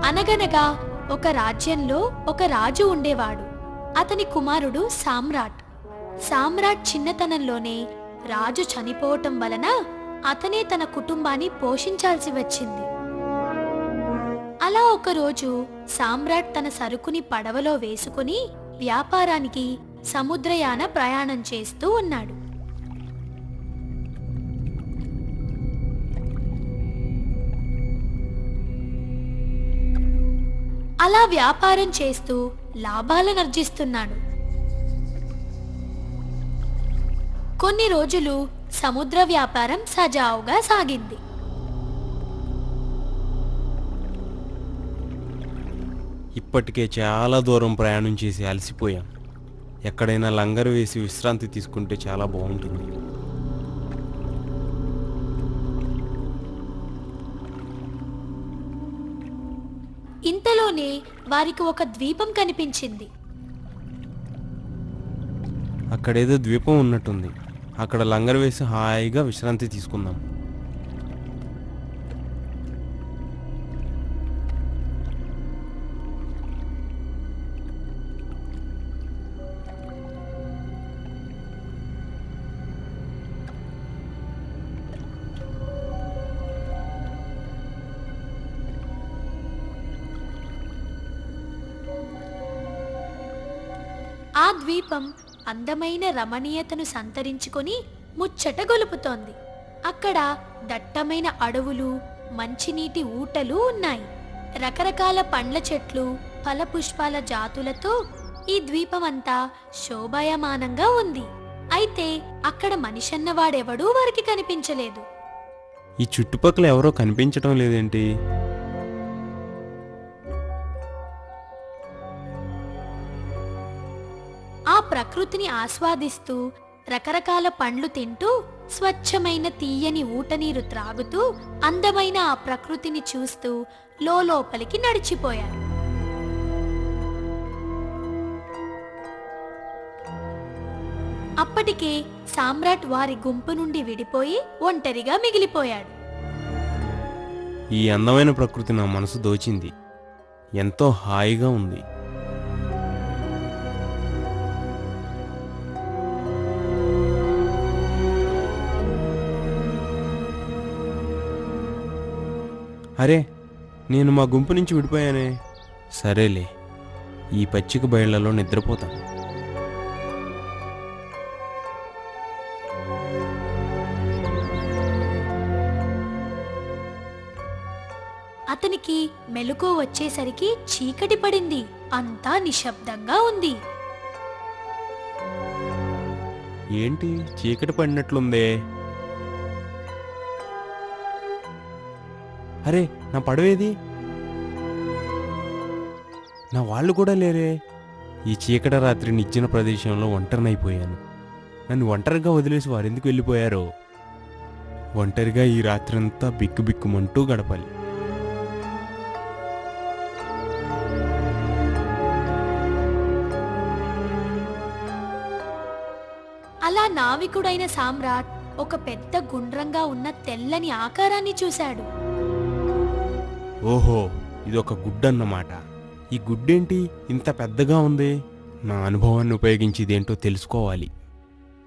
అనగనగా ఒక రాజ్యంలో ఒక రాజు ఉండేవాడు. అతని కుమారుడు సామ్రాట్. సామ్రాట్ చిన్నతనంలోనే రాజు చనిపోవటం వలన అతనే తన కుటుంబాన్ని పోషించాల్సి వచ్చింది. అలా ఒకరోజు సామ్రాట్ తన సరుకుని పడవలో వేసుకుని వ్యాపారానికి సముద్రయాన ప్రయాణం చేస్తూ ఉన్నాడు. అలా వ్యాపారం చేస్తూ లాభాలను ఆర్జిస్తున్నాడు. కొన్ని రోజులు సముద్ర వ్యాపారం సజావుగా సాగింది. ఇప్పటికే చాలా దూరం ప్రయాణం చేసి అలసిపోయాం. ఎక్కడైనా లంగరు వేసి విశ్రాంతి తీసుకుంటే చాలా బాగుంటుంది. ఇంతలోనే వారికి ఒక ద్వీపం కనిపించింది. అక్కడేదో ద్వీపం ఉన్నట్టుంది. అక్కడ లంగరు వేసి హాయిగా విశ్రాంతి తీసుకుందాం. ఆ ద్వీపం అందమైన రమణీయతను సంతరించుకొని ముచ్చట గొలుపుతోంది. అక్కడ దట్టమైన అడవులు, మంచినీటి ఊటలు ఉన్నాయి. రకరకాల పండ్ల చెట్లు, ఫలపుష్పాల జాతులతో ఈ ద్వీపమంతా శోభాయమానంగా ఉంది. అయితే అక్కడ మనిషన్నవాడెవడూ వారికి కనిపించలేదు. ఈ చుట్టుపక్కల ఎవరో కనిపించడం లేదేంటి? ఆ ప్రకృతిని ఆస్వాదిస్తూ రకరకాల పండ్లు తింటూ స్వచ్ఛమైన తీయని ఊటనీరు త్రాగుతూ అందమైన ఆ ప్రకృతిని చూస్తూ లోపలికి నడిచిపోయారు. అప్పటికే సామ్రాట్ వారి గుంపు నుండి విడిపోయి ఒంటరిగా మిగిలిపోయాడు. ఈ అందమైన ప్రకృతి నా మనసు దోచింది. ఎంతో హాయిగా ఉంది. అరే, నేను మా గుంపు నుంచి విడిపోయానే. సరేలే, ఈ పచ్చిక బయళ్లలో నిద్రపోతాను. అతనికి మెలకువ వచ్చేసరికి చీకటి పడింది. అంతా నిశ్శబ్దంగా ఉంది. ఏంటి చీకటి పడినట్లుందే? అరే, నా పడవేది? నా వాళ్ళు కూడా లేరే. ఈ చీకటి రాత్రి నిచ్చిన ప్రదేశంలో ఒంటరినైపోయాను. నన్ను ఒంటరిగా వదిలేసి వారెందుకు వెళ్ళిపోయారో? ఒంటరిగా ఈ రాత్రంతా బిక్కుబిక్కుమంటూ గడపాలి. అలా నావికుడైన సామ్రాట్ ఒక పెద్ద గుండ్రంగా ఉన్న తెల్లని ఆకారాన్ని చూశాడు. ఓహో, ఇదొక గుడ్డన్నమాట. ఈ గుడ్డేంటి ఇంత పెద్దగా ఉంది? నా అనుభవాన్ని ఉపయోగించి ఇదేంటో తెలుసుకోవాలి.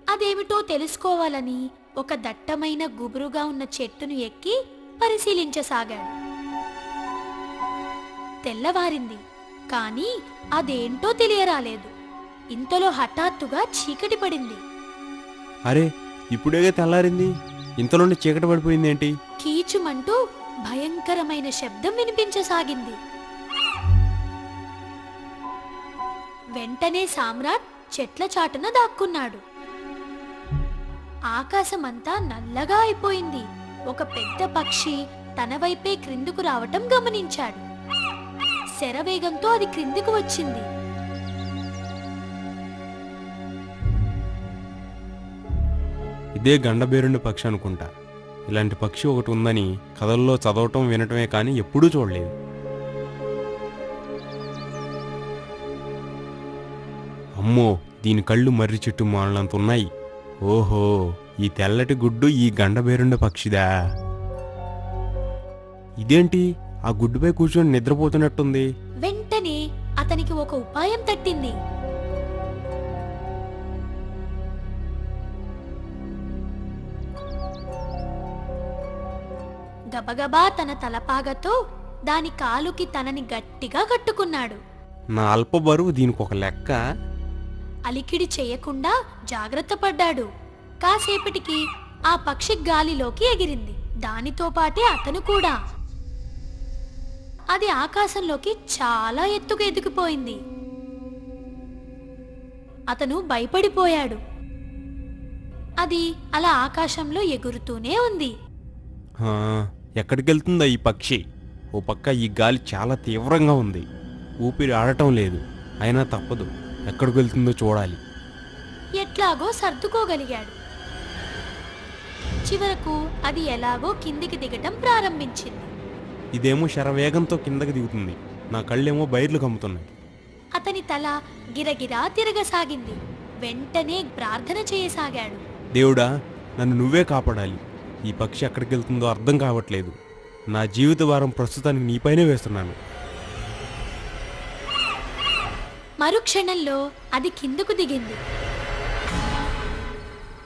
అదేమిటో తెలుసుకోవాలని ఒక దట్టమైన గుబురుగా ఉన్న చెట్టును ఎక్కి పరిశీలించసాగాడు. తెల్లవారింది, కానీ అదేంటో తెలియరాలేదు. ఇంతలో హఠాత్తుగా చీకటి పడింది. అరే, ఇప్పుడేగా తెల్లారింది, ఇంతలోనే చీకటి పడిపోయిందేంటి? కీచుమంటూ భయంకరమైన శబ్దం వినిపించసాగింది. వెంటనే సామ్రాట్ చెట్ల చాటున దాక్కున్నాడు. ఆకాశమంతా నల్లగా అయిపోయింది. ఒక పెద్ద పక్షి తన వైపే క్రిందుకు రావటం గమనించాడు. శరవేగంతో అది క్రిందికి వచ్చింది. ఇదే గండబేరుండి పక్షి అనుకుంటా. ఇలాంటి పక్షి ఒకటి ఉందని కథల్లో చదవటం వినటమే కానీ ఎప్పుడూ చూడలేదు. అమ్మో, దీని కళ్ళు మర్రి చెట్టు మానంత ఉన్నాయి. ఓహో, ఈ తెల్లటి గుడ్డు ఈ గండబేరుండ పక్షిదా? ఇదేంటి ఆ గుడ్డుపై కూర్చొని నిద్రపోతున్నట్టుంది? వెంటనే అతనికి ఒక ఉపాయం తట్టింది. గబగబా తన తలపాగతో దాని కాలుకి తనని గట్టిగా కట్టుకున్నాడు. నా అల్ప బరువు దీనికి ఒక లెక్క. అలికిడి చేయకుండా జాగ్రత్త పడ్డాడు. కాసేపటికి ఆ పక్షి గాలిలోకి ఎగిరింది. దానితో పాటే అతను కూడా. అది ఆకాశంలోకి చాలా ఎత్తుకు ఎదిగిపోయింది. అతను భయపడిపోయాడు. అది అలా ఆకాశంలో ఎగురుతూనే ఉంది. హా, ఎక్కడికెళ్తుందా ఈ పక్షి? ఓ పక్క ఈ గాలి చాలా తీవ్రంగా ఉంది, ఊపిరి ఆడటం లేదు. అయినా తప్పదు, ఎక్కడికి వెళ్తుందో చూడాలి. ఎట్లాగో సర్దుకోగలిగాడు. చివరకు అది ఎలాగో కిందికి దిగటం ప్రారంభించింది. ఇదేమో శరవేగంతో కిందకి దిగుతుంది, నా కళ్ళేమో బైర్లు కమ్ముతున్నాయి. అతని తల గిరగిరా తిరగసాగింది. వెంటనే ప్రార్థన చేయసాగాడు. దేవుడా, నన్ను నువ్వే కాపాడాలి. ఈ పక్షి ఎక్కడికి వెళ్తుందో అర్థం కావట్లేదు. నా జీవిత భారం ప్రస్తుతానికి నీపైనే వేస్తున్నాను. మరుక్షణంలో అది కిందకు దిగింది.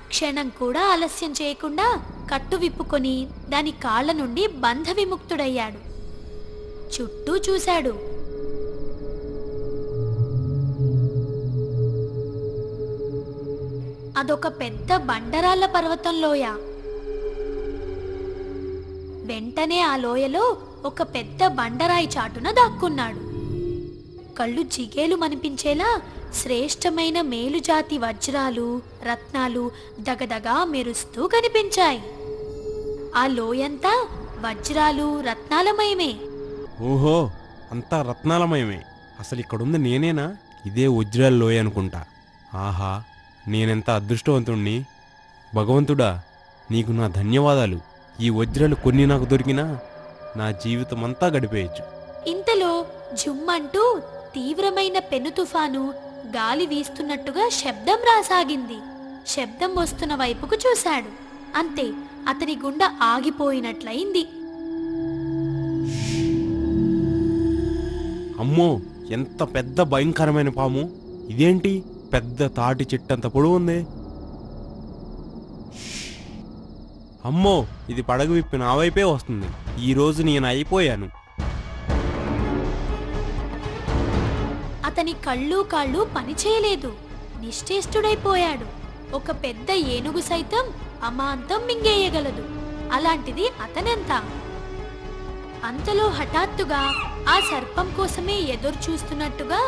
క్షణం కూడా ఆలస్యం చేయకుండా కట్టు విప్పుకొని దాని కాళ్ల నుండి బంధ విముక్తుడయ్యాడు. చుట్టూ చూశాడు. అదొక పెద్ద బండరాళ్ల పర్వతంలోయ. వెంటనే ఆ లోయలో ఒక పెద్ద బండరాయి చాటున దాక్కున్నాడు. కళ్ళు జిగేలు మనిపించేలా శ్రేష్టమైన మేలుజాతి వజ్రాలు, రత్నాలు దగదగా మెరుస్తూ కనిపించాయి. ఆ లోయంతా వజ్రాలు, రత్నాలమయమే. ఓహో, అంతా రత్నాలమయమే. అసలు ఇక్కడుంది నేనేనా? ఇదే వజ్రాల లోయ అనుకుంటా. ఆహా, నేనెంత అదృష్టవంతుణ్ణి! భగవంతుడా, నీకు నా ధన్యవాదాలు. ఈ వజ్రాలు కొన్ని నాకు దొరికినా నా జీవితం అంతా గడిపేయచ్చు. ఇంతలో జుమ్మంటూ తీవ్రమైన పెను తుఫాను గాలి వీస్తున్నట్టుగా శబ్దం రాసాగింది. శబ్దం వస్తున్న వైపుకు చూశాడు. అంతే, అతని గుండె ఆగిపోయినట్లయింది. అమ్మో, ఎంత పెద్ద భయంకరమైన పాము! ఇదేంటి పెద్ద తాటి చెట్టంత పొడవు ఉంది? అమ్మో, ఇది పడగ విప్పి నా వైపే వస్తుంది. ఈరోజు నేను అయిపోయాను. అతని కళ్ళు కాళ్ళు పనిచేయలేదు. నిశ్చేష్టుడైపోయాడు. ఒక పెద్ద ఏనుగు సైతం అమాంతం మింగేయగలదు. అలాంటిది అతనెంత! అంతలో హఠాత్తుగా ఆ సర్పం కోసమే ఎదురు చూస్తున్నట్టుగా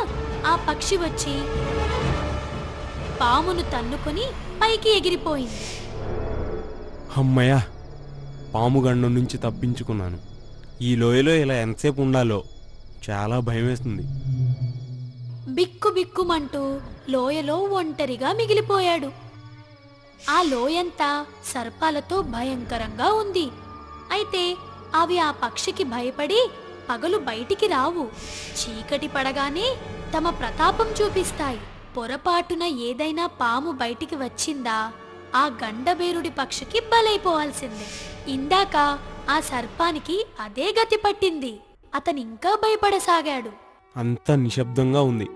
ఆ పక్షి వచ్చి పామును తన్నుకొని పైకి ఎగిరిపోయింది. అమ్మయ్య, పాము గండం నుంచి తప్పించుకున్నాను. ఈ లోయలో ఇలా ఎంతసేపు ఉండాలో చాలా భయమేస్తుంది. బిక్కు బిక్కుమంటూ లోయలో ఒంటరిగా మిగిలిపోయాడు. ఆ లోయంతా సర్పాలతో భయంకరంగా ఉంది. అయితే అవి ఆ పక్షికి భయపడి పగలు బయటికి రావు. చీకటి పడగానే తమ ప్రతాపం చూపిస్తాయి. పొరపాటున ఏదైనా పాము బయటికి వచ్చిందా ఆ గండబేరుడి పక్షికి బలైపోవాల్సిందే. ఇందాక ఆ సర్పానికి అదే గతి పట్టింది. అతనింకా భయపడసాగాడు. అంతా నిశ్శబ్దంగా ఉంది.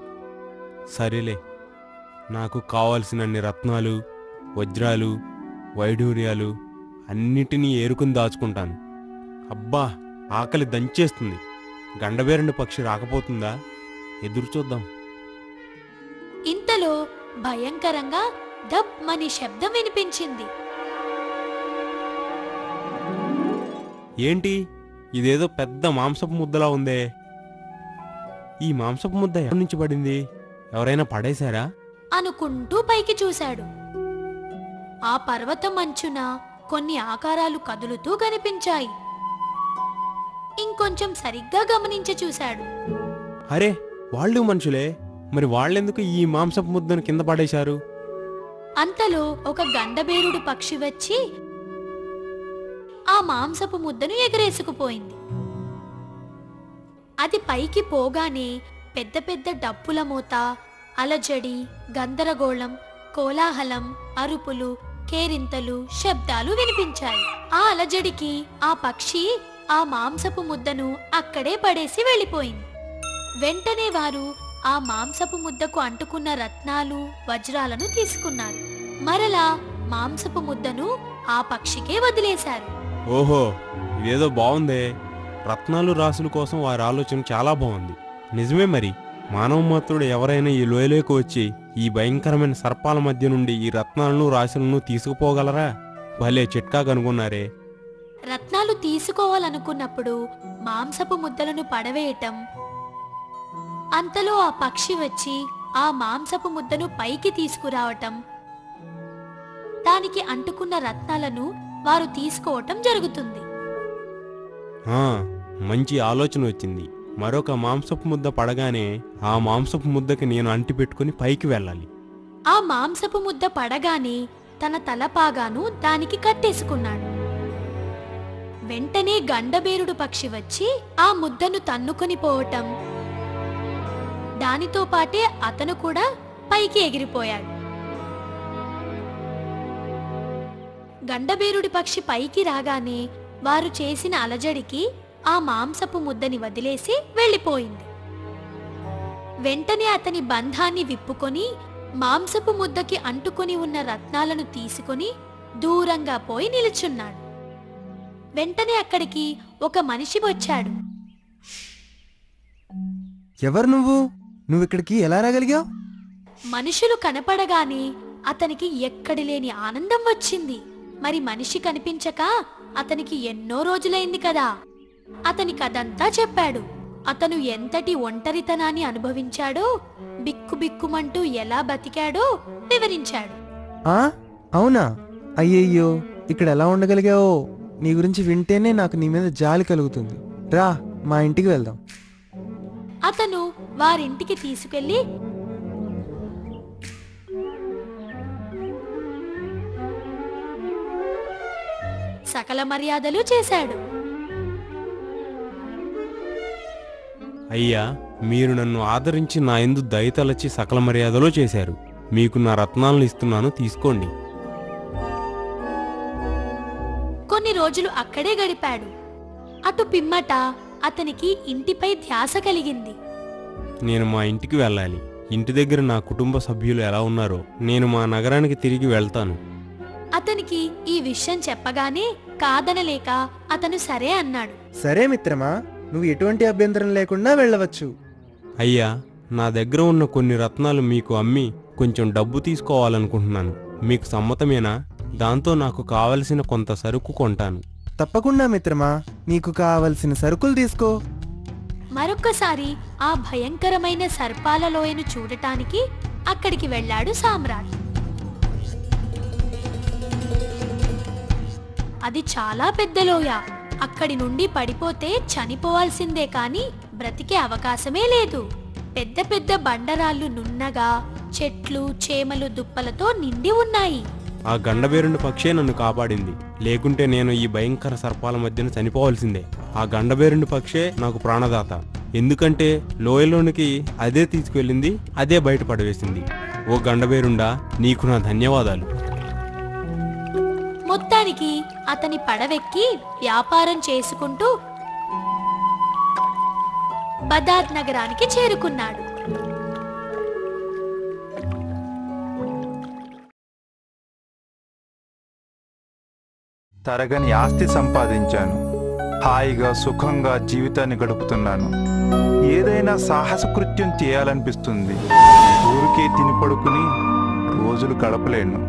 సరేలే, నాకు కావాల్సినన్ని రత్నాలు, వజ్రాలు, వైఢూర్యాలు అన్నిటినీ ఏరుకుని దాచుకుంటాను. అబ్బా, ఆకలి దంచేస్తుంది. గండబేరుండి పక్షి రాకపోతుందా? ఎదురు చూద్దాం. ఇంతలో భయంకరంగా దబ్ మని శబ్దం వినిపించింది. ఏంటి, ఇదేదో పెద్ద మాంసపు ముద్దలా ఉందే. ఈ మాంసపు ముద్ద ఎక్కడి నుంచి పడింది? ఎవరైనా పడేశారా? అనుకుంటూ పైకి చూశాడు. ఆ పర్వతం అంచున కొన్ని ఆకారాలు కదులుతూ కనిపించాయి. ఇంకొంచెం సరిగ్గా గమనించి చూశాడు. అరే, వాళ్ళు మనుషులే. మరి వాళ్ళెందుకు ఈ మాంసపు ముద్దను కింద పడేశారు? అంతలో ఒక గండబేరుడు పక్షి వచ్చి ఆ మాంసపు ముద్దను ఎగరేసుకుపోయింది. అది పైకి పోగానే పెద్ద పెద్ద డప్పుల మోత, అలజడి, గందరగోళం, కోలాహలం, అరుపులు, కేరింతలు, శబ్దాలు వినిపించాయి. ఆ అలజడికి ఆ పక్షి ఆ మాంసపు ముద్దను అక్కడే పడేసి వెళ్ళిపోయింది. వెంటనే వారు ఆ మాంసపు ముద్దకు అంటుకున్న రత్నాలు, వజ్రాలను తీసుకున్నారు. మరలా మాంసపు ముద్దను ఆ పక్షికే వదిలేశారు. ఓహో, ఇదేదో బాగుందే. రత్నాలు రాసుల కోసం వారి ఆలోచన చాలా బాగుంది. నిజమే, మరి మానవ మాత్రుడు ఎవరైనా ఈ లోయలోకి వచ్చి ఈ భయంకరమైన సర్పాల మధ్య నుండి ఈ రత్నాలను రాసులను తీసుకుపోగలరా? భలే చిట్కా కనుగొన్నారే. రత్నాలు తీసుకోవాలనుకున్నప్పుడు మాంసపు ముద్దలను పడవేయటం, అంతలో ఆ పక్షి వచ్చి ఆ మాంసపు ముద్దను పైకి తీసుకురావటం, దానికి అంటుకున్న రత్నాలను వారు తీసుకోవటం జరుగుతుంది. మంచి ఆలోచన వచ్చింది. మరొక మాంసపు ముద్ద పడగానే ఆ మాంసపు ముద్దకి నేను అంటి పెట్టుకుని పైకి వెళ్ళాలి. ఆ మాంసపు ముద్ద పడగానే తన తలపాగాను దానికి కట్టేసుకున్నాడు. వెంటనే గండబేరుడు పక్షి వచ్చి ఆ ముద్దను తన్నుకొని పోవటం, దానితో పాటే అతను కూడా పైకి ఎగిరిపోయాడు. గండబేరుడి పక్షి పైకి రాగానే వారు చేసిన అలజడికి ఆ మాంసపు ముద్దని వదిలేసి వెళ్ళిపోయింది. వెంటనే అతని బంధాన్ని విప్పుకొని మాంసపు ముద్దకి అంటుకొని ఉన్న రత్నాలను తీసుకొని దూరంగా పోయి నిలుచున్నాడు. వెంటనే అక్కడికి ఒక మనిషి వచ్చాడు. ఎవరు నువ్విక్కడికి ఎలా రాగలిగావు? మనుషులు కనపడగానే అతనికి ఎక్కడి లేని ఆనందం వచ్చింది. మరి మనిషి కనిపించక అతనికి ఎన్నో రోజులైంది కదా. అతనికి అదంతా చెప్పాడు. అతను ఎంతటి ఒంటరితనాన్ని అనుభవించాడో, బిక్కుబిక్కుమంటూ ఎలా బతికాడో వివరించాడు. అవునా? అయ్యయ్యో, ఇక్కడ ఎలా ఉండగలిగావో నీ గురించి వింటేనే నాకు నీ మీద జాలి కలుగుతుంది. రా, మా ఇంటికి వెళ్దాం. అతను వారింటికి తీసుకెళ్లి సకల మర్యాదలు చేశాడు. అయ్యా, మీరు నన్ను ఆదరించి నా యందు దయతలచి సకల మర్యాదలో చేశారు. మీకు నా రత్నాలను ఇస్తున్నాను, తీసుకోండి. కొన్ని రోజులు అక్కడే గడిపాడు. అటు పిమ్మట అతనికి ఇంటిపై ధ్యాస కలిగింది. నేను మా ఇంటికి వెళ్ళాలి. ఇంటి దగ్గర నా కుటుంబ సభ్యులు ఎలా ఉన్నారో నేను మా నగరానికి తిరిగి వెళ్తాను. అతనికి ఈ విషయం చెప్పగానే కాదనలేక అతను సరే అన్నాడు. సరే మిత్రమా, నువ్వు ఎటువంటి అభ్యంతరం లేకుండా వెళ్ళవచ్చు. అయ్యా, నా దగ్గర ఉన్న కొన్ని రత్నాలు మీకు అమ్మి కొంచెం డబ్బు తీసుకోవాలనుకుంటున్నాను. మీకు సమ్మతమేనా? దాంతో నాకు కావలసిన కొంత సరుకు కొంటాను. తప్పకుండా మిత్రమా, నీకు కావలసిన సరుకులు తీసుకో. మరొక్కసారి ఆ భయంకరమైన సర్పాల లోయను చూడటానికి అక్కడికి వెళ్ళాడు సామ్రాట్. అది చాలా పెద్ద లోయ. అక్కడి నుండి పడిపోతే చనిపోవాల్సిందే కాని బ్రతికే అవకాశమే లేదు. పెద్ద పెద్ద బండరాళ్ళు నున్నగా, చెట్లు, చేమలు, దుప్పలతో నిండి ఉన్నాయి. ఆ గండబేరుండి పక్షే నన్ను కాపాడింది. లేకుంటే నేను ఈ భయంకర సర్పాల మధ్యన చనిపోవాల్సిందే. ఆ గండబేరుండి పక్షే నాకు ప్రాణదాత. ఎందుకంటే లోయలోనికి అదే తీసుకువెళ్ళింది, అదే బయట పడవేసింది. ఓ గండబేరుండా, నీకు నా ధన్యవాదాలు. మొత్తానికి అతని పడవెక్కి వ్యాపారం చేసుకుంటూ బదాద్ నగరానికి చేరుకున్నాడు. తరగని ఆస్తి సంపాదించాను. హాయిగా సుఖంగా జీవితాన్ని గడుపుతున్నాను. ఏదైనా సాహస కృత్యం చేయాలనిపిస్తుంది. ఊరికే తిని పడుకుని రోజులు గడపలేను.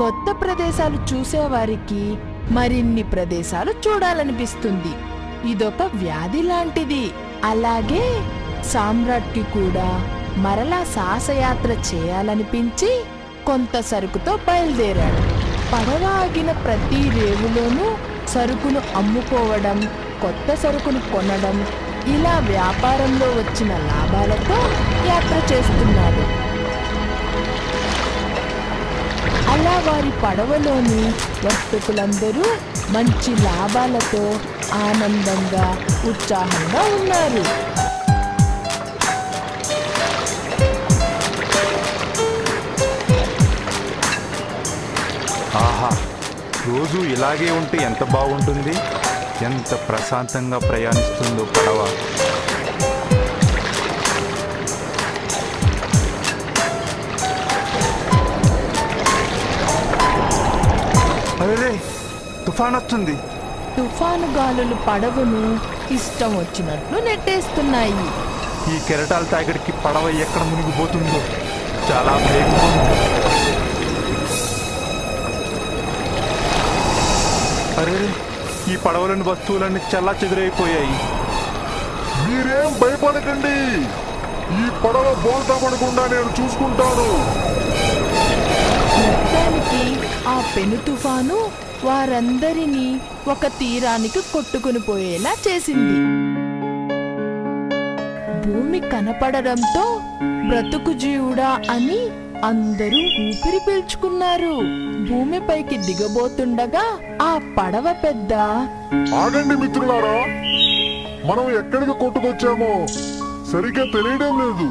కొత్త ప్రదేశాలు చూసేవారికి మరిన్ని ప్రదేశాలు చూడాలనిపిస్తుంది. ఇదొక వ్యాధి లాంటిది. అలాగే సామ్రాట్కి కూడా మరలా సాహసయాత్ర చేయాలనిపించి కొంత సరుకుతో బయలుదేరాడు. పడవ ఆగిన ప్రతి రేవులోనూ సరుకును అమ్ముకోవడం, కొత్త సరుకును కొనడం, ఇలా వ్యాపారంలో వచ్చిన లాభాలతో యాత్ర చేస్తున్నాడు. అలా వారి పడవలోని వర్తకులందరూ మంచి లాభాలతో ఆనందంగా, ఉత్సాహంగా ఉన్నారు. ఆహా, రోజు ఇలాగే ఉంటే ఎంత బాగుంటుంది. ఎంత ప్రశాంతంగా ప్రయాణిస్తుందో పడవ. అరే, తుఫాన్ వస్తుంది. తుఫాను గాలులు పడవను ఇష్టం వచ్చినట్లు నెట్టేస్తున్నాయి. ఈ కెరటాల తాగడికి పడవ ఎక్కడ మునిగిపోతుందో చాలా భయంగా ఉంది. అరే, ఈ పడవలోని వస్తువులన్నీ చల్లా చెదురైపోయాయి. మీరేం భయపడకండి, ఈ పడవ బోల్తా పడకుండా నేను చూసుకుంటాను. మొత్తానికి ఆ పెను తుఫాను వారందరినీ ఒక తీరానికి కొట్టుకుని పోయేలా చేసింది. భూమి కనపడడంతో బ్రతుకు జీవుడా అని అందరూ ఊపిరి పీల్చుకున్నారు. భూమిపైకి దిగబోతుండగా ఆ పడవ పెద్ద, ఆగండి మిత్రులారా, మనం ఎక్కడికి కొట్టుకొచ్చామో సరిగ్గా తెలియడం లేదు.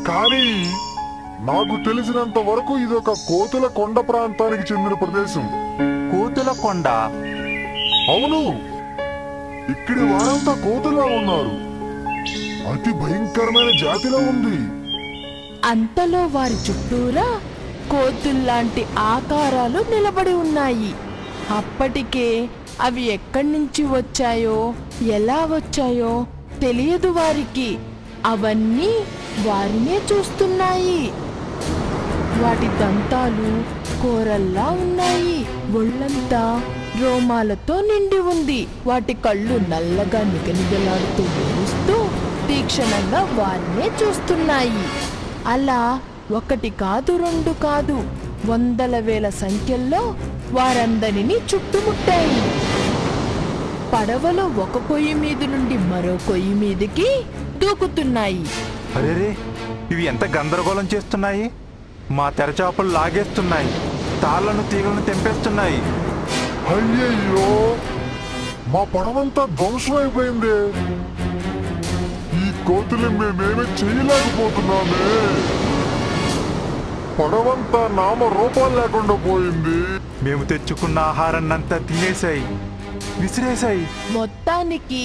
కానీ నాకు తెలిసినంత వరకు ఇది ఒక కోతుల కొండ ప్రాంతానికి చెందిన ప్రదేశం. కోతుల కొండ? అవును, ఇక్కడి వారంతా కోతులా ఉన్నారు. అతి భయంకరమైన జాతిలో ఉంది. అంతలో వారి చుట్టూరా కోతుల్లాంటి ఆకారాలు నిలబడి ఉన్నాయి. అప్పటికే అవి ఎక్కడి నుంచి వచ్చాయో ఎలా వచ్చాయో తెలియదు వారికి. అవన్నీ వారినే చూస్తున్నాయి. వాటి దంతాలు కోరల్లా ఉన్నాయి. ఒళ్ళంతా రోమాలతో నిండి ఉంది. వాటి కళ్ళు నల్లగా నిగనిగలాడుతూ మెరుస్తూ తీక్షణంగా వారినే చూస్తున్నాయి. అలా ఒకటి కాదు, రెండు కాదు, వందల వేల సంఖ్యల్లో వారందరినీ చుట్టుముట్టాయి. పడవలో ఒక కొయ్యి మీద నుండి మరో కొయ్యి మీదికి దూకుతున్నాయి. అరేరే, ఇవి ఎంత గందరగోళం చేస్తున్నాయి. మా తెరచాపలు లాగేస్తున్నాయి, తాళ్లను తీగలను తెంపేస్తున్నాయి. అయ్యయ్యో, మా పడవంతా ధ్వంసం అయిపోయింది. ఈ కోతులు మేమేమీ చేయలేకపోతున్నామే. పడవంతా నామ రూపాలు లేకుండా పోయింది. మేము తెచ్చుకున్న ఆహారాన్నంతా తినేశాయి, విసిరేశాయి. మొత్తానికి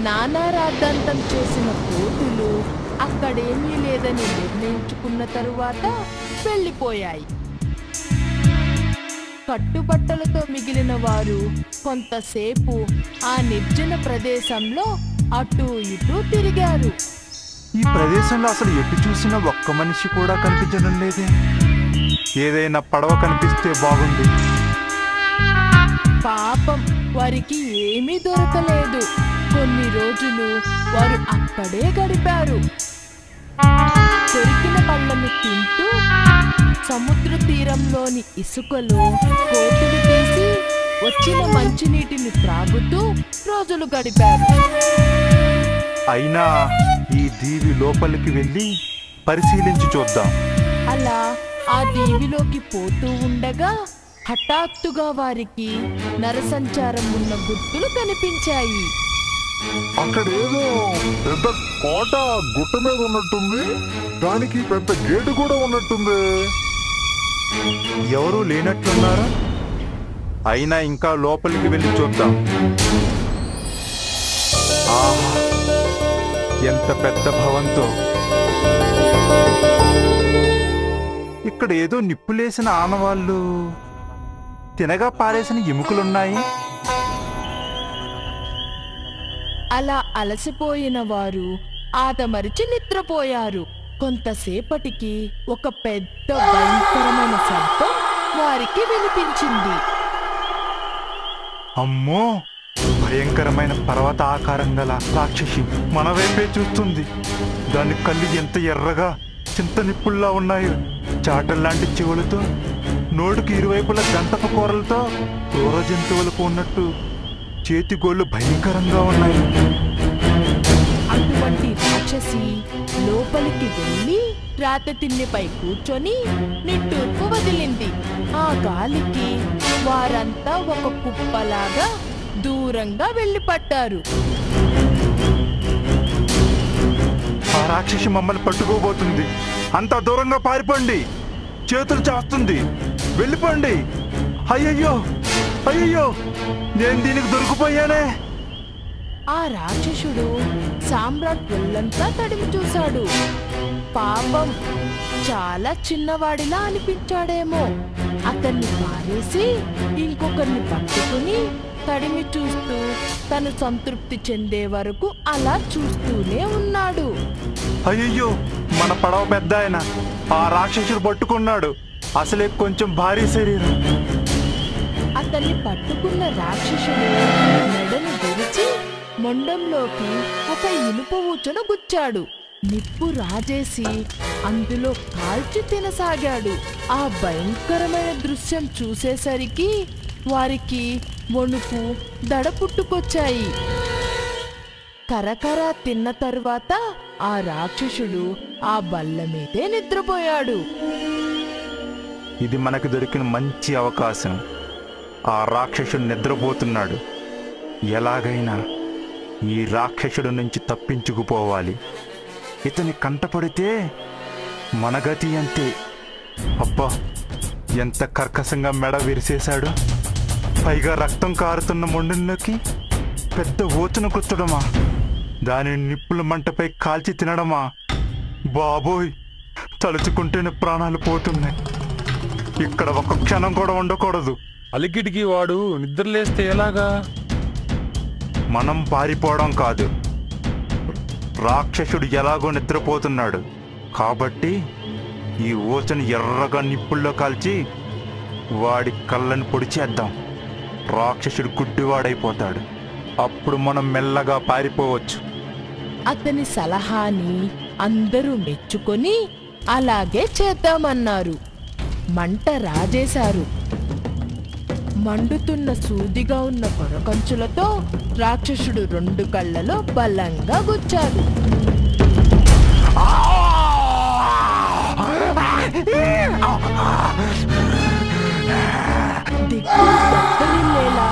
నానారాద్ధాంతం చేసిన కోతులు అక్కడేమీ లేదని నిర్ణయించుకున్న తరువాత వెళ్ళిపోయాయి. కట్టుబట్టలతో మిగిలిన వారు కొంతసేపు ఆ నిర్జన ప్రదేశంలో అటూ ఇటూ తిరిగారు. ఈ ప్రదేశంలో అసలు ఎటు చూసినా ఒక్క మనిషి కూడా కనిపించడం లేదే. ఏదైనా పడవ కనిపిస్తే బాగుంది. పాపం, వారికి ఏమీ దొరకలేదు. కొన్ని రోజులు వారు అక్కడే గడిపారు. దొరికిన పళ్ళను తింటూ సముద్ర తీరంలోని ఇసుకలో కోతులు తీసి వచ్చిన మంచినీటిని త్రాగుతూ రోజులు గడిపారు. అయినా ఈ దీవి లోపలికి వెళ్ళి పరిశీలించి చూద్దాం. అలా ఆ దీవిలోకి పోతూ ఉండగా హఠాత్తుగా వారికి నరసంచారం ఉన్న గుర్తులు కనిపించాయి. అక్కడేదో పెద్ద కోట గుట్ట మీద ఉన్నట్టుంది. దానికి పెద్ద గేటు కూడా ఉన్నట్టుంది. ఎవరూ లేనట్లున్నారు. అయినా ఇంకా లోపలికి వెళ్ళి చూద్దాం. ఆహా, ఎంత పెద్ద భవంతో. ఇక్కడ ఏదో నిప్పులేసిన ఆనవాళ్ళు, తినగా పారేసిన ఎముకలున్నాయి. అలా అలసిపోయిన వారు ఆదమరిచి నిద్రపోయారు. కొంతసేపటికి ఒక పెద్ద భయంకరమైన శబ్దం వారికి వినిపించింది. అమ్మో, భయంకరమైన పర్వత ఆకారం గల రాక్షసి మన వైపే చూస్తుంది. దాని కళ్ళు ఎంత ఎర్రగా చింత నిప్పుల్లా ఉన్నాయో. చాటల్లాంటి చెవులతో, నోటికి ఇరువైపుల గంటపు కూరలతో క్రూర జంతువులకు ఉన్నట్టు చేతి గోళ్ళు భయంకరంగా ఉన్నాయి. అటువంటి రాక్షసి లోపలికి వెళ్ళి రాత తిన్నెపై కూర్చొని నిట్టూర్పు వదిలింది. ఆ గాలికి వారంతా ఒక కుప్పలాగా దూరంగా వెళ్ళిపట్టారు. ఆ రాక్షసి మమ్మల్ని పట్టుకోబోతుంది. అంత దూరంగా పారిపోండి, చేతులు చాస్తుంది, వెళ్ళిపోండి. అయ్యయ్యో అయ్యయ్యో, నేను దీనికి దొరికిపోయానే. ఆ రాక్షసుడు సామ్రాట్ ఒళ్ళంతా తడిమి చూశాడు. పాపం చాలా చిన్నవాడిలా అనిపించాడేమో. అతన్ని పారేసి ఇంకొకరిని పట్టుకుని తడిమి చూస్తూ తను సంతృప్తి చెందే వరకు అలా చూస్తూనే ఉన్నాడు. అయ్యయ్యో, మన పడవ పెద్ద ఆయన ఆ రాక్షసుడు పట్టుకున్నాడు. అసలే కొంచెం భారీ శరీరం. అతన్ని పట్టుకున్న రాక్షసుడు మెడను విరిచి మొండంలోకి ఒక ఇనుప ఊచను గుచ్చాడు. నిప్పు రాజేసి అందులో కాల్చి తినసాగాడు. ఆ భయంకరమైన దృశ్యం చూసేసరికి వారికి వణుకు దడ పుట్టుకొచ్చాయి. కరకర తిన్న తరువాత ఆ రాక్షసుడు ఆ బల్ల మీదే నిద్రపోయాడు. ఇది మనకు దొరికిన మంచి అవకాశం. ఆ రాక్షసుడు నిద్రపోతున్నాడు. ఎలాగైనా ఈ రాక్షసుడు నుంచి తప్పించుకుపోవాలి. ఇతని కంటపడితే మన గతి అంతే. అబ్బా, ఎంత కర్కశంగా మెడ విరిసేశాడు. పైగా రక్తం కారుతున్న మొండంలోకి పెద్ద ఓచన కుచ్చడమా, దానిని నిప్పుల మంటపై కాల్చి తినడమా. బాబోయ్, తలుచుకుంటేనే ప్రాణాలు పోతున్నాయి. ఇక్కడ ఒక క్షణం కూడా ఉండకూడదు. అలిగిడికి వాడు నిద్రలేస్తే ఎలాగా? మనం పారిపోవడం కాదు, రాక్షసుడు ఎలాగో నిద్రపోతున్నాడు కాబట్టి ఈ ఓచను ఎర్రగా నిప్పుల్లో కాల్చి వాడి కళ్ళని పొడిచేద్దాం. రాక్షసుడు గుడ్డివాడైపోతాడు. అప్పుడు మనం మెల్లగా పారిపోవచ్చు. అతని సలహాని అందరూ మెచ్చుకొని అలాగే చేద్దామన్నారు. మంట రాజేశారు. మండుతున్న సూదిగా ఉన్న కొరకంచులతో రాక్షసుడు 2 కళ్ళలో బలంగా గుచ్చాడు. దిక్కులు దత్తరిల్లేలా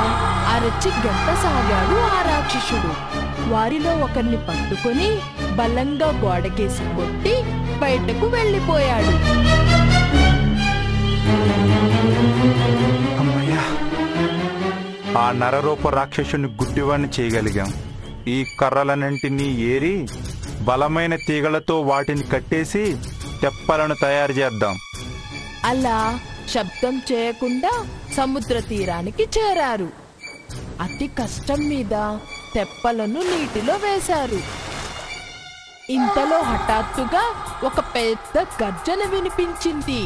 అరచి గెంతసాగాడు ఆ రాక్షసుడు. వారిలో ఒకరిని పట్టుకొని బలంగా గోడకేసి కొట్టి బయటకు వెళ్ళిపోయాడు. అమ్మయ్యా, ఆ నరరూప రాక్షసుని గుడ్డివాణ్ణి చేయగలిగాం. ఈ కర్రలన్నింటినీ ఏరి బలమైన తీగలతో వాటిని కట్టేసి తెప్పలను తయారు చేద్దాం. అలా శబ్దం చేయకుండా సముద్ర తీరానికి చేరారు. అతి కష్టం మీద తెప్పలను నీటిలో వేశారు. ఇంతలో హఠాత్తుగా ఒక పెద్ద గర్జన వినిపించింది.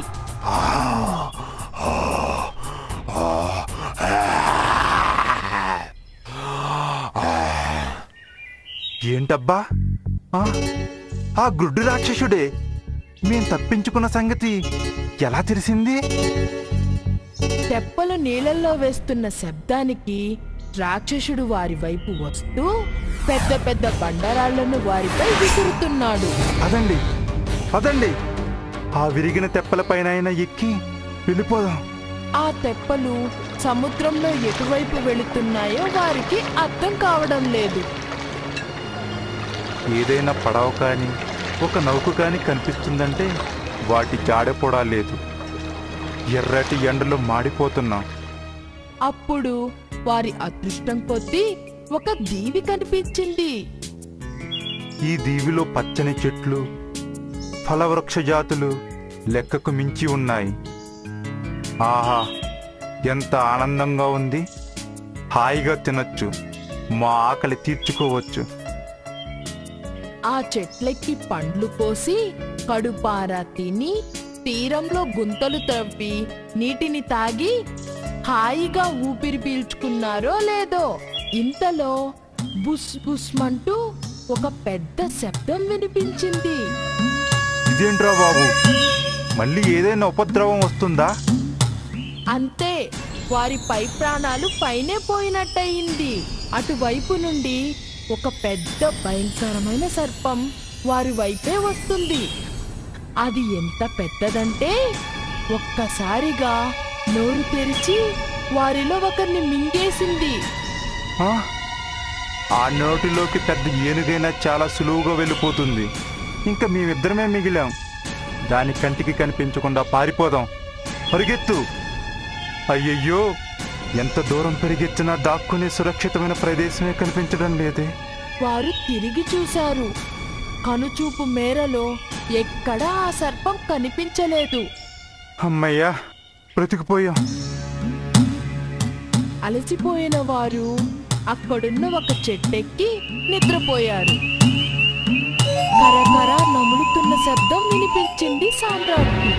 ఏంటబ్బా, ఆ గుడ్డు రాక్షసుడే. మేం తప్పించుకున్న సంగతి ఎలా తెలిసింది? తెప్పలు నీళ్ళల్లో వేస్తున్న శబ్దానికి రాక్షసుడు వారి వైపు వస్తూ పెద్ద పెద్ద బండరాళ్లను వారిపై విసురుతున్నాడు. అదండి అదండి, ఆ విరిగిన తెప్పలపైన ఎక్కి వెళ్ళిపోదాం. ఆ తెప్పలు సముద్రంలో ఎటువైపు వెళుతున్నాయో వారికి అర్థం కావడం లేదు. ఏదైనా పడవ కానీ ఒక నౌక కానీ కనిపిస్తుందంటే వాటి జాడపొడా లేదు. ఎర్రటి ఎండలో మాడిపోతున్నాం. అప్పుడు వారి అదృష్టం కొద్దీ ఒక దీవి కనిపించింది. ఈ దీవిలో పచ్చని చెట్లు, ఫలవృక్ష జాతులు లెక్కకు మించి ఉన్నాయి. ఆహా, ఎంత ఆనందంగా ఉంది. హాయిగా తినొచ్చు, మా ఆకలి తీర్చుకోవచ్చు. ఆ చెట్లెక్కి పండ్లు కోసి కడుపారా తిని తీరంలో గుంతలు తవ్వి నీటిని తాగి హాయిగా ఊపిరి పీల్చుకున్నారో లేదో ఇంతలో బుస్ బుస్మంటూ ఒక పెద్ద శబ్దం వినిపించింది. ఇదేంట్రా బాబు, మళ్ళీ ఏదైనా ఉపద్రవం వస్తుందా? అంతే, వారి పై ప్రాణాలు పైనే పోయినట్టయింది. అటువైపు నుండి ఒక పెద్ద భయంకరమైన సర్పం వారి వైపే వస్తుంది. అది ఎంత పెద్దదంటే ఒక్కసారిగా నోరు తెరిచి వారిలో ఒకరిని మింగేసింది. ఆ నోటిలోకి పెద్ద ఏనుగైనా చాలా సులువుగా వెళ్ళిపోతుంది. ఇంకా మేమిద్దరమే మిగిలాం. దాని కంటికి కనిపించకుండా పారిపోదాం. పరిగెత్తు. అయ్యయ్యో, ఎంత దూరం పెరిగెచ్చినా దాక్కునే సురక్షితమైన ప్రదేశమే కనిపించడం లేదే. వారు తిరిగి చూశారు. కనుచూపు మేరలో ఎక్కడా ఆ సర్పం కనిపించలేదు. అమ్మయ్యా, బ్రతికిపోయాం. అలసిపోయిన వారు అక్కడున్న ఒక చెట్టెక్కి నిద్రపోయారు. కరకర నములుతున్న శబ్దం వినిపించింది సామ్రాట్కి.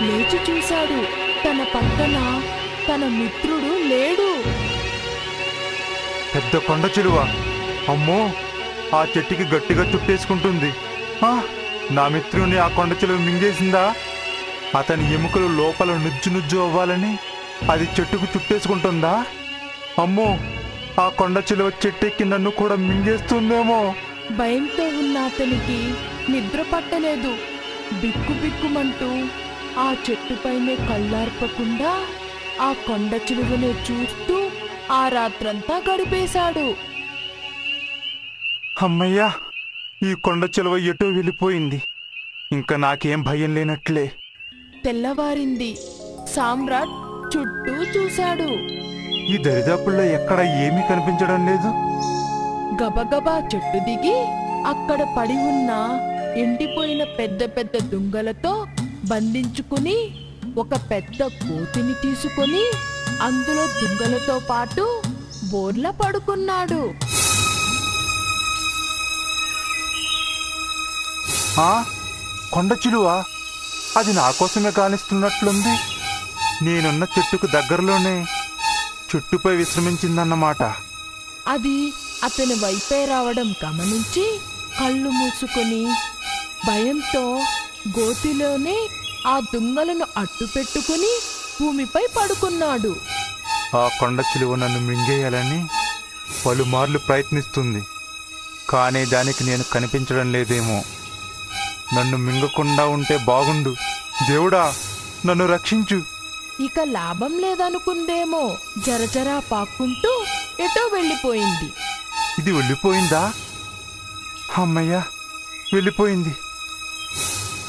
లేచి చూశాడు. తన పక్కన తన మిత్రుడు లేడు. పెద్ద కొండ చిలువ. అమ్మో, ఆ చెట్టుకి గట్టిగా చుట్టేసుకుంటుంది. నా మిత్రుని ఆ కొండ చిలువ మింగేసిందా? అతని ఎముకలు లోపల నుజ్జు నుజ్జు అవ్వాలని అది చెట్టుకు చుట్టేసుకుంటుందా? అమ్మో, ఆ కొండ చిలువ చెట్టెక్కి నన్ను కూడా మింగేస్తుందేమో. భయంతో ఉన్న అతనికి నిద్ర పట్టలేదు. బిక్కు బిక్కుమంటూ ఆ చెట్టుపైనే కళ్ళార్పకుండా ఆ కొండ చిలువనే చూస్తూ ఆ రాత్రంతా గడిపేశాడు. అమ్మయ్యా, ఈ కొండ చిలువ ఎటో వెళ్ళిపోయింది. ఇంకా నాకేం భయం లేనట్లే. తెల్లవారింది. సామ్రాట్ చుట్టూ చూశాడు. ఈ దరిదాపుల్లో ఎక్కడ ఏమీ కనిపించడం లేదు. గబగబా చెట్టు దిగి అక్కడ పడి ఉన్న ఎండిపోయిన పెద్ద పెద్ద దుంగలతో బంధించుకుని ఒక పెద్ద కోతిని తీసుకొని అందులో దుంగలతో పాటు బోర్లా పడుకున్నాడు. కొండ చిలువ అది నా కోసమే కానిస్తున్నట్లుంది. నేనున్న చెట్టుకు దగ్గరలోనే చెట్టుపై విశ్రమించిందన్నమాట. అది అతని వైపే రావడం గమనించి కళ్ళు మూసుకొని భయంతో గోతిలోనే ఆ దుంగలను అడ్డు పెట్టుకుని భూమిపై పడుకున్నాడు. ఆ కొండ చిలువ నన్ను మింగేయాలని పలుమార్లు ప్రయత్నిస్తుంది. కానీ దానికి నేను కనిపించడం లేదేమో. నన్ను మింగకుండా ఉంటే బాగుండు. దేవుడా, నన్ను రక్షించు. ఇక లాభం లేదనుకుందేమో జరజరా పాక్కుంటూ ఎటో వెళ్ళిపోయింది. ఇది వెళ్ళిపోయిందా? అమ్మయ్యా, వెళ్ళిపోయింది.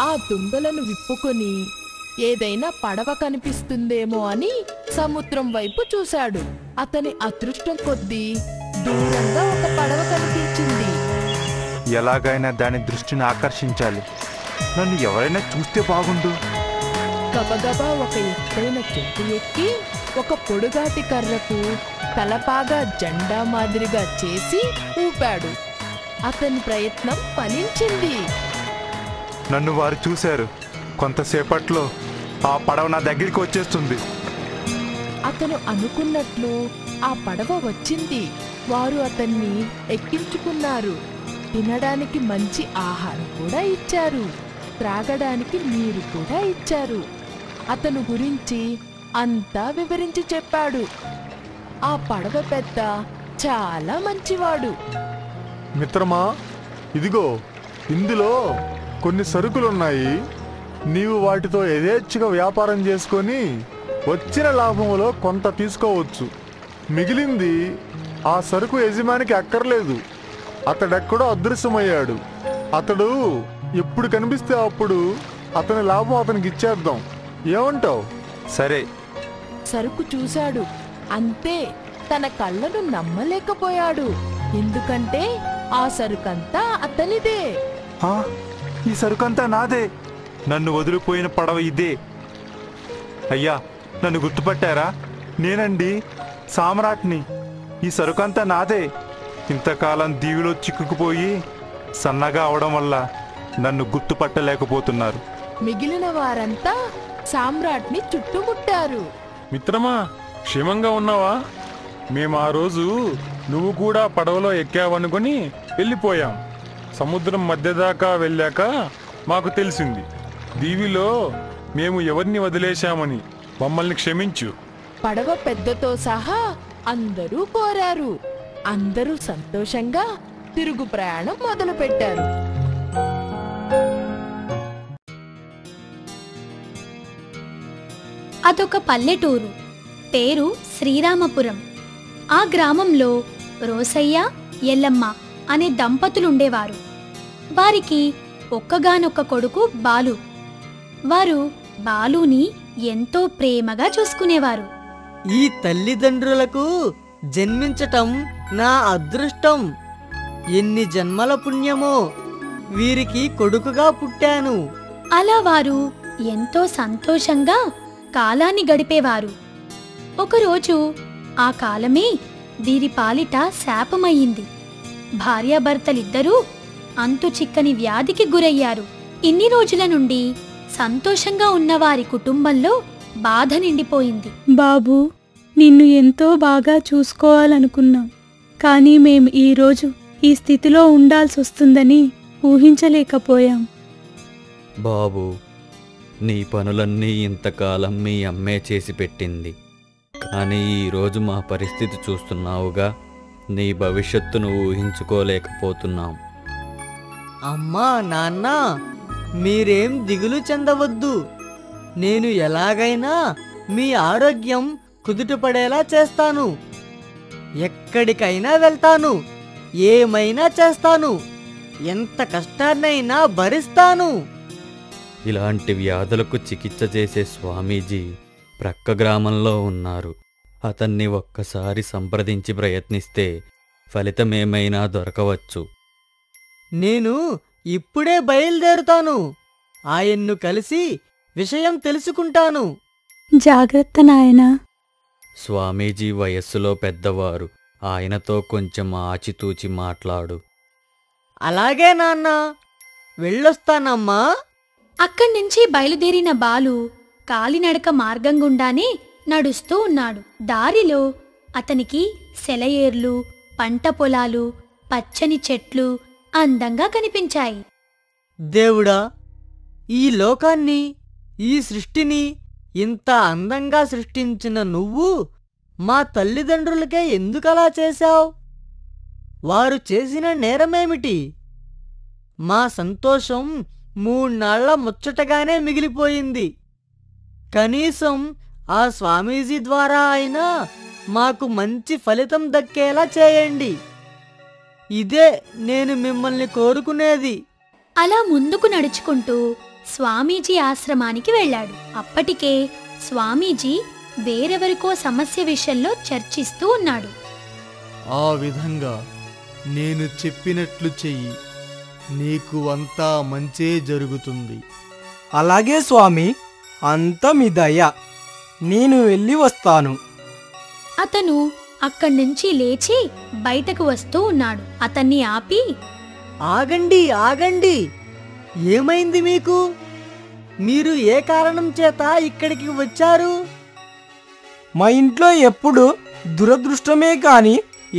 ఆ దుంగలను విప్పుకొని ఏదైనా పడవ కనిపిస్తుందేమో అని సముద్రం వైపు చూశాడు. అతని అదృష్టం కొద్దీ దూరంగా ఒక పడవ కనిపించింది. ఎలాగైనా దాని దృష్టిని ఆకర్షించాలి. నన్ను ఎవరైనా చూస్తే బాగుండు. గబగబా ఒక ఎత్తైన చెట్టు ఎక్కి ఒక పొడుగాటి కర్రకు తలపాగా జెండా మాదిరిగా చేసి ఊపాడు. అతని ప్రయత్నం ఫలించింది. నన్ను వారు చూశారు. కొంతసేపట్లో ఆ పడవ నా దగ్గరికి వచ్చేస్తుంది. అతను అనుకున్నట్లు ఆ పడవ వచ్చింది. వారు అతన్ని ఎక్కించుకున్నారు. తినడానికి మంచి ఆహారం కూడా ఇచ్చారు. త్రాగడానికి నీరు కూడా ఇచ్చారు. అతను గురించి అంతా వివరించి చెప్పాడు. ఆ పడవ పెద్ద చాలా మంచివాడు. మిత్రమా, ఇదిగో ఇందులో కొన్ని సరుకులున్నాయి. నీవు వాటితో యథేచ్ఛగా వ్యాపారం చేసుకొని వచ్చిన లాభంలో కొంత తీసుకోవచ్చు. మిగిలింది ఆ సరుకు యజమానికి అక్కర్లేదు. అతడెక్కడో అదృశ్యమయ్యాడు. అతడు ఎప్పుడు కనిపిస్తే అప్పుడు అతని లాభం అతనికి ఇచ్చేద్దాం. ఏమంటావు? సరే. సరుకు చూశాడు. అంతే, తన కళ్ళను నమ్మలేకపోయాడు. ఎందుకంటే ఆ సరుకంతా అతనిదే. ఈ సరుకంతా నాదే. నన్ను వదిలిపోయిన పడవ ఇదే. అయ్యా, నన్ను గుర్తుపట్టారా? నేనండి, సామ్రాట్ని. ఈ సరుకంతా నాదే. ఇంతకాలం దీవిలో చిక్కుకుపోయి సన్నగా అవడం వల్ల నన్ను గుర్తుపట్టలేకపోతున్నారు. మిగిలిన వారంతా సామ్రాట్ని చుట్టుముట్టారు. మిత్రమా, క్షేమంగా ఉన్నావా? మేము ఆ రోజు నువ్వు కూడా పడవలో ఎక్కావనుకొని వెళ్ళిపోయాం. సముద్రం మధ్య దాకా వెళ్ళాక మాకు తెలిసింది. దీవిలో మేము ఎవరిని వదిలేశామని. మమ్మల్ని క్షమించు. పడవ పెద్దతో సహా అందరూ కోరారు. అందరూ సంతోషంగా తిరుగు ప్రయాణం మొదలుపెట్టారు. అదొక పల్లెటూరు. పేరు శ్రీరామపురం. ఆ గ్రామంలో రోసయ్య, ఎల్లమ్మ అనే దంపతులుండేవారు. వారికి ఒక్కగానొక్క కొడుకు బాలు. వారు బాలుని ఎంతో ప్రేమగా చూసుకునేవారు. ఈ తల్లిదండ్రులకు జన్మించటం నా అదృష్టం. ఎన్ని జన్మల పుణ్యమో వీరికి కొడుకుగా పుట్టాను. అలా వారు ఎంతో సంతోషంగా కాలాన్ని గడిపేవారు. ఒకరోజు ఆ కాలమే వీరి పాలిట శాపమయ్యింది. భార్యాభర్తలిద్దరూ అంతు చిక్కని వ్యాధికి గురయ్యారు. ఇన్ని రోజుల నుండి సంతోషంగా ఉన్న వారి కుటుంబంలో బాధ నిండిపోయింది. బాబూ, నిన్ను ఎంతో బాగా చూసుకోవాలనుకున్నాం, కానీ మేం ఈరోజు ఈ స్థితిలో ఉండాల్సొస్తుందని ఊహించలేకపోయాం. బాబు, నీ పనులన్నీ ఇంతకాలం మీ అమ్మే చేసి పెట్టింది. కానీ ఈరోజు మా పరిస్థితి చూస్తున్నావుగా, నీ భవిష్యత్తును ఊహించుకోలేకపోతున్నాం. అమ్మా, నాన్న, మీరేం దిగులు చెందవద్దు. నేను ఎలాగైనా మీ ఆరోగ్యం కుదుటపడేలా చేస్తాను. ఎక్కడికైనా వెళ్తాను, ఏమైనా చేస్తాను, ఎంత కష్టాన్నైనా భరిస్తాను. ఇలాంటి వ్యాధులకు చికిత్స చేసే స్వామీజీ ప్రక్క గ్రామంలో ఉన్నారు. అతన్ని ఒక్కసారి సంప్రదించి ప్రయత్నిస్తే ఫలితమేమైనా దొరకవచ్చు. నేను ఇప్పుడే బయలుదేరుతాను. ఆయన్ను కలిసి విషయం తెలుసుకుంటాను. జాగ్రత్త నాయనా. స్వామీజీ వయస్సులో పెద్దవారు, ఆయనతో కొంచెం ఆచితూచి మాట్లాడు. అలాగే నాన్న, వెళ్ళొస్తానమ్మా. అక్కడ్నుంచి బయలుదేరిన బాలు కాలినడక మార్గం గుండానే నడుస్తూ ఉన్నాడు. దారిలో అతనికి సెలయేర్లు, పంట పొలాలు, పచ్చని చెట్లు అందంగా కనిపించాయి. దేవుడా, ఈ లోకాన్ని, ఈ సృష్టిని ఇంత అందంగా సృష్టించిన నువ్వు మా తల్లిదండ్రులకే ఎందుకలా చేశావు? వారు చేసిన నేరమేమిటి? మా సంతోషం 3 నాళ్ల ముచ్చటగానే మిగిలిపోయింది. కనీసం ఆ స్వామీజీ ద్వారా అయినా మాకు మంచి ఫలితం దక్కేలా చేయండి. ఇదే నేను మిమ్మల్ని కోరుకునేది. అలా ముందుకు నడుచుకుంటూ స్వామీజీ ఆశ్రమానికి వెళ్ళాడు. అప్పటికే స్వామీజీ వేరెవరికో సమస్య విషయంలో చర్చిస్తూ ఉన్నాడు. ఆ విధంగా నేను చెప్పినట్లు చెయ్యి, నీకు అంతా మంచే జరుగుతుంది. అలాగే స్వామి, అంత మీ దయ. నేను వెళ్ళి వస్తాను. అతను అక్కడ్నుంచి లేచి బయటకు వస్తూ ఉన్నాడు. అతన్ని ఆపి, ఆగండి, ఆగండి. ఏమైంది మీకు? మీరు ఏ కారణం చేత ఇక్కడికి వచ్చారు? మా ఇంట్లో ఎప్పుడు దురదృష్టమే కాని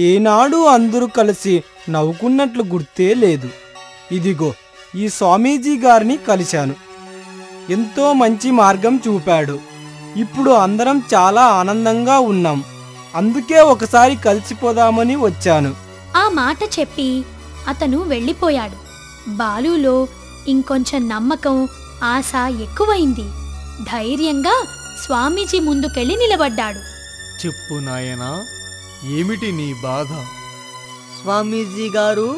ఏనాడు అందరూ కలిసి నవ్వుకున్నట్లు గుర్తే లేదు. ఇదిగో ఈ స్వామీజీ గారిని కలిశాను. ఎంతో మంచి మార్గం చూపాడు. ఇప్పుడు అందరం చాలా ఆనందంగా ఉన్నాం. అందుకే ఒకసారి కలిసిపోదామని వచ్చాను. ఆ మాట చెప్పి అతను వెళ్ళిపోయాడు. బాలులో ఇంకొంచెం నమ్మకం, ఆశ ఎక్కువైంది. ధైర్యంగా స్వామీజీ ముందుకెళ్ళి నిలబడ్డాడు. చెప్పు నాయనా, ఏమిటి నీ బాధ? స్వామీజీ గారు,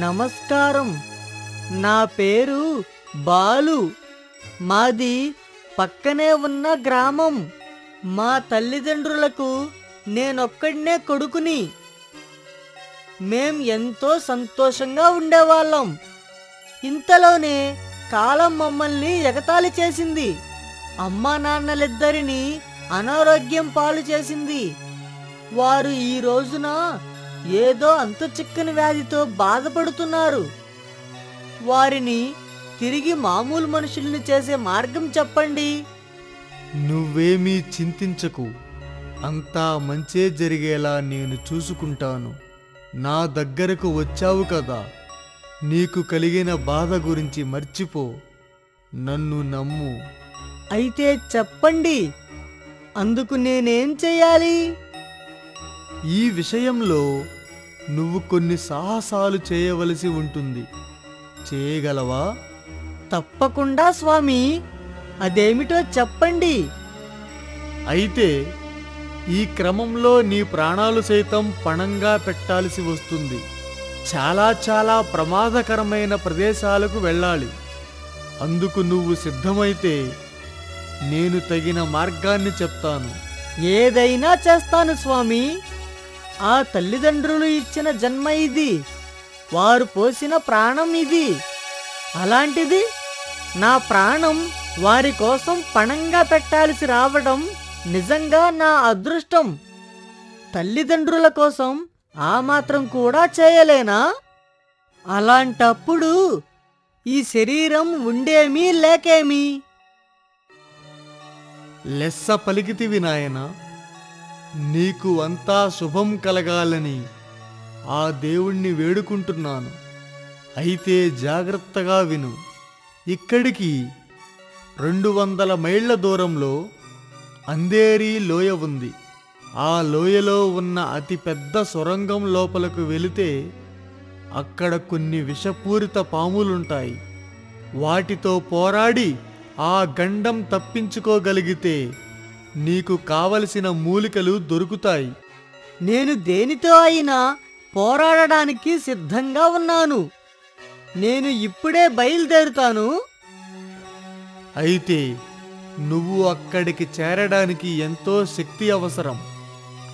నమస్కారం. నా పేరు బాలు. మాది పక్కనే ఉన్న గ్రామం. మా తల్లిదండ్రులకు నేనొక్కడినే కొడుకుని. మేం ఎంతో సంతోషంగా ఉండేవాళ్ళం. ఇంతలోనే కాలం మమ్మల్ని ఎగతాళి చేసింది. అమ్మా నాన్నలిద్దరినీ అనారోగ్యం పాలు చేసింది. వారు ఈ రోజున ఏదో అంతు చిక్కని వ్యాధితో బాధపడుతున్నారు. వారిని తిరిగి మామూలు మనుషుల్ని చేసే మార్గం చెప్పండి. నువ్వేమీ చింతించకు, అంతా మంచే జరిగేలా నేను చూసుకుంటాను. నా దగ్గరకు వచ్చావు కదా, నీకు కలిగిన బాధ గురించి మర్చిపో. నన్ను నమ్ము. అయితే చెప్పండి, అందుకు నేనేం చెయ్యాలి? ఈ విషయంలో నువ్వు కొన్ని సాహసాలు చేయవలసి ఉంటుంది. చేయగలవా? తప్పకుండా స్వామి, అదేమిటో చెప్పండి. అయితే ఈ క్రమంలో నీ ప్రాణాలు సైతం పణంగా పెట్టాల్సి వస్తుంది. చాలా చాలా ప్రమాదకరమైన ప్రదేశాలకు వెళ్ళాలి. అందుకు నువ్వు సిద్ధమైతే నేను తగిన మార్గాన్ని చెప్తాను. ఏదైనా చేస్తాను స్వామి. ఆ తల్లిదండ్రులు ఇచ్చిన జన్మ ఇది, వారు పోసిన ప్రాణం ఇది. అలాంటిది నా ప్రాణం వారి కోసం పణంగా పెట్టాల్సి రావడం నిజంగా నా అదృష్టం. తల్లిదండ్రుల కోసం ఆ మాత్రం కూడా చేయలేనా? అలాంటప్పుడు ఈ శరీరం ఉండేమీ లేకేమీ. లెస్స పలికితివి నాయనా. నీకు అంతా శుభం కలగాలని ఆ దేవుణ్ణి వేడుకుంటున్నాను. అయితే జాగ్రత్తగా విను. ఇక్కడికి 200 మైళ్ళ దూరంలో అంధేరి లోయ ఉంది. ఆ లోయలో ఉన్న అతిపెద్ద సొరంగం లోపలకు వెళితే అక్కడ కొన్ని విషపూరిత పాములుంటాయి. వాటితో పోరాడి ఆ గండం తప్పించుకోగలిగితే నీకు కావలసిన మూలికలు దొరుకుతాయి. నేను దేనితో అయినా పోరాడడానికి సిద్ధంగా ఉన్నాను. నేను ఇప్పుడే బయలుదేరుతాను. అయితే నువ్వు అక్కడికి చేరడానికి ఎంతో శక్తి అవసరం.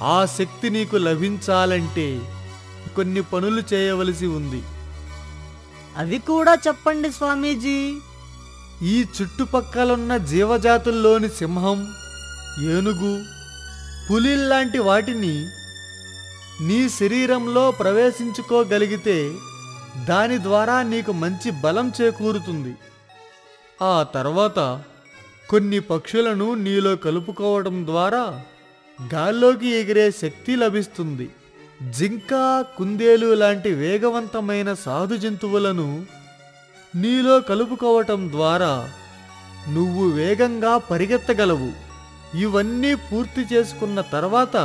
ఆ శక్తి నీకు లభించాలంటే కొన్ని పనులు చేయవలసి ఉంది. అవి కూడా చెప్పండి స్వామీజీ. ఈ చుట్టుపక్కలున్న జీవజాతుల్లోని సింహం, ఏనుగు, పులిల్లాంటి వాటిని నీ శరీరంలో ప్రవేశించుకోగలిగితే దాని ద్వారా నీకు మంచి బలం చేకూరుతుంది. ఆ తర్వాత కొన్ని పక్షులను నీలో కలుపుకోవడం ద్వారా గాల్లోకి ఎగిరే శక్తి లభిస్తుంది. జింక, కుందేలు లాంటి వేగవంతమైన సాధు జంతువులను నీలో కలుపుకోవటం ద్వారా నువ్వు వేగంగా పరిగెత్తగలవు. ఇవన్నీ పూర్తి చేసుకున్న తర్వాత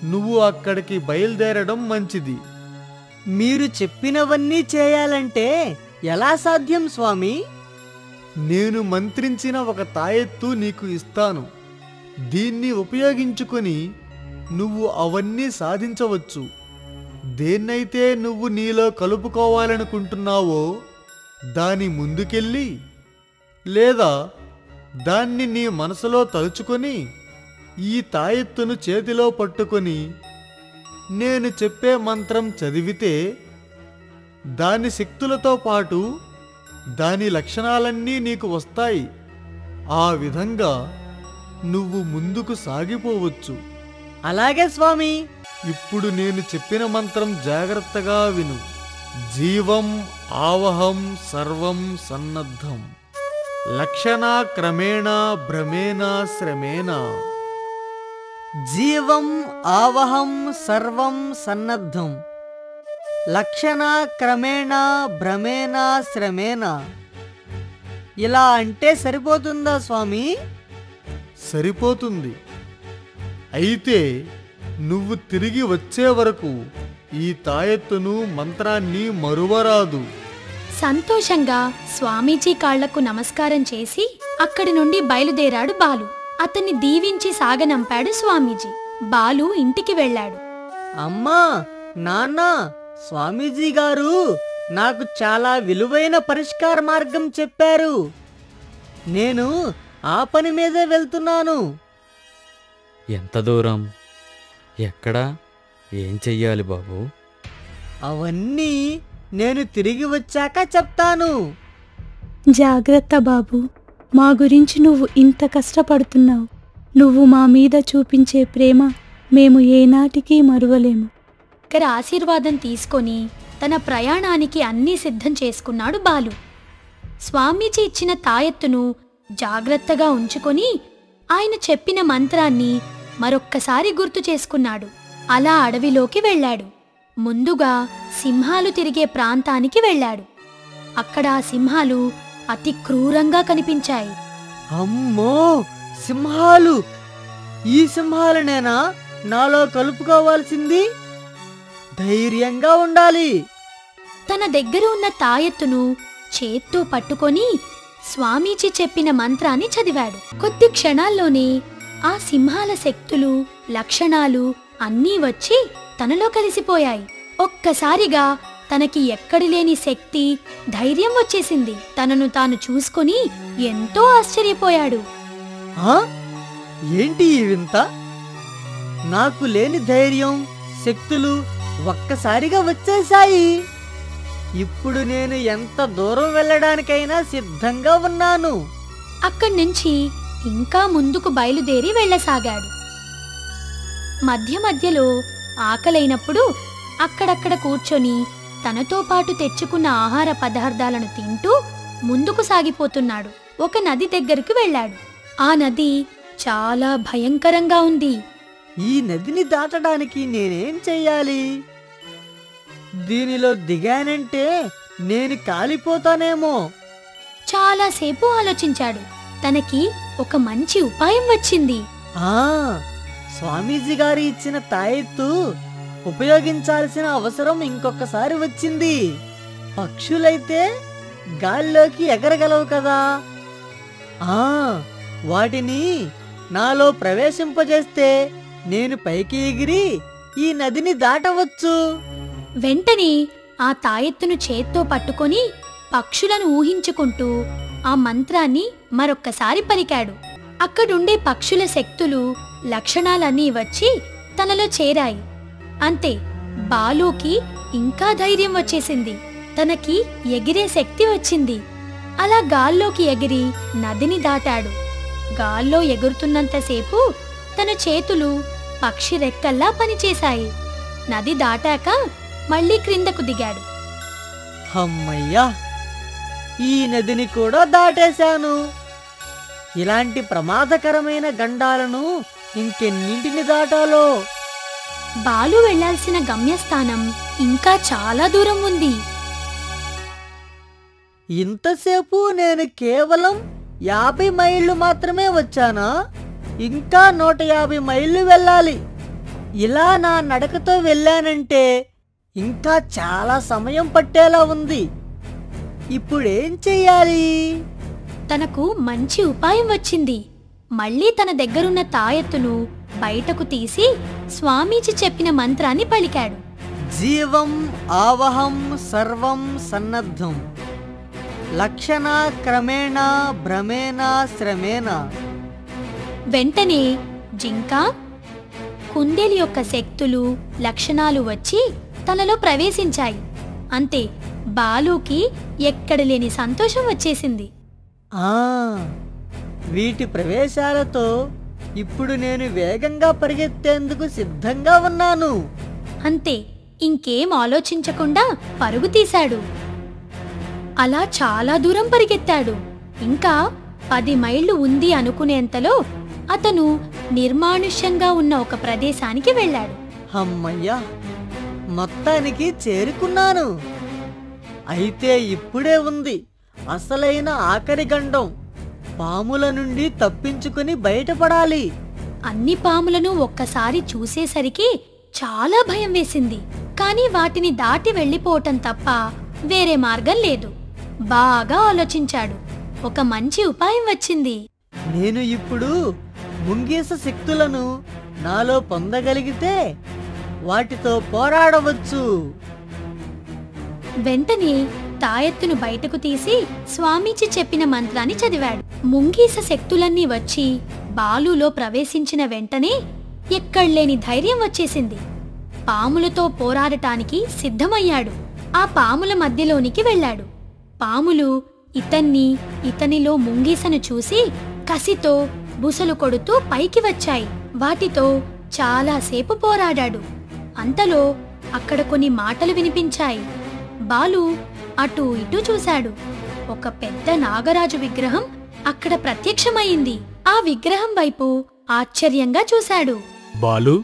నువ్వు అక్కడికి బయలుదేరడం మంచిది. మీరు చెప్పినవన్నీ చేయాలంటే ఎలా సాధ్యం స్వామి? నేను మంత్రించిన ఒక తాయెత్తు నీకు ఇస్తాను. దీన్ని ఉపయోగించుకొని నువ్వు అవన్నీ సాధించవచ్చు. దేన్నైతే నువ్వు నీలో కలుపుకోవాలనుకుంటున్నావో దాని ముందుకెళ్ళి లేదా దాన్ని నీ మనసులో తలుచుకొని ఈ తాయెత్తును చేతిలో పట్టుకొని నేను చెప్పే మంత్రం చదివితే దాని శక్తులతో పాటు దాని లక్షణాలన్నీ నీకు వస్తాయి. ఆ విధంగా నువ్వు ముందుకు సాగిపోవచ్చు. అలాగే స్వామి. ఇప్పుడు నేను చెప్పిన మంత్రం జాగ్రత్తగా విను. జీవం ఆవహం సర్వం సన్నద్ధం లక్షణ క్రమేణ భ్రమేణ శ్రమేణ. జీవం ఆవహం సర్వం సన్నద్ధం లక్షణ క్రమేణ భ్రమేణ శ్రమేణ. ఇలా అంటే సరిపోతుందా స్వామి? సరిపోతుంది. అయితే నువ్వు తిరిగి వచ్చే వరకు ఈ తాయెత్తును మంత్రాన్ని మరువరాదు. సంతోషంగా స్వామీజీ కాళ్లకు నమస్కారం చేసి అక్కడి నుండి బయలుదేరాడు బాలు. అతన్ని దీవించి సాగనంపాడు స్వామీజీ. బాలు ఇంటికి వెళ్ళాడు. అమ్మా, నాన్న, స్వామీజీ గారు నాకు చాలా విలువైన పరిష్కార మార్గం చెప్పారు. నేను ఆ పని మీదే వెళ్తున్నాను. ఎంత దూరం? ఎక్కడా? ఏం చెయ్యాలి బాబు? అవన్నీ నేను తిరిగి వచ్చాక చెప్తాను. జాగ్రత్త బాబు. మా గురించి నువ్వు ఇంత కష్టపడుతున్నావు. నువ్వు మా మీద చూపించే ప్రేమ మేము ఏనాటికి మరువలేము. దగ్గర ఆశీర్వాదం తీసుకొని తన ప్రయాణానికి అన్నీ సిద్ధం చేసుకున్నాడు బాలు. స్వామీజీ ఇచ్చిన తాయెత్తును జాగ్రత్తగా ఉంచుకొని ఆయన చెప్పిన మంత్రాన్ని మరొక్కసారి గుర్తు చేసుకున్నాడు. అలా అడవిలోకి వెళ్ళాడు. ముందుగా సింహాలు తిరిగే ప్రాంతానికి వెళ్ళాడు. అక్కడ ఆ సింహాలు అతి క్రూరంగా కనిపించాయి. అమ్మో, సింహాలు! ఈ సింహాలనేనా నాలో కలుపుకోవాల్సింది? ధైర్యంగా ఉండాలి. తన దగ్గర ఉన్న తాయెత్తును చేత్తో పట్టుకొని స్వామీజీ చెప్పిన మంత్రాన్ని చదివాడు. కొద్ది క్షణాల్లోనే ఆ సింహాల శక్తులు, లక్షణాలు అన్నీ వచ్చి తనలో కలిసిపోయాయి. ఒక్కసారిగా తనకి ఎక్కడిలేని శక్తి, ధైర్యం వచ్చేసింది. తనను తాను చూసుకొని ఎంతో ఆశ్చర్యపోయాడు. ఏంటి ఈ వింత? నాకు లేని ధైర్యం, శక్తులు ఒక్కసారిగా వచ్చేశాయి. ఇప్పుడు నేను ఎంత దూరం వెళ్ళడానికైనా సిద్ధంగా ఉన్నాను. అక్కడి నుంచి ఇంకా ముందుకు బయలుదేరి వెళ్ళసాగాడు. మధ్య మధ్యలో ఆకలైనప్పుడు అక్కడక్కడ కూర్చొని తనతో పాటు తెచ్చుకున్న ఆహార పదార్థాలను తింటూ ముందుకు సాగిపోతున్నాడు. ఒక నది దగ్గరికి వెళ్ళాడు. ఆ నది చాలా భయంకరంగా ఉంది. ఈ నదిని దాటడానికి నేనేం చెయ్యాలి? దీనిలో దిగానంటే నేను కాలిపోతానేమో. చాలాసేపు ఆలోచించాడు. తనకి ఒక మంచి ఉపాయం వచ్చింది. స్వామీజీ గారు ఇచ్చిన తాయెత్తు ఉపయోగించాల్సిన అవసరం ఇంకొకసారి వచ్చింది. పక్షులైతే గాల్లోకి ఎగరగలవు కదా. వాటిని నాలో ప్రవేశింపజేస్తే నేను పైకి ఎగిరి ఈ నదిని దాటవచ్చు. వెంటనే ఆ తాయెత్తును చేత్తో పట్టుకొని పక్షులను ఊహించుకుంటూ ఆ మంత్రాన్ని మరొక్కసారి పలికాడు. అక్కడుండే పక్షుల శక్తులు, లక్షణాలన్నీ వచ్చి తనలో చేరాయి. అంతే, బాలుకి ఇంకా ధైర్యం వచ్చేసింది. తనకి ఎగిరే శక్తి వచ్చింది. అలా గాల్లోకి ఎగిరి నదిని దాటాడు. గాల్లో ఎగురుతున్నంతసేపు తన చేతులు పక్షి రెక్కల్లా పనిచేశాయి. నది దాటాక మళ్ళీ క్రిందకు దిగాడు. అమ్మయ్యా, ఈ నదిని కూడా దాటేశాను. ఇలాంటి ప్రమాదకరమైన గండాలను ఇంకెన్నింటిని దాటాలో. బాలు వెళ్లాల్సిన గమ్యస్థానం ఇంకా చాలా దూరం ఉంది. ఇంతసేపు నేను కేవలం 50 మైళ్ళు మాత్రమే వచ్చానా? ఇంకా 150 మైళ్ళు వెళ్ళాలి. ఇలా నా నడకతో వెళ్ళానంటే ఇంకా చాలా సమయం పట్టేలా ఉంది. ఇప్పుడేం చెయ్యాలి? తనకు మంచి ఉపాయం వచ్చింది. మళ్ళీ తన దగ్గరున్న తాయెత్తును బయటకు తీసి స్వామీజీ చెప్పిన మంత్రాన్ని పలికాడు. జీవం ఆవహం సర్వం సన్నద్ధం, లక్షణ క్రమేణ భ్రమేణ శ్రమేణ. వెంటనే జింక, కుందేలు యొక్క శక్తులు, లక్షణాలు వచ్చి తనలో ప్రవేశించాయి. అంతే, బాలుకి ఎక్కడ లేని సంతోషం వచ్చేసింది. వీటి ప్రవేశాలతో ఇప్పుడు నేను వేగంగా పరిగెత్తేందుకు సిద్ధంగా ఉన్నాను. అంతే, ఇంకేం ఆలోచించకుండా పరుగు తీశాడు. అలా చాలా దూరం పరిగెత్తాడు. ఇంకా 10 మైళ్ళు ఉంది అనుకునేంతలో అతను నిర్మానుష్యంగా ఉన్న ఒక ప్రదేశానికి వెళ్ళాడు. అమ్మయ్యా, మొత్తానికి చేరుకున్నాను. అయితే ఇప్పుడే ఉంది అసలైన ఆఖరి గండం. పాముల నుండి తప్పించుకుని బయటపడాలి. అన్ని పాములను ఒక్కసారి చూసేసరికి చాలా భయం వేసింది. కానీ వాటిని దాటి వెళ్ళిపోవటం తప్ప వేరే మార్గం లేదు. బాగా ఆలోచించాడు. ఒక మంచి ఉపాయం వచ్చింది. నేను ఇప్పుడు ముంగీస శక్తులను నాలో పొందగలిగితే వాటితో పోరాడవచ్చు. వెంటనే తాయెత్తును బయటకు తీసి స్వామీజీ చెప్పిన మంత్రాన్ని చదివాడు. ముంగీస శక్తులన్నీ వచ్చి బాలులో ప్రవేశించిన వెంటనే ఎక్కడ్లేని ధైర్యం వచ్చేసింది. పాములతో పోరాడటానికి సిద్ధమయ్యాడు. ఆ పాముల మధ్యలోనికి వెళ్ళాడు. పాములు ఇతనిలో ముంగీసను చూసి కసితో బుసలు కొడుతూ పైకి వచ్చాయి. వాటితో చాలాసేపు పోరాడాడు. అంతలో అక్కడ కొన్ని మాటలు వినిపించాయి. బాలు అటూ ఇటూ చూశాడు. ఒక పెద్ద నాగరాజు విగ్రహం అక్కడ ప్రత్యక్షమైంది. ఆ విగ్రహం వైపు ఆశ్చర్యంగా చూశాడు. బాలు,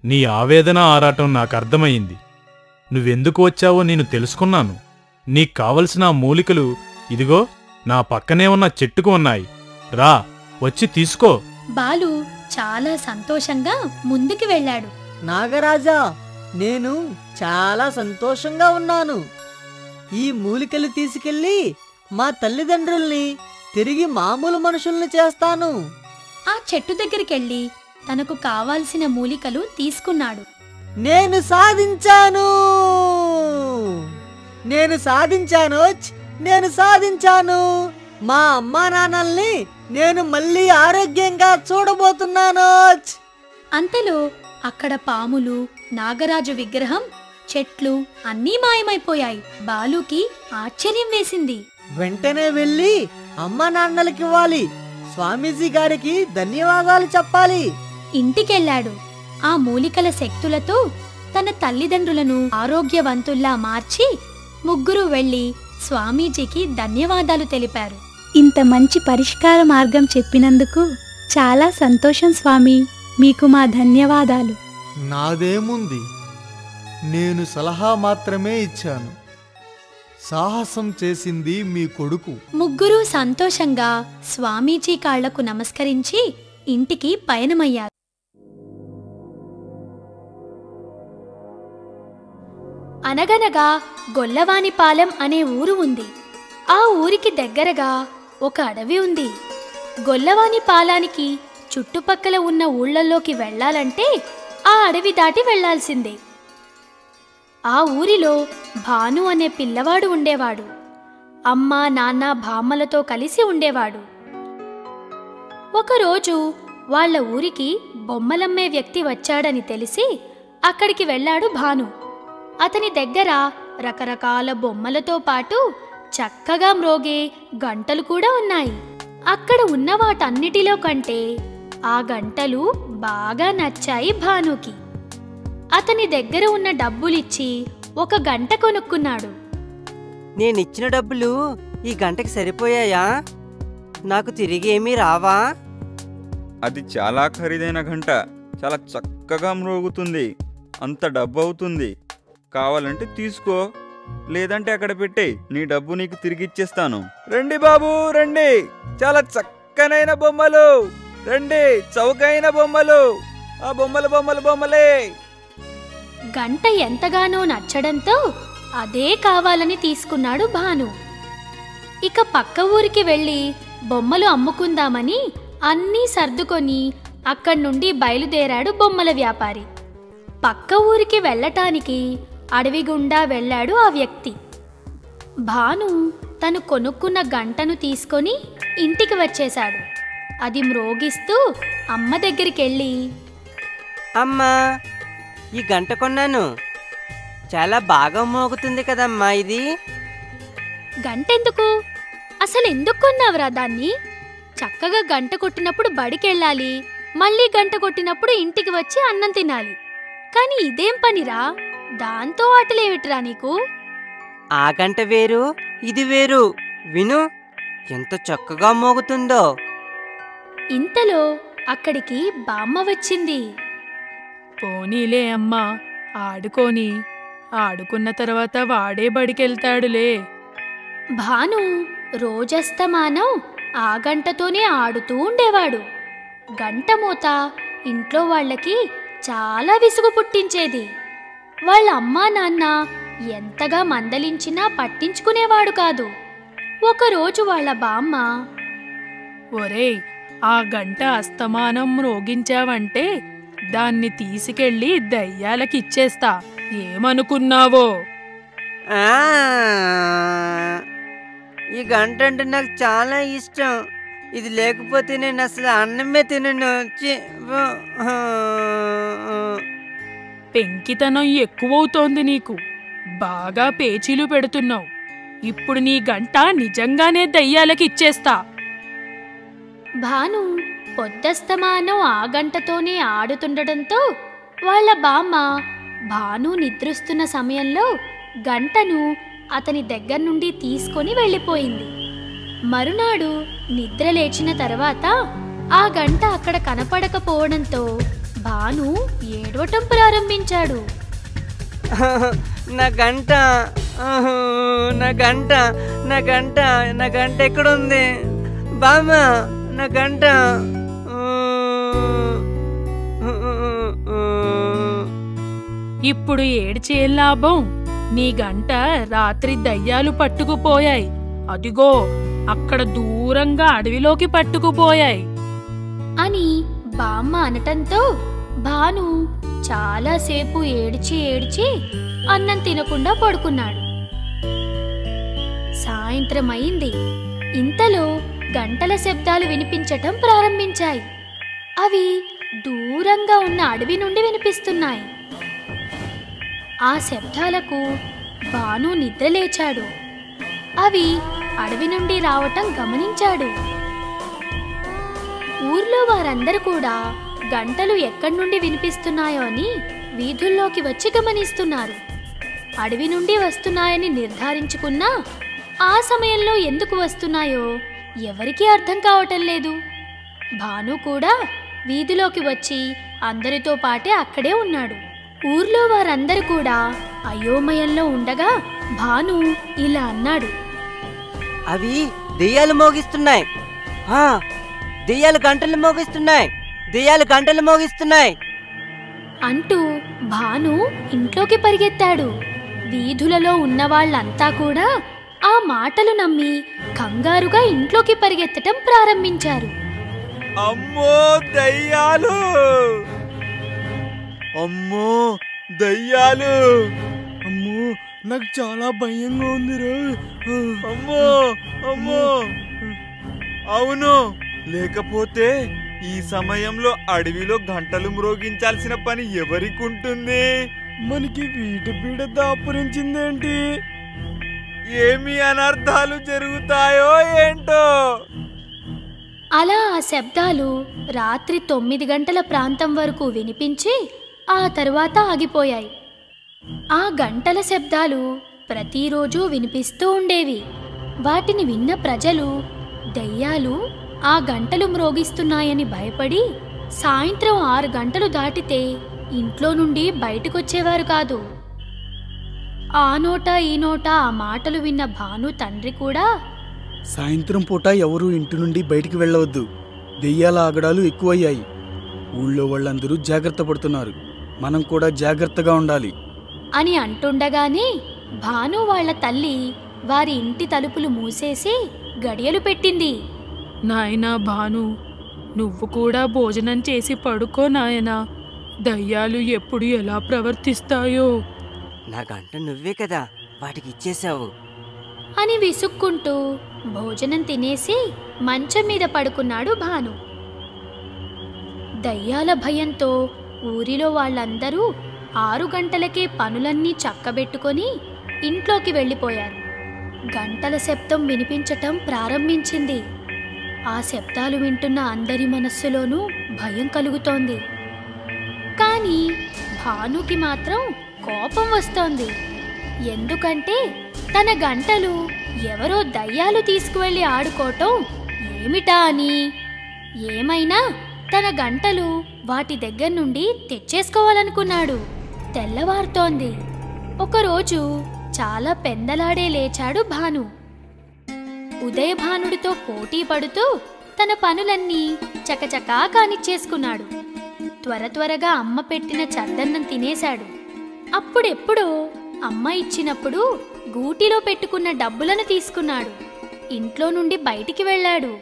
నీ ఆవేదన ఆరాటం నాకర్థమయింది. నువ్వెందుకు వచ్చావో నేను తెలుసుకున్నాను. నీకు కావలసిన మూలికలు ఇదిగో నా పక్కనే ఉన్న చెట్టుకు ఉన్నాయి. రా, వచ్చి తీసుకో. బాలు చాలా సంతోషంగా ముందుకు వెళ్ళాడు. నాగరాజా, నేను చాలా సంతోషంగా ఉన్నాను. ఈ మూలికలు తీసుకెళ్లి మా తల్లిదండ్రుల్ని తిరిగి మామూలు మనుషుల్ని చేస్తాను. ఆ చెట్టు దగ్గరికెళ్ళి తనకు కావాల్సిన మూలికలు తీసుకున్నాడు. నేను సాధించాను, నేను సాధించాను, నేను సాధించాను. మా అమ్మా నాన్నల్ని నేను మళ్ళీ ఆరోగ్యంగా చూడబోతున్నాను. అంతలో అక్కడ పాములు, నాగరాజు విగ్రహం, చెట్లు అన్నీ మాయమైపోయాయి. బాలుకి ఆశ్చర్యం వేసింది. వెంటనే వెళ్ళి అమ్మా నాన్నలకివ్వాలి. స్వామీజీ గారికి ధన్యవాదాలు చెప్పాలి. ఇంటికెళ్ళాడు. ఆ మూలికల శక్తులతో తన తల్లిదండ్రులను ఆరోగ్యవంతుల్లా మార్చి ముగ్గురు వెళ్లి స్వామీజీకి ధన్యవాదాలు తెలిపారు. ఇంత మంచి పరిష్కార మార్గం చెప్పినందుకు చాలా సంతోషం స్వామి. మీకు మా ధన్యవాదాలు. నాదేముంది, నేను సలహా మాత్రమే ఇచ్చాను. సాహసం చేసింది మీ కొడుకు. ముగ్గురు సంతోషంగా స్వామీజీ కాళ్లకు నమస్కరించి ఇంటికి పయనమయ్యారు. అనగనగా గొల్లవానిపాలెం అనే ఊరు ఉంది. ఆ ఊరికి దగ్గరగా ఒక అడవి ఉంది. గొల్లవానిపాలానికి చుట్టుపక్కల ఉన్న ఊళ్ళల్లోకి వెళ్లాలంటే ఆ అడవి దాటి వెళ్లాల్సిందే. ఆ ఊరిలో భాను అనే పిల్లవాడు ఉండేవాడు. అమ్మ, నాన్న, బామ్మలతో కలిసి ఉండేవాడు. ఒకరోజు వాళ్ల ఊరికి బొమ్మలమ్మే వ్యక్తి వచ్చాడని తెలిసి అక్కడికి వెళ్ళాడు భాను. అతని దగ్గర రకరకాల బొమ్మలతో పాటు చక్కగా మ్రోగే గంటలు కూడా ఉన్నాయి. అక్కడ ఉన్న వాటన్నిటిలో కంటే ఆ గంటలు బాగా నచ్చాయి భానుకి. అతని దగ్గర ఉన్న డబ్బులిచ్చి ఒక గంట కొనుక్కున్నాడు. నేనిచ్చిన డబ్బులు ఈ గంటకి సరిపోయాయా? నాకు తిరిగి ఏమీ రావా? అది చాలా ఖరీదైన గంట, చాలా చక్కగా మ్రోగుతుంది. అంత డబ్బు అవుతుంది. కావాలంటే తీసుకో, లేదంటే అక్కడ పెట్టే. నీ డబ్బు నీకు తిరిగిచ్చేస్తాను. రండి బాబు రండి, చాలా చక్కనైన బొమ్మలు, రండి, చౌకైన బొమ్మలు, ఆ బొమ్మలు బొమ్మలు బొమ్మలే. గంట ఎంతగానో నచ్చడంతో అదే కావాలని తీసుకున్నాడు భాను. ఇక పక్క ఊరికి వెళ్ళి బొమ్మలు అమ్ముకుందామని అన్నీ సర్దుకొని అక్కడి నుండి బయలుదేరాడు బొమ్మల వ్యాపారి. పక్క ఊరికి వెళ్ళటానికి అడవి గుండా వెళ్ళాడు ఆ వ్యక్తి. భాను తను కొనుక్కున్న గంటను తీసుకొని ఇంటికి వచ్చేశాడు. అది మ్రోగిస్తూ అమ్మ దగ్గరికెళ్ళి, అమ్మా, ఈ గంట కొన్నాను. చాలా బాగా మోగుతుంది కదమ్మా ఇది. గంటెందుకు? అసలు ఎందుకు కొన్నావురా దాన్ని? చక్కగా గంట కొట్టినప్పుడు బడికెళ్ళాలి, మళ్ళీ గంట కొట్టినప్పుడు ఇంటికి వచ్చి అన్నం తినాలి. కానీ ఇదేం పనిరా? దాంతో ఆటలేమిట్రా నీకు? ఆ గంట వేరు, ఇది వేరు. విను, ఎంత చక్కగా మోగుతుందో. ఇంతలో అక్కడికి బామ్మ వచ్చింది. పోనీలే అమ్మా, ఆడుకోని. ఆడుకున్న తర్వాత వాడే బడికెళ్తాడులే. భాను రోజస్తమానం ఆ గంటతోనే ఆడుతూ ఉండేవాడు. గంట మోత ఇంట్లో వాళ్ళకి చాలా విసుగు పుట్టించేది. వాళ్ళ అమ్మా నాన్న ఎంతగా మందలించినా పట్టించుకునేవాడు కాదు. ఒకరోజు వాళ్ళ బామ్మ, ఒరేయ్, ఆ గంట అస్తమానం మ్రోగించావంటే దాన్ని తీసుకెళ్ళి దయ్యాలకిచ్చేస్తా. ఏమనుకున్నావో? ఈ గంట అంటే నాకు చాలా ఇష్టం. ఇది లేకపోతే నేను అసలు అన్నమే తినను. పెంకితనం ఎక్కువవుతోంది నీకు. బాగా పేచీలు పెడుతున్నావు. ఇప్పుడు నీ గంట నిజంగానే దయ్యాలకిచ్చేస్తా. భాను పొద్దస్తమానం ఆ గంటతోనే ఆడుతుండటంతో వాళ్ళ బామ్మ భాను నిద్రిస్తున్న సమయంలో గంటను అతని దగ్గర నుండి తీసుకొని వెళ్ళిపోయింది. మరునాడు నిద్ర లేచిన తర్వాత ఆ గంట అక్కడ కనపడకపోవడంతో భాను ఏడవటం ప్రారంభించాడు. నా గంట, నా గంట, నా గంట, నా గంట ఎక్కడుంది? బామ్మ, నా గంట. ఇప్పుడు ఏడ్చే లాభం? నీ గంట రాత్రి దయ్యాలు పట్టుకుపోయాయి. అదిగో అక్కడ దూరంగా అడవిలోకి పట్టుకుపోయాయి అని బామ్మ అనటంతో భాను చాలాసేపు ఏడ్చి ఏడ్చి అన్నం తినకుండా పడుకున్నాడు. సాయంత్రం అయింది. ఇంతలో గంటల శబ్దాలు వినిపించటం ప్రారంభించాయి. అవి దూరంగా ఉన్న అడవి నుండి వినిపిస్తున్నాయి. ఆ శబ్దాలకు భాను నిద్రలేచాడు. అవి అడవి నుండి రావటం గమనించాడు. ఊర్లో వారందరూ కూడా గంటలు ఎక్కడి నుండి వినిపిస్తున్నాయో అని వీధుల్లోకి వచ్చి గమనిస్తున్నారు. అడవి నుండి వస్తున్నాయని నిర్ధారించుకున్నా ఆ సమయంలో ఎందుకు వస్తున్నాయో ఎవరికీ అర్థం కావటం లేదు. భాను కూడా వీధిలోకి వచ్చి అందరితో పాటే అక్కడే ఉన్నాడు. ఊర్లో వారందరూ కూడా అయోమయంలో ఉండగా భాను ఇలా అన్నాడు. అవి దెయ్యాలు మోగిస్తున్నాయి. దెయ్యాలు గంటలు మోగిస్తున్నాయి. దెయ్యాలు గంటలు మోగిస్తున్నాయి అంటూ భాను ఇంట్లోకి పరిగెత్తాడు. వీధులలో ఉన్న వాళ్ళంతా కూడా ఆ మాటలు నమ్మి కంగారుగా ఇంట్లోకి పరిగెత్తటం ప్రారంభించారు. అమ్మో దయ్యాలు! అమ్మో దయ్యాలు! అమ్మో నాకు చాలా భయంగా ఉందిరా. అమ్మో అమ్మో! అవును, లేకపోతే ఈ సమయంలో అడవిలో గంటలు మ్రోగించాల్సిన పని ఎవరికి ఉంటుంది? మనకి వీటి పీడ దాపురించిందేంటి? ఏమి అనర్థాలు జరుగుతాయో ఏంటో. అలా ఆ శబ్దాలు రాత్రి 9 గంటల ప్రాంతం వరకు వినిపించి ఆ తరువాత ఆగిపోయాయి. ఆ గంటల శబ్దాలు ప్రతిరోజు వినిపిస్తూ ఉండేవి. వాటిని విన్న ప్రజలు దయ్యాలు ఆ గంటలు మ్రోగిస్తున్నాయని భయపడి సాయంత్రం 6 గంటలు దాటితే ఇంట్లో నుండి బయటకొచ్చేవారు కాదు. ఆ నోట ఈ నోట ఆ మాటలు విన్న భాను తండ్రి కూడా సాయంత్రం పూట ఎవరూ ఇంటి నుండి బయటికి వెళ్ళవద్దు, దెయ్యాల ఆగడాలు ఎక్కువయ్యాయి. ఊళ్ళో వాళ్ళందరూ జాగ్రత్త పడుతున్నారు, మనం కూడా జాగ్రత్తగా ఉండాలి అని అంటుండగానే భాను వాళ్ళ తల్లి వారి ఇంటి తలుపులు మూసేసి గడియలు పెట్టింది. నాయనా భాను, నువ్వు కూడా భోజనం చేసి పడుకో నాయనా. దయ్యాలు ఎప్పుడు ఎలా ప్రవర్తిస్తాయో. నా గంట నువ్వే కదా వాటికి ఇచ్చేశావు అని విసుక్కుంటూ భోజనం తినేసి మంచం మీద పడుకున్నాడు భాను. దయ్యాల భయంతో ఊరిలో వాళ్ళందరూ 6 గంటలకే పనులన్నీ చక్కబెట్టుకొని ఇంట్లోకి వెళ్ళిపోయారు. గంటల శబ్దం వినిపించటం ప్రారంభించింది. ఆ శబ్దాలు వింటున్న అందరి మనస్సులోనూ భయం కలుగుతోంది. కానీ భానుకి మాత్రం కోపం వస్తోంది. ఎందుకంటే తన గంటలు ఎవరో దయ్యాలు తీసుకువెళ్ళి ఆడుకోవటం ఏమిటా అని. ఏమైనా తన గంటలు వాటి దగ్గర నుండి తెచ్చేసుకోవాలనుకున్నాడు. తెల్లవారుతోంది. ఒకరోజు చాలా పెందలాడే లేచాడు భాను. ఉదయభానుడితో పోటీ పడుతూ తన పనులన్నీ చకచకా కానిచ్చేసుకున్నాడు. త్వరగా అమ్మ పెట్టిన చద్దన్నం తినేశాడు. అప్పుడెప్పుడో అమ్మ ఇచ్చినప్పుడు గూటిలో పెట్టుకున్న డబ్బులను తీసుకున్నాడు. ఇంట్లో నుండి బయటికి వెళ్ళాడు.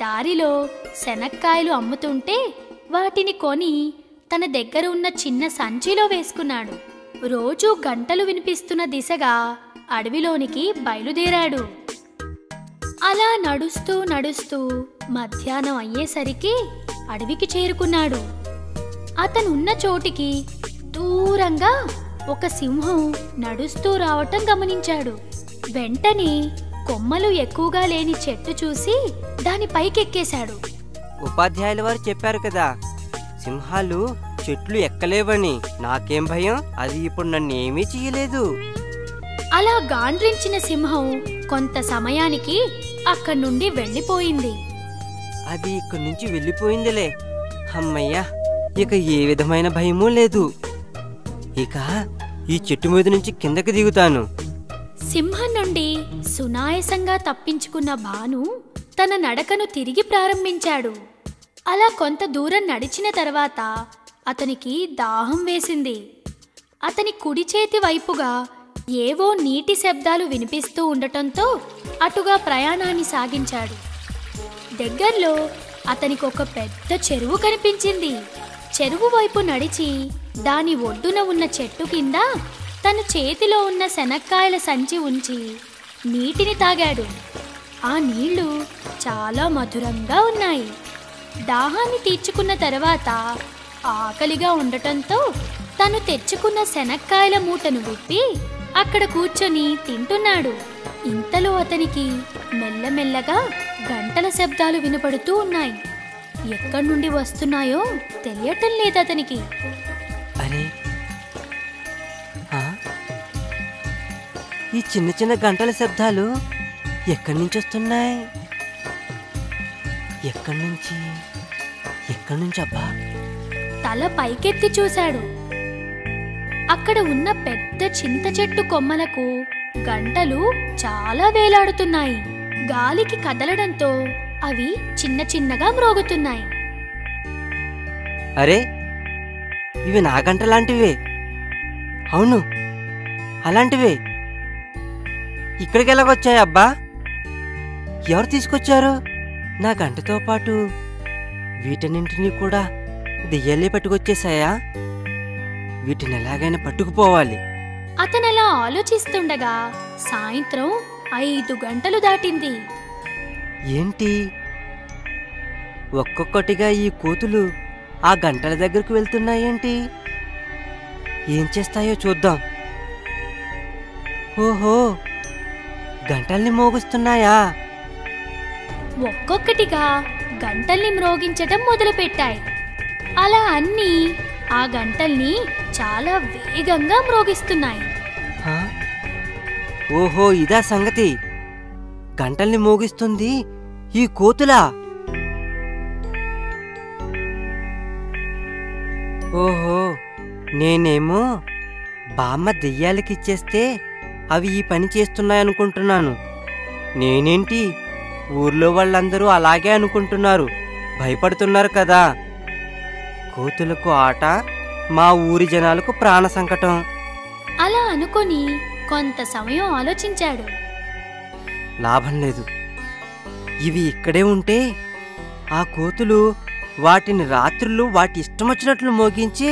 దారిలో శనక్కాయలు అమ్ముతుంటే వాటిని కొని తన దగ్గర ఉన్న చిన్న సంచిలో వేసుకున్నాడు. రోజూ గంటలు వినిపిస్తున్న దిశగా అడవిలోనికి బయలుదేరాడు. అలా నడుస్తూ నడుస్తూ మధ్యాహ్నం అయ్యేసరికి అడవికి చేరుకున్నాడు. అతనున్న చోటికి దూరంగా ఒక సింహం నడుస్తూ రావటం గమనించాడు. వెంటనే కొమ్మలు ఎక్కువగా లేని చెట్టు చూసి దాని పైకెక్కేశాడు. ఉపాధ్యాయుల వారు చెప్పారు కదా, సింహాలు చెట్లు ఎక్కలేవని. నాకేం భయం, అది ఇప్పుడు నన్ను ఏమీ చేయలేదు. అలా గాండ్రించిన సింహం కొంత సమయానికి అక్కడి నుండి వెళ్ళిపోయింది. అది ఇక్కడి నుంచి వెళ్ళిపోయిందిలే. అమ్మయ్యా, ఇక ఏ విధమైన భయమూ లేదు. ఇక ఈ చెట్టు మీద నుంచి కిందకి దిగుతాను. సింహం నుండి సునాయాసంగా తప్పించుకున్న భాను తన నడకను తిరిగి ప్రారంభించాడు. అలా కొంత దూరం నడిచిన తర్వాత అతనికి దాహం వేసింది. అతని కుడి చేతి వైపుగా ఏవో నీటి శబ్దాలు వినిపిస్తూ ఉండటంతో అటుగా ప్రయాణాన్ని సాగించాడు. దగ్గరలో అతనికి ఒక పెద్ద చెరువు కనిపించింది. చెరువు వైపు నడిచి దాని ఒడ్డున ఉన్న చెట్టు కింద తన చేతిలో ఉన్న శనక్కాయల సంచి ఉంచి నీటిని తాగాడు. ఆ నీళ్లు చాలా మధురంగా ఉన్నాయి. దాహాన్ని తీర్చుకున్న తర్వాత ఆకలిగా ఉండటంతో తను తెచ్చుకున్న శనక్కాయల మూటను విప్పి అక్కడ కూర్చొని తింటున్నాడు. ఇంతలో అతనికి మెల్లమెల్లగా గంటల శబ్దాలు వినపడుతూ ఉన్నాయి. ఎక్కడి నుండి వస్తున్నాయో తెలియటం లేదు అతనికి. అరే, ఈ చిన్న చిన్న గంటల శబ్దాలు ఎక్కడి నుంచి వస్తున్నాయి? ఎక్కడి నుంచి అబ్బా? తల పైకెత్తి చూశాడు. అక్కడ ఉన్న పెద్ద చింత చెట్టు కొమ్మలకు గంటలు చాలా వేలాడుతున్నాయి. గాలికి కదలడంతో అవి చిన్న చిన్నగా మ్రోగుతున్నాయి. అరే, ఇవి నా గంట లాంటివే. అవును, అలాంటివే. ఇక్కడికి ఎలాగొచ్చాయి అబ్బా? ఎవరు తీసుకొచ్చారు? నా గంటతో పాటు వీటన్నింటినీ కూడా దెయ్యాలే పట్టుకొచ్చేసాయా? వీటిని ఎలాగైనా పట్టుకుపోవాలి. అతనలా ఆలోచిస్తుండగా సాయంత్రం 5 గంటలు దాటింది. ఏంటి, ఒక్కొక్కటిగా ఈ కోతులు ఆ గంటల దగ్గరకు వెళ్తున్నాయేంటి? ఏం చేస్తాయో చూద్దాం. ఓహో, గంటల్ని మోగిస్తున్నాయా? ఒక్కొక్కటిగా గంటల్ని మ్రోగించటం మొదలుపెట్టాయి. అలా అన్నీ ఆ గంటల్ని చాలా వేగంగా మ్రోగిస్తున్నాయి. ఓహో, ఇదా సంగతి. గంటల్ని మోగిస్తుంది ఈ కోతులా? ఓహో, నేనేమో బామ్మ దెయ్యాలకిచ్చేస్తే అవి ఈ పని చేస్తున్నాయనుకుంటున్నాను. నేనేంటి, ఊర్లో వాళ్ళందరూ అలాగే అనుకుంటున్నారు, భయపడుతున్నారు కదా. కోతులకు ఆట, మా ఊరి జనాలకు ప్రాణ సంకటం. అలా అనుకొని కొంత సమయం ఆలోచించాడు. లాభం లేదు. ఇవి ఇక్కడే ఉంటే ఆ కోతులు వాటిని రాత్రులు వాటి ఇష్టమొచ్చినట్లు మోగించి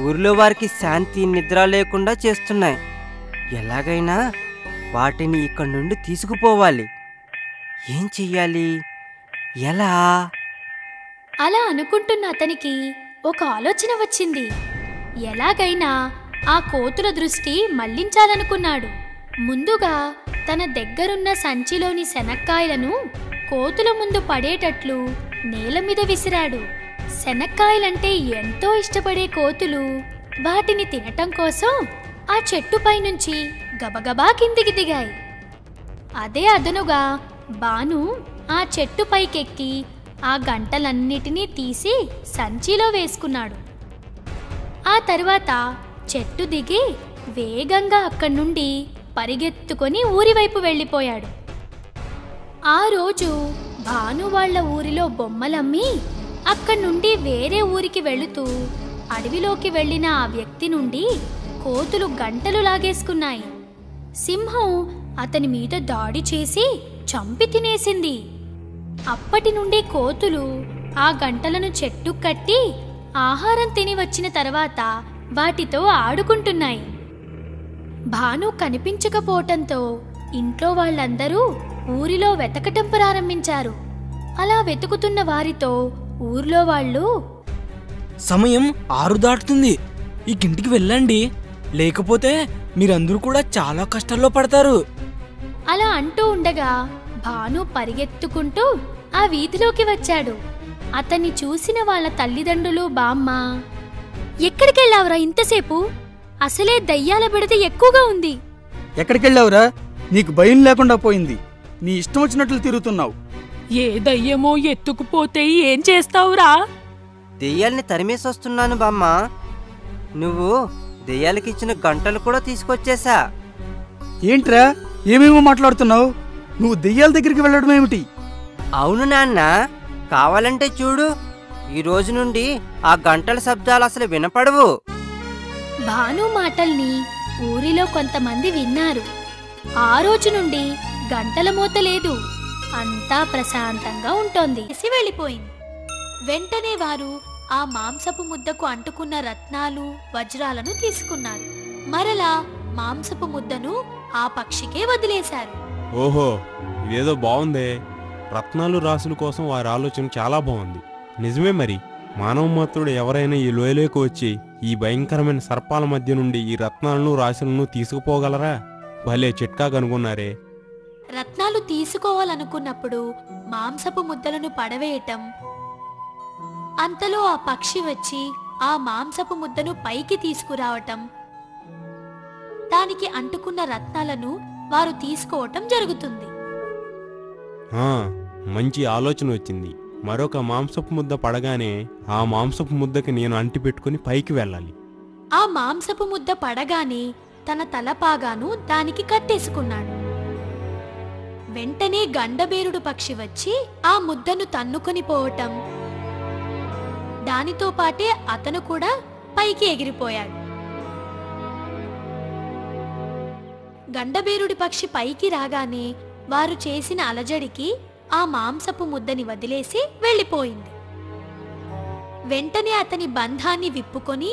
ఊరిలో వారికి శాంతి నిద్ర లేకుండా చేస్తున్నాయి. ఎలాగైనా వాటిని ఇక్కడి నుండి తీసుకుపోవాలి. ఏం చెయ్యాలి, ఎలా? అలా అనుకుంటున్న అతనికి ఒక ఆలోచన వచ్చింది. ఎలాగైనా ఆ కోతుల దృష్టి మళ్లించాలనుకున్నాడు. ముందుగా తన దగ్గరున్న సంచిలోని శనక్కాయలను కోతుల ముందు పడేటట్లు నేల మీద విసిరాడు. శనక్కాయలంటే ఎంతో ఇష్టపడే కోతులు వాటిని తినటం కోసం ఆ చెట్టుపై నుంచి గబగబా కిందికి దిగాయి. అదే అదనుగా బాను ఆ చెట్టు పైకెక్కి ఆ గంటలన్నిటినీ తీసి సంచిలో వేసుకున్నాడు. ఆ తర్వాత చెట్టు దిగి వేగంగా అక్కడి నుండి పరిగెత్తుకొని ఊరివైపు వెళ్ళిపోయాడు. ఆ రోజు భాను వాళ్ళ ఊరిలో బొమ్మలమ్మి అక్కడి నుండి వేరే ఊరికి వెళుతూ అడవిలోకి వెళ్ళిన ఆ వ్యక్తి నుండి కోతులు గంటలు లాగేసుకున్నాయి. సింహం అతని మీద దాడి చేసి చంపి తినేసింది. అప్పటి నుండి కోతులు ఆ గంటలను చెట్టు కట్టి ఆహారం తిని వచ్చిన తర్వాత వాటితో ఆడుకుంటున్నాయి. భాను కనిపించకపోవటంతో ఇంట్లో వాళ్ళందరూ ఊరిలో వెతకటం ప్రారంభించారు. అలా వెతుకుతున్న వారితో ఊర్లో వాళ్ళు, సమయం 6 దాటుతుంది, ఈ ఇంటికి వెళ్ళండి, లేకపోతే మీరందరూ కూడా చాలా కష్టాల్లో పడతారు. అలా అంటూ ఉండగా భాను పరిగెత్తుకుంటూ ఆ వీధిలోకి వచ్చాడు. అతన్ని చూసిన వాళ్ళ తల్లిదండ్రులు బామ్మ, ఎక్కడికెళ్ళావురా ఇంతసేపు? అసలే దయ్యాల బిడత ఎక్కువగా ఉంది. ఎక్కడికెళ్ళావురా? నీకు భయం లేకుండా పోయింది. నీ ఇష్టం వచ్చినట్లు తిరుగుతున్నావు. ఏ దయ్యమో ఎత్తుకుపోతే ఏం చేస్తావురా? దెయ్యాల్ని తరిమేసొస్తున్నాను బామ్మ. నువ్వు దెయ్యాలకిచ్చిన గంటలు కూడా తీసుకొచ్చేసా. ఏంట్రా, ఏమేమో మాట్లాడుతున్నావు? నువ్వు దెయ్యాల దగ్గరికి వెళ్ళడం ఏమిటి? అవును నాన్న, కావాలంటే చూడు, ఈ రోజు నుండి ఆ గంటల శబ్దాలు అసలు వినపడవు. భాను మాటల్ని ఊరిలో కొంతమంది విన్నారు. ఆ రోజు నుండి గంటల మోత లేదు, అంతా ప్రశాంతంగా ఉంటోంది. వెళ్ళిపోయింది. వెంటనే వారు ఆ మాంసపు ముద్దకు అంటుకున్న రత్నాలు, వజ్రాలను తీసుకున్నారు. మరలా మాంసపు ముద్దను ఆ పక్షికే వదిలేశారు. ఓహో, ఇదేదో బాగుందే. రత్నాలు రాసుల కోసం వారి ఆలోచన చాలా బాగుంది. నిజమే మరి. మానవ మాత్రుడు ఎవరైనా ఈ లోయలోకి వచ్చి ఈ భయంకరమైన సర్పాల మధ్య నుండి ఈ రత్నాలను రాశులను తీసుకుపోగలరా? భలే చిట్కా కనుగొన్నారే. రత్నాలు తీసుకోవాలనుకున్నప్పుడు మాంసపు ముద్దలను పడవేయటం. అంతలో ఆ పక్షి వచ్చి ఆ మాంసపు ముద్దను పైకి తీసుకురావటం, దానికి అంటుకున్న రత్నాలను వారు తీసుకోవటం జరుగుతుంది. మంచి ఆలోచన వచ్చింది. మరొక మాంసపు ముద్ద పడగానే ఆ మాంసపు ముద్దకి నేను అంటి పెట్టుకుని పైకి వెళ్ళాలి. ఆ మాంసపు ముద్ద పడగానే తన తలపాగాను దానికి కట్టేసుకున్నాడు. వెంటనే గండబేరుడు పక్షి వచ్చి ఆ ముద్దను తన్నుకొని పోవటం, దానితో పాటే అతను కూడా పైకి ఎగిరిపోయాడు. గండబేరుడి పక్షి పైకి రాగానే వారు చేసిన అలజడికి ఆ మాంసపు ముద్దని వదిలేసి వెళ్ళిపోయింది. వెంటనే అతని బంధాన్ని విప్పుకొని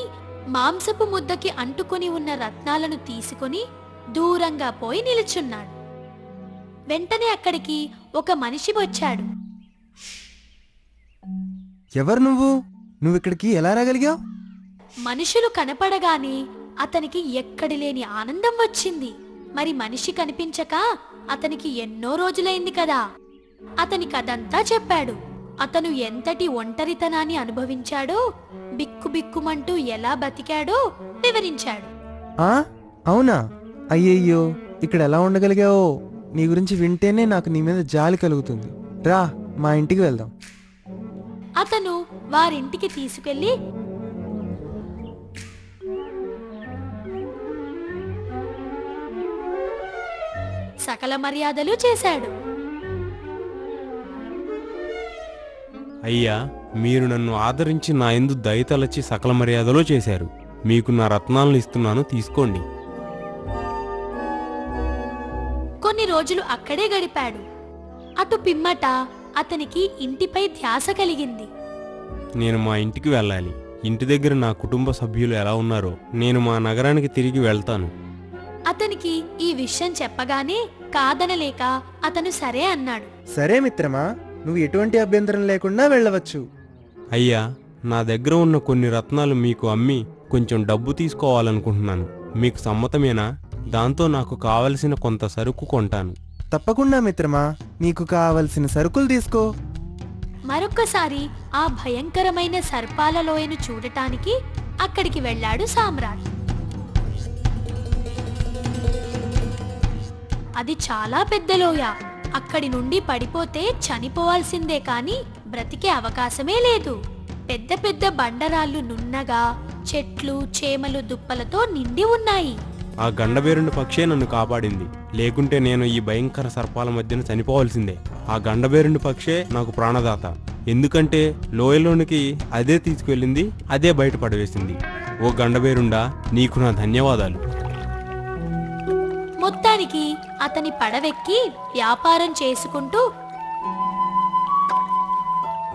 మాంసపు ముద్దకి అంటుకొని ఉన్న రత్నాలను తీసుకొని దూరంగా పోయి నిలుచున్నాడు. వెంటనే అక్కడికి ఒక మనిషి వచ్చాడు. ఎవరు నువ్వు? నువ్విక్కడికి ఎలా రాగలిగావు? మనుషులు కనపడగానే అతనికి ఎక్కడి లేని ఆనందం వచ్చింది. మరి మనిషి కనిపించక అతనికి ఎన్నో రోజులైంది కదా. అతని కథంతా చెప్పాడు. అతను ఎంతటి ఒంటరితనాన్ని అనుభవించాడో, బిక్కుబిక్కుమంటూ ఎలా బతికాడో వివరించాడు. అవునా? అయ్యయ్యో, ఇక్కడ ఎలా ఉండగలిగావో? నీ గురించి వింటేనే నాకు నీ మీద జాలి కలుగుతుంది. రా, మా ఇంటికి వెళ్దాం. అతను వారింటికి తీసుకెళ్లి సకల మర్యాదలు చేశాడు. అయ్యా, మీరు నన్ను ఆదరించి నా యందు దయతలచి సకల మర్యాదలో చేశారు. మీకు నా రత్నాలను ఇస్తున్నాను, తీసుకోండి. కొన్ని రోజులు అక్కడే గడిపాడు. అటు పిమ్మట అతనికి ఇంటిపై ధ్యాస కలిగింది. నేను మా ఇంటికి వెళ్ళాలి. ఇంటి దగ్గర నా కుటుంబ సభ్యులు ఎలా ఉన్నారో, నేను మా నగరానికి తిరిగి వెళ్తాను. అతనికి ఈ విషయం చెప్పగానే కాదనలేక అతను సరే అన్నాడు. సరే మిత్రమా, నువ్వు ఎటువంటి అభ్యంతరం లేకుండా వెళ్ళవచ్చు. అయ్యా, నా దగ్గర ఉన్న కొన్ని రత్నాలు మీకు అమ్మి కొంచెం డబ్బు తీసుకోవాలనుకుంటున్నాను. మీకు సమ్మతమేనా? దాంతో నాకు కావలసిన కొంత సరుకు కొంటాను. తప్పకుండా మిత్రమా, నీకు కావలసిన సరుకులు తీసుకో. మరొక్కసారి ఆ భయంకరమైన సర్పాల లోయను చూడటానికి అక్కడికి వెళ్ళాడు సామ్రాట్. అది చాలా పెద్ద లోయ. అక్కడి నుండి పడిపోతే చనిపోవాల్సిందే కాని బ్రతికే అవకాశమే లేదు. పెద్ద పెద్ద బండరాళ్ళు నున్నగా, చెట్లు చేమలు దుప్పలతో నిండి ఉన్నాయి. ఆ గండబేరుండి పక్షే నన్ను కాపాడింది. లేకుంటే నేను ఈ భయంకర సర్పాల మధ్యన చనిపోవాల్సిందే. ఆ గండబేరుండి పక్షే నాకు ప్రాణదాత. ఎందుకంటే లోయలోనికి అదే తీసుకువెళ్ళింది, అదే బయట పడవేసింది. ఓ గండబేరుండా, నీకు నా ధన్యవాదాలు. మొత్తానికి అతని పడవెక్కి వ్యాపారం చేసుకుంటూ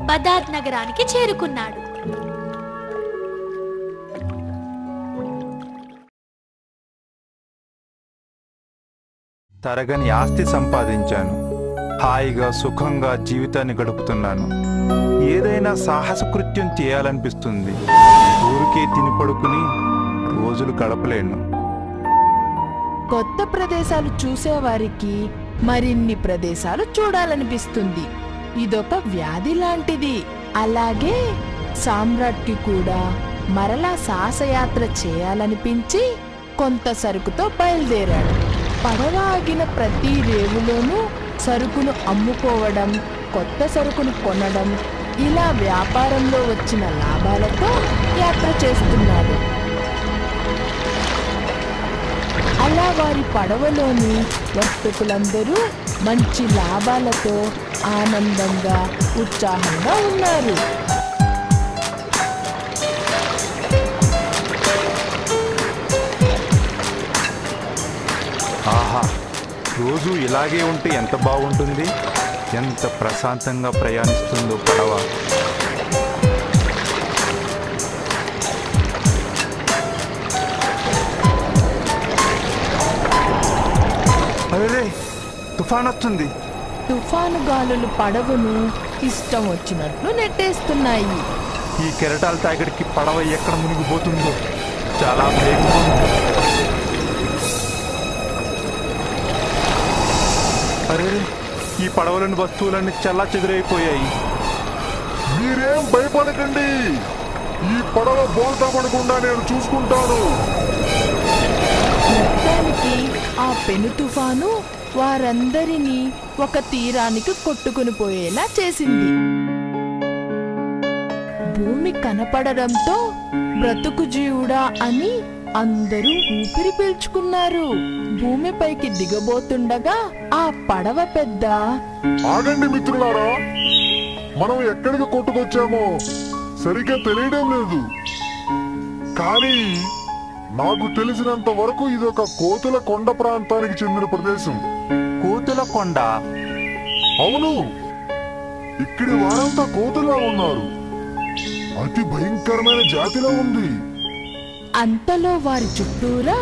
బదాద్ నగరానికి చేరుకున్నాడు. తరగని ఆస్తి సంపాదించాను. హాయిగా సుఖంగా జీవితాన్ని గడుపుతున్నాను. ఏదైనా సాహస కృత్యం చేయాలనిపిస్తుంది. ఊరికే తిని పడుకుని రోజులు గడపలేను. కొత్త ప్రదేశాలు చూసేవారికి మరిన్ని ప్రదేశాలు చూడాలనిపిస్తుంది. ఇదొక వ్యాధి లాంటిది. అలాగే సామ్రాట్కి కూడా మరలా సాహసయాత్ర చేయాలనిపించి కొంత సరుకుతో బయలుదేరాడు. పడవ ఆగిన ప్రతి రేవులోనూ సరుకును అమ్ముకోవడం, కొత్త సరుకును కొనడం, ఇలా వ్యాపారంలో వచ్చిన లాభాలతో యాత్ర చేస్తున్నాడు. అలా వారి పడవలోని వర్తకులందరూ మంచి లాభాలతో ఆనందంగా ఉత్సాహంగా ఉన్నారు. ఆహా, రోజు ఇలాగే ఉంటే ఎంత బాగుంటుంది. ఎంత ప్రశాంతంగా ప్రయాణిస్తుందో పడవ. అరే, తుఫాన్ వస్తుంది. తుఫాను గాలులు పడవను ఇష్టం వచ్చినట్లు నెట్టేస్తున్నాయి. ఈ కెరటాలతో ఇక్కడికి పడవ ఎక్కడ మునిగిపోతుందో చాలా భయంగా ఉంది. అరే, ఈ పడవలోని వస్తువులన్నీ చల్లా చెదురైపోయాయి. మీరేం భయపడకండి, ఈ పడవ బోల్తా పడకుండా నేను చూసుకుంటాను. మొత్తానికి ఆ పెను తుఫాను వారందరినీ ఒక తీరానికి కొట్టుకుని పోయేలా చేసింది. భూమి కనపడడంతో బ్రతుకు జీవుడా అని అందరూ ఊపిరి పీల్చుకున్నారు. భూమిపైకి దిగబోతుండగా ఆ పడవ పెద్ద, ఆగండి మిత్రులారా, మనం ఎక్కడికి కొట్టుకొచ్చామో సరిగ్గా తెలియడం లేదు. కానీ నాకు తెలిసినంత వరకు ఇదొక కోతుల కొండ ప్రాంతానికి చెందిన ప్రదేశం. కోతుల కొండ? అవును, ఇక్కడి వారంతా కోతులా ఉన్నారు. అతి భయంకరమైన జాతిలో ఉంది. అంతలో వారి చుట్టూరా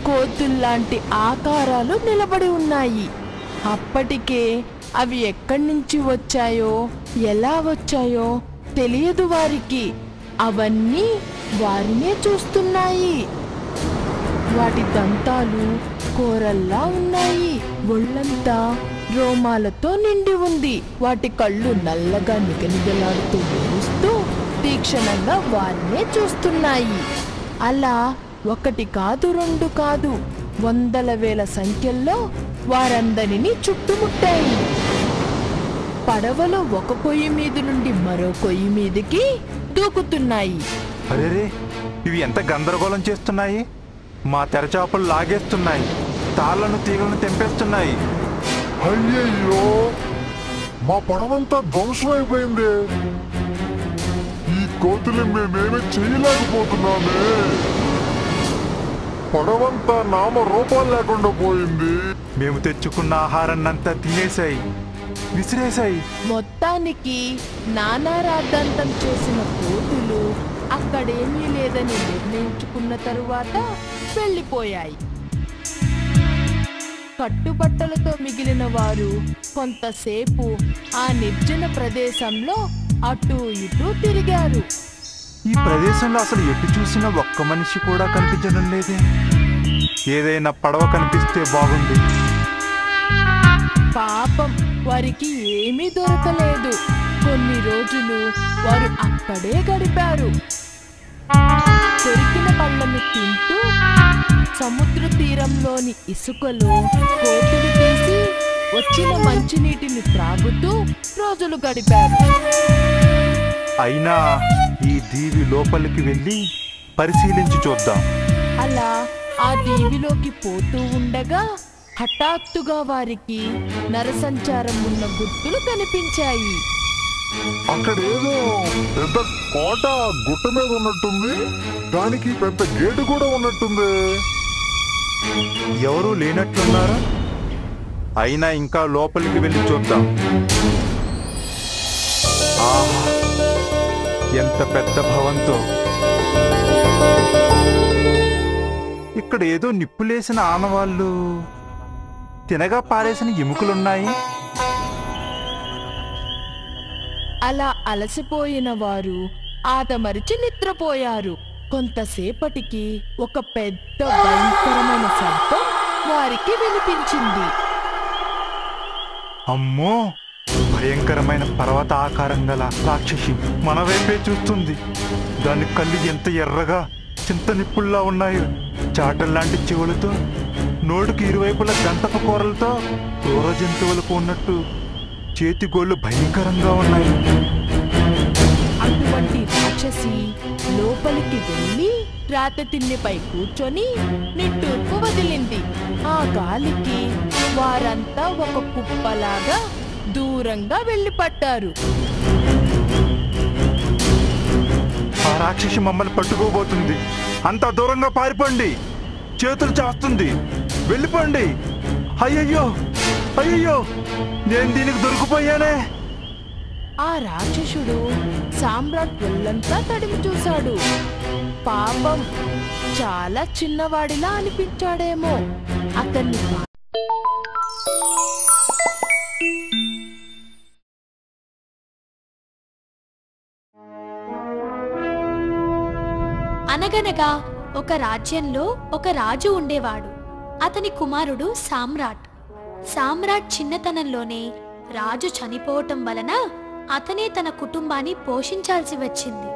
కోతుల్లాంటి ఆకారాలు నిలబడి ఉన్నాయి. అప్పటికే అవి ఎక్కడి నుంచి వచ్చాయో ఎలా వచ్చాయో తెలియదు వారికి. అవన్నీ వారినే చూస్తున్నాయి. వాటి దంతాలు కోరల్లా ఉన్నాయి. ఒళ్ళంతా రోమాలతో నిండి ఉంది. వాటి కళ్ళు నల్లగా నిగనిగలాడుతూ మెరుస్తూ తీక్షణంగా వారినే చూస్తున్నాయి. అలా ఒకటి కాదు, రెండు కాదు, వందల వేల సంఖ్యల్లో వారందరినీ చుట్టుముట్టాయి. పడవలో ఒక కొయ్యి మీద నుండి మరో కొయ్యి మీదకి దూకుతున్నాయి. అరేరే, ఇవి ఎంత గందరగోళం చేస్తున్నాయి! మా తెరచాపలు లాగేస్తున్నాయి, తాళ్లను తీగలను తెంపేస్తున్నాయి. అయ్యయ్యో, మా పడవంతా ధ్వంసం అయిపోయింది. ఈ కోతులు మేమేమీ చేయలేకపోతున్నామే. పడవంతా నామ రూపాలు లేకుండా పోయింది. మేము తెచ్చుకున్న ఆహారాన్నంతా తినేశాయి, విసిరేశాయి. మొత్తానికి నానారాద్ధాంతం చేసిన కోతులు అక్కడేమీ లేదని నిర్ణయించుకున్న తరువాత వెళ్ళిపోయాయి. కట్టుబట్టలతో మిగిలిన వారు కొంతసేపు ఆ నిర్జన ప్రదేశంలో అటూ ఇటూ తిరిగారు. ఈ ప్రదేశంలో అసలు ఎటు చూసినా ఒక్క మనిషి కూడా కనిపించడం లేదే. ఏదైనా పడవ కనిపిస్తే బాగుంది. పాపం, వారికి ఏమీ దొరకలేదు. కొన్ని రోజులు వారు అక్కడే గడిపారు. దొరికిన పళ్ళను తింటూ సముద్ర తీరంలోని ఇసుకలో కోతులు తీసి వచ్చిన మంచినీటిని త్రాగుతూ రోజులు గడిపారు. అయినా ఈ దీవి లోపలికి వెళ్ళి పరిశీలించి చూద్దాం. అలా ఆ దీవిలోకి పోతూ ఉండగా హఠాత్తుగా వారికి నరసంచారం ఉన్న గుర్తులు కనిపించాయి. అక్కడేదో పెద్ద కోట గుట్ట మీద ఉన్నట్టుంది. దానికి పెద్ద గేటు కూడా ఉన్నట్టుంది. ఎవరూ లేనట్లున్నారా? అయినా ఇంకా లోపలికి వెళ్ళి చూద్దాం. ఎంత పెద్ద భవంతో! ఇక్కడ ఏదో నిప్పులేసిన ఆనవాళ్ళు, తినగా పారేసిన ఎముకలున్నాయి. అలా అలసిపోయిన వారు ఆదమరిచి నిద్రపోయారు. కొంతసేపటికి ఒక పెద్ద భయంకరమైన శబ్దం వారికి వినిపించింది. అమ్మో! భయంకరమైన పర్వత ఆకారం గల రాక్షసి మన వైపే చూస్తుంది. దాని కళ్ళు ఎంత ఎర్రగా చింత నిప్పుల్లా ఉన్నాయి. చాటల్లాంటి చెవులతో, నోటికి ఇరువైపుల గంటపు కూరలతో క్రూర జంతువులకు ఉన్నట్టు చేతి గోళ్ళు భయంకరంగా ఉన్నాయి. అటువంటి రాక్షసి లోపలికి వెళ్ళి రాత తిన్నెపై కూర్చొని నిట్టూర్పు వదిలింది. ఆ గాలికి వారంతా ఒక కుప్పలాగా దూరంగా వెళ్ళిపట్టారు. ఆ రాక్షసి మమ్మల్ని పట్టుకోబోతుంది. అంత దూరంగా పారిపోండి, చేతులు చాస్తుంది, వెళ్ళిపోండి. అయ్యయ్యో అయ్యయ్యో, నేను దీనికి దొరికిపోయానే. ఆ రాక్షసుడు సామ్రాట్ ఒళ్ళంతా తడిమి చూశాడు. పాపం, చాలా చిన్నవాడిలా అనిపించాడేమో. అతన్ని అనగనగా ఒక రాజ్యంలో ఒక రాజు ఉండేవాడు. అతని కుమారుడు సామ్రాట్. సామ్రాట్ చిన్నతనంలోనే రాజు చనిపోవటం వలన అతనే తన కుటుంబాన్ని పోషించాల్సి వచ్చింది.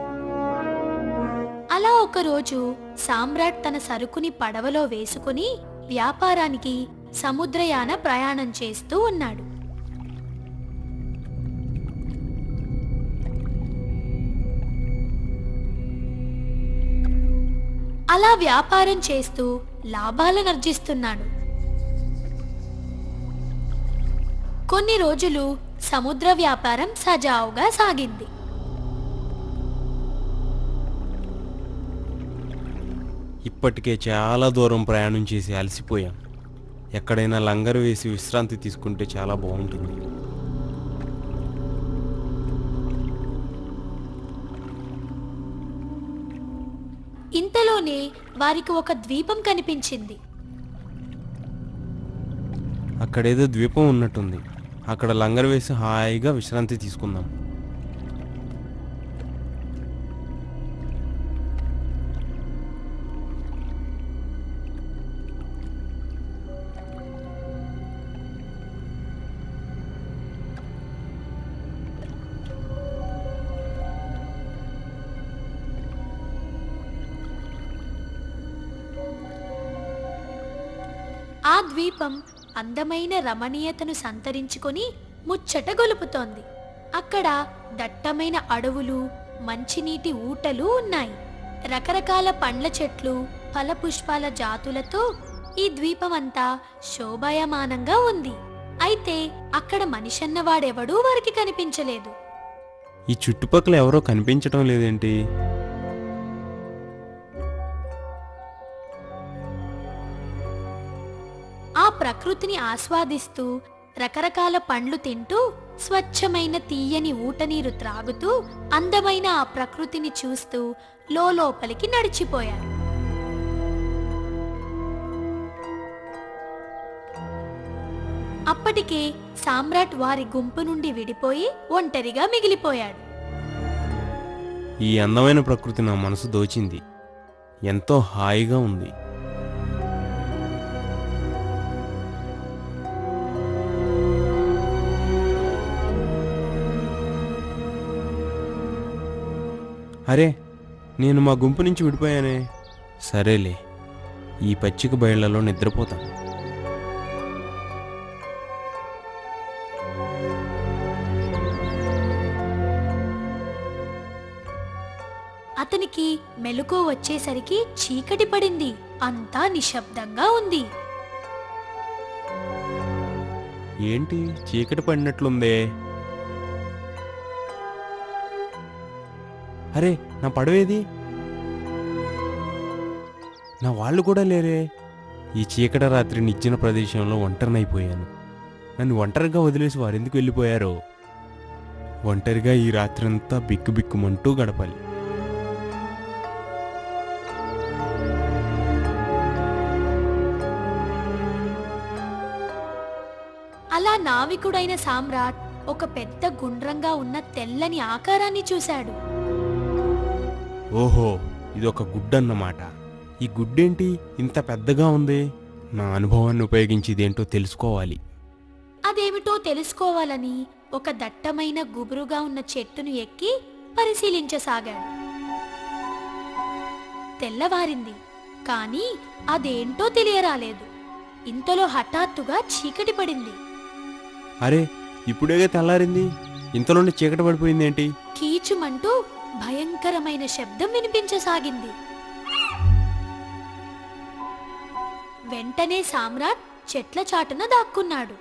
అలా ఒకరోజు సామ్రాట్ తన సరుకుని పడవలో వేసుకుని వ్యాపారానికి సముద్రయాన ప్రయాణం చేస్తూ ఉన్నాడు. అలా వ్యాపారం చేస్తూ లాభాలను ఆర్జిస్తున్నాడు. కొన్ని రోజులు సముద్ర వ్యాపారం సజావుగా సాగింది. ఇప్పటికే చాలా దూరం ప్రయాణం చేసి అలసిపోయాం. ఎక్కడైనా లంగరు వేసి విశ్రాంతి తీసుకుంటే చాలా బాగుంటుంది. ఇంతలోనే వారికి ఒక ద్వీపం కనిపించింది. అక్కడేదో ద్వీపం ఉన్నట్టుంది. అక్కడ లంగరు వేసి హాయిగా విశ్రాంతి తీసుకుందాం. ఆ ద్వీపం అందమైన రమణీయతను సంతరించుకొని ముచ్చట గొలుపుతోంది. అక్కడ దట్టమైన అడవులు, మంచినీటి ఊటలు ఉన్నాయి. రకరకాల పండ్ల చెట్లు, ఫలపుష్పాల జాతులతో ఈ ద్వీపమంతా శోభాయమానంగా ఉంది. అయితే అక్కడ మనిషన్నవాడెవడూ వారికి కనిపించలేదు. ఈ చుట్టుపక్కల ఎవరో కనిపించటం లేదేంటి? ఆ ప్రకృతిని ఆస్వాదిస్తూ రకరకాల పండ్లు తింటూ స్వచ్ఛమైన తీయని ఊటనీరు త్రాగుతూ అందమైన ఆ ప్రకృతిని చూస్తూ లోపలికి నడిచిపోయారు. అప్పటికే సామ్రాట్ వారి గుంపు నుండి విడిపోయి ఒంటరిగా మిగిలిపోయాడు. ఈ అందమైన ప్రకృతి నా మనసు దోచింది. ఎంతో హాయిగా ఉంది. అరే, నేను మా గుంపు నుంచి విడిపోయానే. సరేలే, ఈ పచ్చిక బయళ్లలో నిద్రపోతాను. అతనికి మెలకువ వచ్చేసరికి చీకటి పడింది. అంతా నిశ్శబ్దంగా ఉంది. ఏంటి చీకటి పడినట్లుందే? అరే, నా పడవేది? నా వాళ్ళు కూడా లేరే. ఈ చీకటి రాత్రి నిచ్చిన ప్రదేశంలో ఒంటరినైపోయాను. నన్ను ఒంటరిగా వదిలేసి వారెందుకు వెళ్ళిపోయారో? ఒంటరిగా ఈ రాత్రంతా బిక్కుబిక్కుమంటూ గడపాలి. అలా నావికుడైన సామ్రాట్ ఒక పెద్ద గుండ్రంగా ఉన్న తెల్లని ఆకారాన్ని చూశాడు. ఓహో, ఇదొక గుడ్డన్నమాట. ఈ గుడ్డేంటి ఇంత పెద్దగా ఉంది? నా అనుభవాన్ని ఉపయోగించి ఇదేంటో తెలుసుకోవాలి. అదేమిటో తెలుసుకోవాలని ఒక దట్టమైన గుబురుగా ఉన్న చెట్టును ఎక్కి పరిశీలించసాగాడు. తెల్లవారింది, కానీ అదేంటో తెలియరాలేదు. ఇంతలో హఠాత్తుగా చీకటి పడింది. అరే, ఇప్పుడేగా తెల్లారింది, ఇంతలోనే చీకటి పడిపోయిందేంటి? కీచుమంటూ భయంకరమైన శబ్దం వినిపించసాగింది. వెంటనే సామ్రాట్ చెట్ల చాటున దాక్కున్నాడు.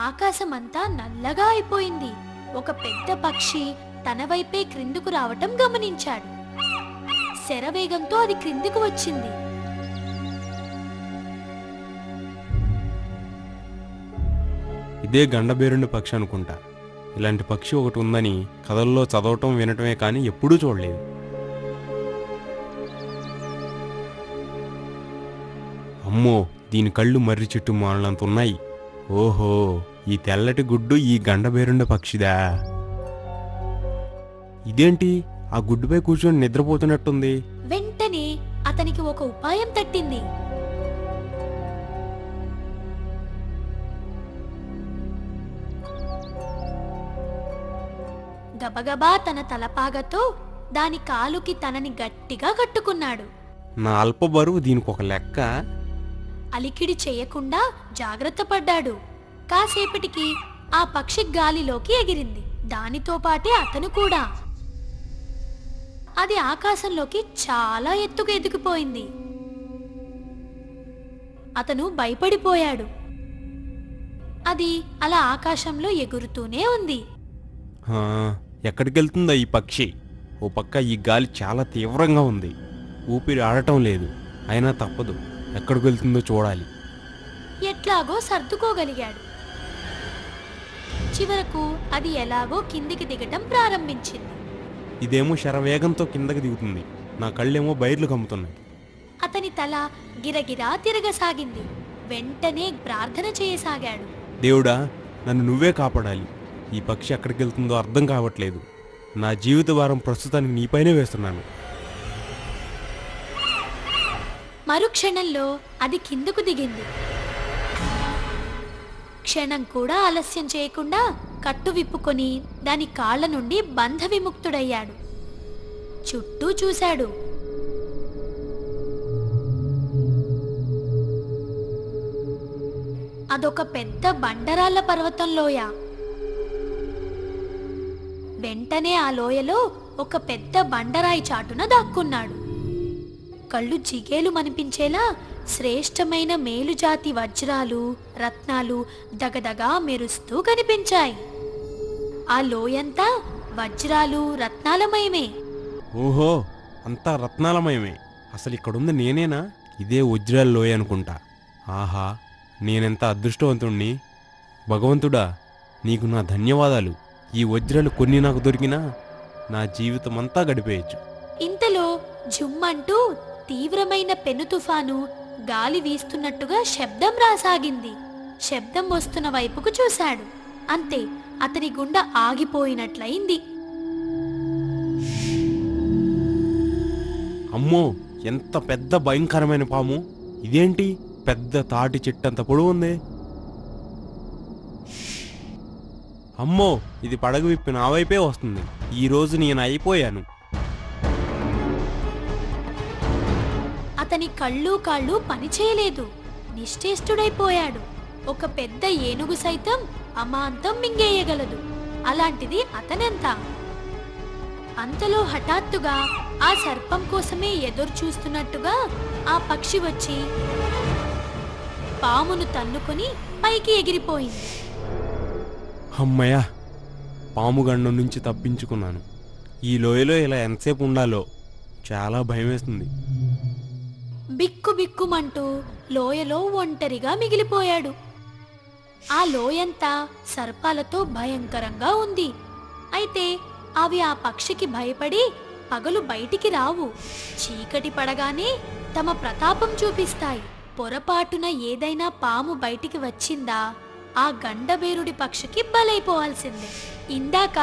ఆకాశమంతా నల్లగా అయిపోయింది. ఒక పెద్ద పక్షి తన వైపే క్రిందుకు రావటం గమనించాడు. శరవేగంతో అది క్రిందికి వచ్చింది. ఇదే గండబేరుండి పక్షి అనుకుంటా. ఇలాంటి పక్షి ఒకటి ఉందని కథల్లో చదవటం వినటమే కానీ ఎప్పుడూ చూడలేదు. అమ్మో, దీని కళ్ళు మర్రి చెట్టు మానంత ఉన్నాయి. ఓహో, ఈ తెల్లటి గుడ్డు ఈ గండబేరుండ పక్షిదా? ఇదేంటి ఆ గుడ్డుపై కూర్చొని నిద్రపోతున్నట్టుంది. వెంటనే అతనికి ఒక ఉపాయం తట్టింది. గబగబా తన తలపాగతో దాని కాలుకి తనని గట్టిగా కట్టుకున్నాడు. నా అల్ప బరువు దీనికి ఒక లెక్క. అలికిడి చేయకుండా జాగ్రత్త పడ్డాడు. కాసేపటికి ఆ పక్షి గాలిలోకి ఎగిరింది. దానితో పాటే అతను కూడా. అది ఆకాశంలోకి చాలా ఎత్తుకు ఎదిగిపోయింది. అతను భయపడిపోయాడు. అది అలా ఆకాశంలో ఎగురుతూనే ఉంది. ఎక్కడికి వెళ్తుందో ఈ పక్షి? ఓ పక్క ఈ గాలి చాలా తీవ్రంగా ఉంది, ఊపిరి ఆడటం లేదు. అయినా తప్పదు, ఎక్కడికి వెళ్తుందో చూడాలి. ఎట్లాగో సర్దుకోగలిగాడు. చివరకు అది ఎలాగో కిందికి దిగటం ప్రారంభించింది. ఇదేమో శరవేగంతో కిందకి దిగుతుంది, నా కళ్ళేమో బయర్లు కమ్ముతున్నాయి. అతని తల గిరగిరా తిరగసాగింది. వెంటనే ప్రార్థన చేయసాగాడు. దేవుడా, నన్ను నువ్వే కాపాడాలి. ఈ పక్షి ఎక్కడికి వెళ్తుందో అర్థం కావట్లేదు. నా జీవిత భారం ప్రస్తుతానికి నీపైనే వేస్తున్నాను. మరుక్షణంలో అది కిందకు దిగింది. క్షణం కూడా ఆలస్యం చేయకుండా కట్టు విప్పుకొని దాని కాళ్ల నుండి బంధ విముక్తుడయ్యాడు. చుట్టూ చూశాడు. అదొక పెద్ద బండరాళ్ల పర్వతంలోయ. వెంటనే ఆ లోయలో ఒక పెద్ద బండరాయి చాటున దాక్కున్నాడు. కళ్ళు జిగేలు మనిపించేలా శ్రేష్టమైన మేలుజాతి వజ్రాలు, రత్నాలు దగదగా మెరుస్తూ కనిపించాయి. ఆ లోయంతా వజ్రాలు, రత్నాలమయమే. ఓహో, అంతా రత్నాలమయమే. అసలు ఇక్కడుంది నేనేనా? ఇదే వజ్రాల లోయ అనుకుంటా. ఆహా, నేనెంత అదృష్టవంతుణ్ణి. భగవంతుడా, నీకు నా ధన్యవాదాలు. ఈ వజ్రాలు కొన్ని నాకు దొరికినా నా జీవితం అంతా గడిపేయచ్చు. ఇంతలో జుమ్మంటూ తీవ్రమైన పెను తుఫాను గాలి వీస్తున్నట్టుగా శబ్దం రాసాగింది. శబ్దం వస్తున్న వైపుకు చూశాడు. అంతే, అతని గుండె ఆగిపోయినట్లయింది. అమ్మో, ఎంత పెద్ద భయంకరమైన పాము! ఇదేంటి పెద్ద తాటి చెట్టంత పొడవు ఉంది. అమ్మో, ఇది పడగ విప్పి నా వైపే వస్తుంది. ఈరోజు నేను అయిపోయాను. అతని కళ్ళు కాళ్ళు పనిచేయలేదు. నిశ్చేష్టుడైపోయాడు. ఒక పెద్ద ఏనుగు సైతం అమాంతం మింగేయగలదు. అలాంటిది అతనెంత! అంతలో హఠాత్తుగా ఆ సర్పం కోసమే ఎదురు చూస్తున్నట్టుగా ఆ పక్షి వచ్చి పామును తన్నుకొని పైకి ఎగిరిపోయింది. అమ్మయ్య, పాము గండం నుంచి తప్పించుకున్నాను. ఈ లోయలో ఇలా ఎంతసేపు ఉండాలో చాలా భయమేస్తుంది. బిక్కు బిక్కుమంటూ లోయలో ఒంటరిగా మిగిలిపోయాడు. ఆ లోయంతా సర్పాలతో భయంకరంగా ఉంది. అయితే అవి ఆ పక్షికి భయపడి పగలు బయటికి రావు. చీకటి పడగానే తమ ప్రతాపం చూపిస్తాయి. పొరపాటున ఏదైనా పాము బయటికి వచ్చిందా ఆ గండబేరుడి పక్షికి బలైపోవాల్సిందే. ఇందాక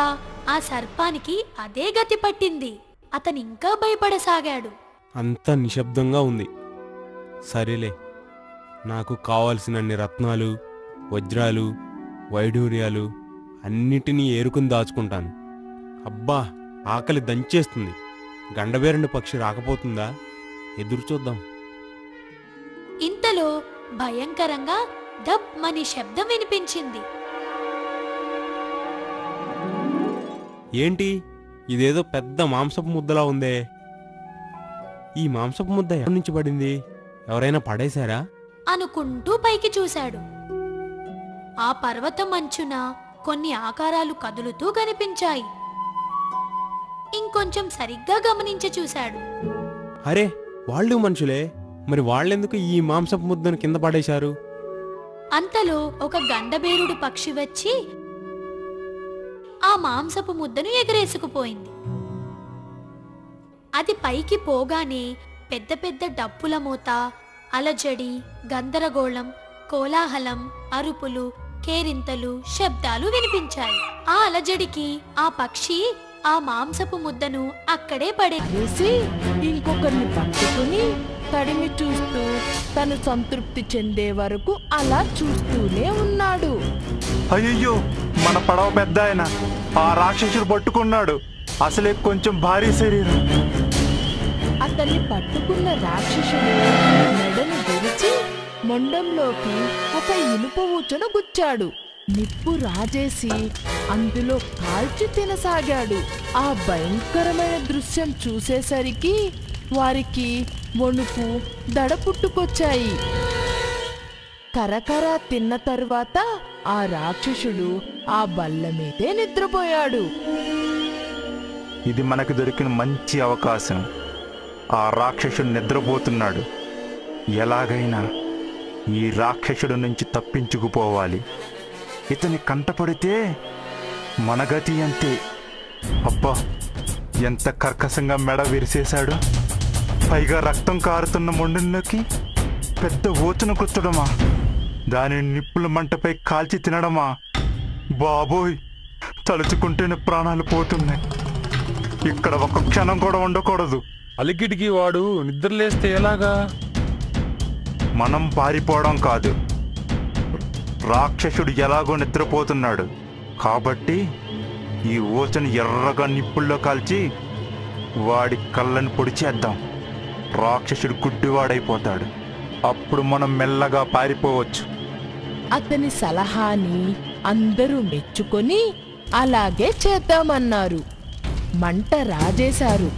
ఆ సర్పానికి అదే గతి పట్టింది. అతనింకా భయపడసాగాడు. అంతా నిశ్శబ్దంగా ఉంది. సరేలే, నాకు కావాల్సినన్ని రత్నాలు, వజ్రాలు, వైఢూర్యాలు అన్నిటినీ ఏరుకుని దాచుకుంటాను. అబ్బా, ఆకలి దంచేస్తుంది. గండబేరుడి పక్షి రాకపోతుందా? ఎదురు చూద్దాం. ఇంతలో భయంకరంగా దబ్ మని శబ్దం వినిపించింది. ఏంటి, ఇదేదో పెద్ద మాంసపు ముద్దలా ఉందే. ఈ మాంసపు ముద్ద ఎక్కడి నుంచి పడింది? ఎవరైనా పడేశారా అనుకుంటూ పైకి చూశాడు. ఆ పర్వతం అంచున కొన్ని ఆకారాలు కదులుతూ కనిపించాయి. ఇంకొంచెం సరిగ్గా గమనించి చూశాడు. అరే, వాళ్ళు మనుషులే. మరి వాళ్ళెందుకు ఈ మాంసపు ముద్దను కింద పడేశారు? అంతలో ఒక గండబేరుడు పక్షి వచ్చి ఆ మాంసపు ముద్దను ఎగరేసుకుపోయింది. అది పైకి పోగానే పెద్ద పెద్ద డప్పుల మోత, అలజడి, గందరగోళం, కోలాహలం, అరుపులు, కేరింతలు, శబ్దాలు వినిపించాయి. ఆ అలజడికి ఆ పక్షి ఆ మాంసపు ముద్దను అక్కడే పడేసి ఇంకొకరిని పట్టుకుని తడిమి చూస్తూ తను సంతృప్తి చెందే వరకు అలా చూస్తూనే ఉన్నాడు. అయ్యయ్యో, మన పడవ పెద్ద ఆయన ఆ రాక్షసుడు పట్టుకున్నాడు. అసలే కొంచెం భారీ శరీరం. అతన్ని పట్టుకున్న రాక్షసుడు మెడను విరిచి మొండంలోకి ఒక ఇనుప ఊచను గుచ్చాడు. నిప్పు రాజేసి అందులో కాల్చి తినసాగాడు. ఆ భయంకరమైన దృశ్యం చూసేసరికి వారికి వణుకు దడ పుట్టుకొచ్చాయి. కరకర తిన్న తరువాత ఆ రాక్షసుడు ఆ బల్ల మీదే నిద్రపోయాడు. ఇది మనకు దొరికిన మంచి అవకాశం. ఆ రాక్షసుడు నిద్రపోతున్నాడు. ఎలాగైనా ఈ రాక్షసుడు నుంచి తప్పించుకుపోవాలి. ఇతని కంటపడితే మన గతి అంతే. అబ్బా, ఎంత కర్కశంగా మెడ విరిసేశాడు. పైగా రక్తం కారుతున్న మొండంలోకి పెద్ద ఓచన కుచ్చడమా, దానిని నిప్పుల మంటపై కాల్చి తినడమా. బాబోయ్, తలుచుకుంటేనే ప్రాణాలు పోతున్నాయి. ఇక్కడ ఒక క్షణం కూడా ఉండకూడదు. అలికిడికి వాడు నిద్రలేస్తే ఎలాగా? మనం పారిపోవడం కాదు, రాక్షసుడు ఎలాగో నిద్రపోతున్నాడు కాబట్టి ఈ ఓచను ఎర్రగా నిప్పుల్లో కాల్చి వాడి కళ్ళని పొడిచేద్దాం. రాక్షసుడు గుడ్డివాడైపోతాడు. అప్పుడు మనం మెల్లగా పారిపోవచ్చు. అతని సలహాని అందరూ మెచ్చుకొని అలాగే చేద్దామన్నారు. మంట రాజేశారు.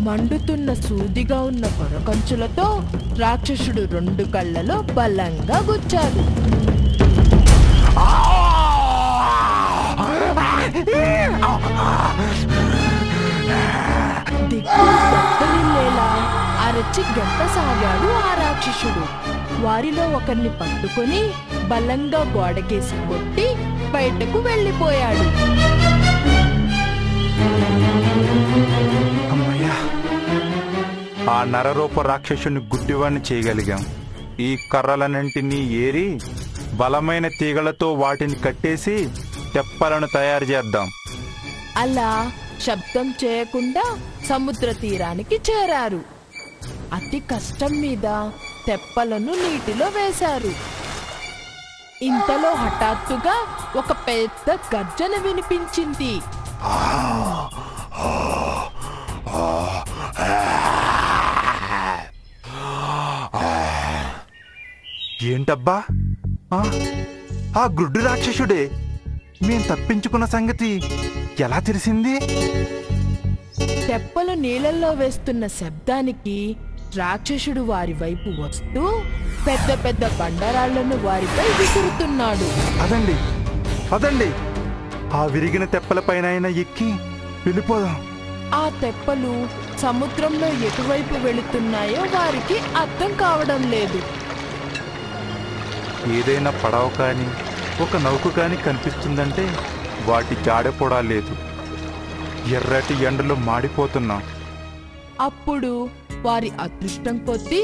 మండుతున్న సూదిగా ఉన్న కొరకంచులతో రాక్షసుడు 2 కళ్ళలో బలంగా గుచ్చాడు. దిక్కులేలా అరచి గెంతసాగాడు ఆ రాక్షసుడు. వారిలో ఒకరిని పట్టుకొని బలంగా గోడకేసి కొట్టి బయటకు వెళ్ళిపోయాడు. అమ్మయ్యా, ఆ నరరూప రాక్షసుని గుడ్డివాణ్ణి చేయగలిగాం. ఈ కర్రలన్నింటినీ ఏరి బలమైన తీగలతో వాటిని కట్టేసి తెప్పలను తయారు చేద్దాం. అలా శబ్దం చేయకుండా సముద్ర తీరానికి చేరారు. అతి కష్టం మీద తెప్పలను నీటిలో వేశారు. ఇంతలో హఠాత్తుగా ఒక పెద్ద గర్జన వినిపించింది. ఏంటబ్బా, ఆ గుడ్డు రాక్షసుడే! మేం తప్పించుకున్న సంగతి ఎలా తెలిసింది? తెప్పలు నీళ్ళల్లో వేస్తున్న శబ్దానికి రాక్షసుడు వారి వైపు వస్తూ పెద్ద పెద్ద బండరాళ్లను వారిపై విసురుతున్నాడు. అదండి అదండి, ఆ విరిగిన తెప్పలపైన ఎక్కి వెళ్ళిపోదాం. ఆ తెప్పలు సముద్రంలో ఎటువైపు వెళుతున్నాయో వారికి అర్థం కావడం లేదు. ఏదైనా పడవ కానీ ఒక నౌక కానీ కనిపిస్తుందంటే వాటి జాడ కూడా లేదు. ఎర్రటి ఎండలో మాడిపోతున్నాం. అప్పుడు వారి అదృష్టం కొద్దీ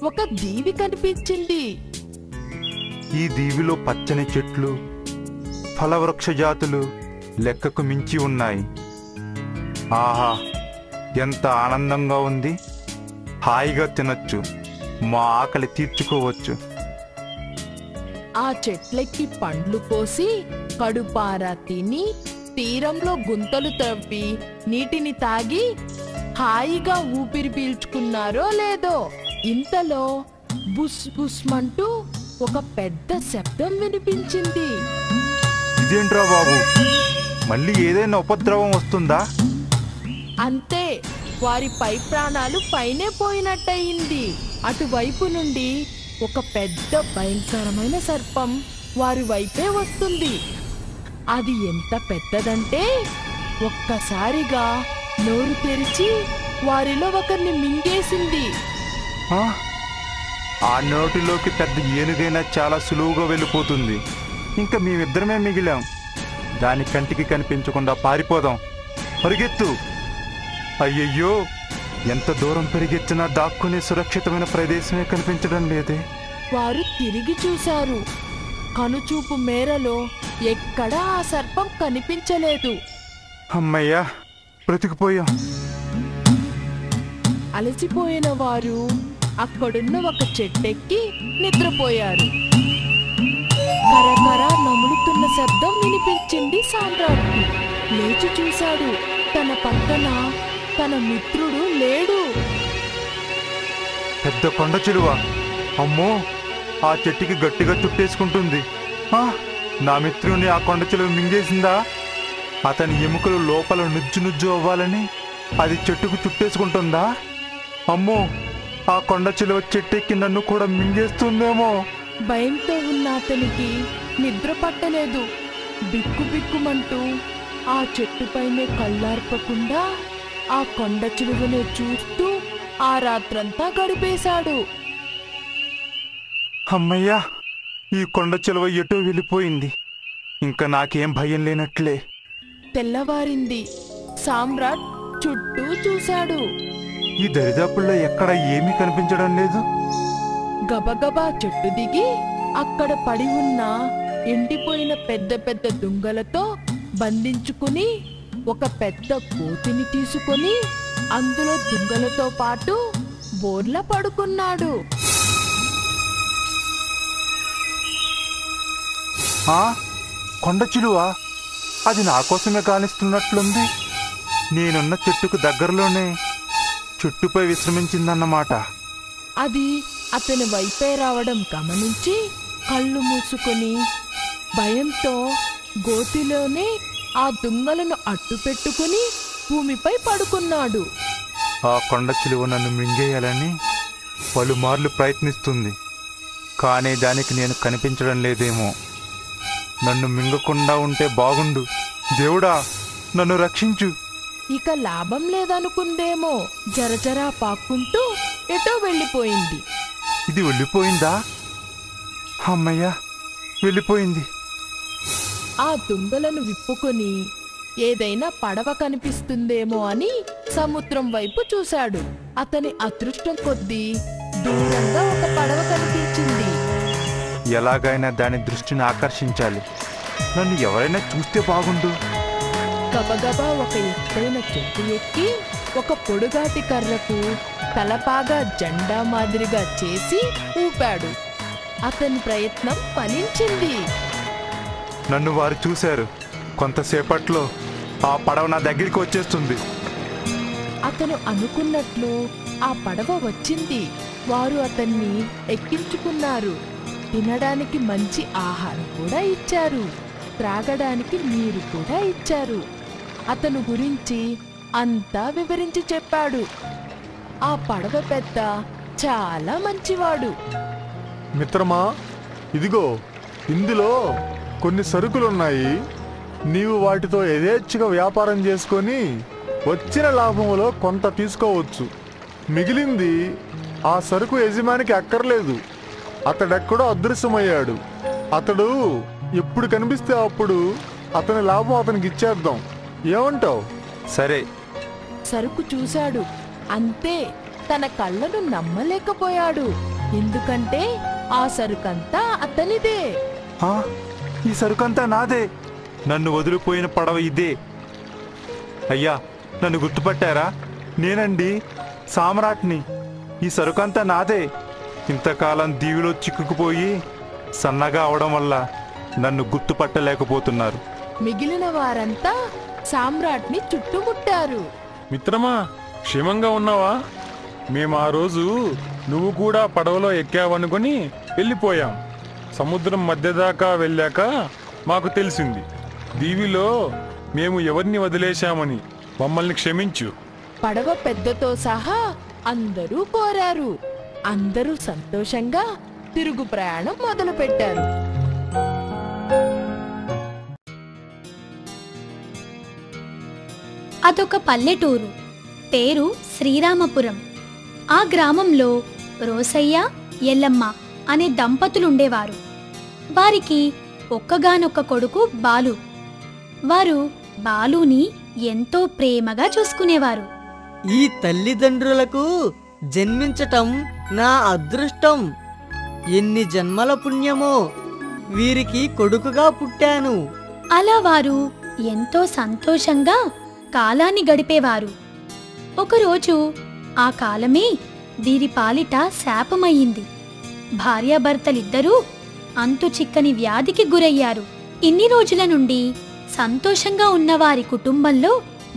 ఒక దీవి కనిపించింది. ఈ దీవిలో పచ్చని చెట్లు, ఫలవృక్ష జాతులు లెక్కకు మించి ఉన్నాయి. ఆహా, ఎంత ఆనందంగా ఉంది! హాయిగా తినొచ్చు, మా ఆకలి తీర్చుకోవచ్చు. ఆ చెట్లెక్కి పండ్లు కోసి కడుపారా తిని తీరంలో గుంతలు తవ్వి నీటిని తాగి హాయిగా ఊపిరి పీల్చుకున్నారో లేదో ఇంతలో బుస్ బుస్మంటూ ఒక పెద్ద శబ్దం వినిపించింది. ఇదేంట్రా బాబు, మళ్ళీ ఏదైనా ఉపద్రవం వస్తుందా? అంతే, వారి పై ప్రాణాలు పైనే పోయినట్టయింది. అటువైపు నుండి ఒక పెద్ద భయంకరమైన సర్పం వారి వైపే వస్తుంది. అది ఎంత పెద్దదంటే ఒక్కసారిగా నోరు తెరిచి వారిలో ఒకరిని మింగేసింది. ఆ నోటిలోకి పెద్ద ఏనుగైనా చాలా సులువుగా వెళ్ళిపోతుంది. ఇంకా మేమిద్దరమే మిగిలాం. దాని కంటికి కనిపించకుండా పారిపోదాం. పరిగెత్తు! అయ్యయ్యో, ఎంత దూరం పెరిగెత్తినా దాక్కునే సురక్షితమైన ప్రదేశమే కనిపించడం లేదే. వారు తిరిగి చూశారు. కనుచూపు మేరలో ఎక్కడా ఆ సర్పం కనిపించలేదు. అమ్మయ్యా, బ్రతికిపోయాం. అలసిపోయిన వారు అక్కడున్న ఒక చెట్టెక్కి నిద్రపోయారు. కరకర నములుతున్న శబ్దం వినిపించింది సామ్రాట్కి. లేచి చూశాడు, తన పక్కన తన మిత్రుడు లేడు. పెద్ద కొండ చిలువ. అమ్మో, ఆ చెట్టుకి గట్టిగా చుట్టేసుకుంటుంది. నా మిత్రుని ఆ కొండ చిలువ మింగేసిందా? అతని ఎముకలు లోపల నుజ్జు నుజ్జు అవ్వాలని అది చెట్టుకు చుట్టేసుకుంటుందా? అమ్మో, ఆ కొండ చిలువ చెట్టెక్కి నన్ను కూడా మింగేస్తుందేమో. భయంతో ఉన్న అతనికి నిద్ర పట్టలేదు. బిక్కు బిక్కుమంటూ ఆ చెట్టుపైనే కళ్ళార్పకుండా ఆ కొండ చిలువనే చూస్తూ ఆ రాత్రంతా గడిపేశాడు. అమ్మయ్యా, ఈ కొండ చిలువ ఎటో వెళ్ళిపోయింది. ఇంకా నాకేం భయం లేనట్లే. తెల్లవారింది. సామ్రాట్ చుట్టూ చూశాడు. ఈ దరిదాపుల్లో ఎక్కడ ఏమీ కనిపించడం లేదు. గబగబా చెట్టు దిగి అక్కడ పడి ఉన్న ఎండిపోయిన పెద్ద పెద్ద దుంగలతో బంధించుకుని ఒక పెద్ద కోతిని తీసుకొని అందులో దుంగలతో పాటు బోర్ల పడుకున్నాడు. కొండ చిలువ అది నా కోసమే కానిస్తున్నట్లుంది. నేనున్న చెట్టుకు దగ్గరలోనే చెట్టుపై విశ్రమించిందన్నమాట. అది అతని వైపే రావడం గమనించి కళ్ళు మూసుకొని భయంతో గోతిలోనే ఆ దుంగలను అడ్డుపెట్టుకుని భూమిపై పడుకున్నాడు. ఆ కొండ చిలువ నన్ను మింగేయాలని పలుమార్లు ప్రయత్నిస్తుంది. కానీ దానికి నేను కనిపించడం లేదేమో. నన్ను మింగకుండా ఉంటే బాగుండు. దేవుడా, నన్ను రక్షించు. ఇక లాభం లేదనుకుందేమో జరజరా పాక్కుంటూ ఎటో వెళ్ళిపోయింది. ఇది వెళ్ళిపోయిందా? అమ్మయ్యా, వెళ్ళిపోయింది. ఆ దుంగలను విప్పుకొని ఏదైనా పడవ కనిపిస్తుందేమో అని సముద్రం వైపు చూశాడు. అతని అదృష్టం కొద్దీ దూరంగా ఒక పడవ కనిపించింది. ఎలాగైనా దాని దృష్టిని ఆకర్షించాలి. నన్ను ఎవరైనా చూస్తే బాగుండు. గబగబా ఒక ఎత్తైన చెట్టు ఎక్కి ఒక పొడుగాటి కర్రకు తలపాగా జెండా మాదిరిగా చేసి ఊపాడు. అతని ప్రయత్నం ఫలించింది. నన్ను వారు చూశారు. కొంతసేపట్లో ఆ పడవ నా దగ్గరికి వచ్చేస్తుంది. అతను అనుకున్నట్లు ఆ పడవ వచ్చింది. వారు అతన్ని ఎక్కించుకున్నారు. తినడానికి మంచి ఆహారం కూడా ఇచ్చారు. త్రాగడానికి నీరు కూడా ఇచ్చారు. అతను గురించి అంతా వివరించి చెప్పాడు. ఆ పడవ పెద్ద చాలా మంచివాడు. మిత్రమా, ఇదిగో ఇందులో కొన్ని సరుకులున్నాయి. నీవు వాటితో యథేచ్ఛగా వ్యాపారం చేసుకొని వచ్చిన లాభంలో కొంత తీసుకోవచ్చు. మిగిలింది ఆ సరుకు యజమానికి అక్కర్లేదు. అతడెక్కడో అదృశ్యమయ్యాడు. అతడు ఎప్పుడు కనిపిస్తే అప్పుడు అతని లాభం అతనికి ఇచ్చేద్దాం. ఏమంటావు? సరే. సరుకు చూశాడు. అంతే, తన కళ్ళను నమ్మలేకపోయాడు. ఎందుకంటే ఆ సరుకంతా అతనిదే. ఈ సరుకంతా నాదే. నన్ను వదిలిపోయిన పడవ ఇదే. అయ్యా, నన్ను గుర్తుపట్టారా? నేనండి, సామ్రాట్ని. ఈ సరుకంతా నాదే. ఇంతకాలం దీవిలో చిక్కుకుపోయి సన్నగా అవడం వల్ల నన్ను గుర్తుపట్టలేకపోతున్నారు. మిగిలిన వారంతా సామ్రాట్ని చుట్టుముట్టారు. మిత్రమా, క్షేమంగా ఉన్నావా? మేము ఆ రోజు నువ్వు కూడా పడవలో ఎక్కావనుకొని వెళ్ళిపోయాం. సముద్రం మధ్య దాకా వెళ్ళాక మాకు తెలిసింది. దీవిలో మేము ఎవరిని వదిలేశామని. మమ్మల్ని క్షమించు. పడవ పెద్దతో సహా అందరూ కోరారు. అందరూ సంతోషంగా తిరుగు ప్రయాణం మొదలుపెట్టారు. అదొక పల్లెటూరు. పేరు శ్రీరామపురం. ఆ గ్రామంలో రోసయ్య, ఎల్లమ్మ అనే దంపతులుండేవారు. వారికి ఒక్కగానొక్క కొడుకు బాలు. వారు బాలుని ఎంతో ప్రేమగా చూసుకునేవారు. ఈ తల్లిదండ్రులకు జన్మించటం నా అదృష్టం. ఎన్ని జన్మల పుణ్యమో వీరికి కొడుకుగా పుట్టాను. అలా వారు ఎంతో సంతోషంగా కాలాన్ని గడిపేవారు. ఒకరోజు ఆ కాలమే వీరి పాలిట శాపమయ్యింది. భార్యాభర్తలిద్దరూ అంతు చిక్కని వ్యాధికి గురయ్యారు. ఇన్ని రోజుల నుండి సంతోషంగా ఉన్న వారి కుటుంబంలో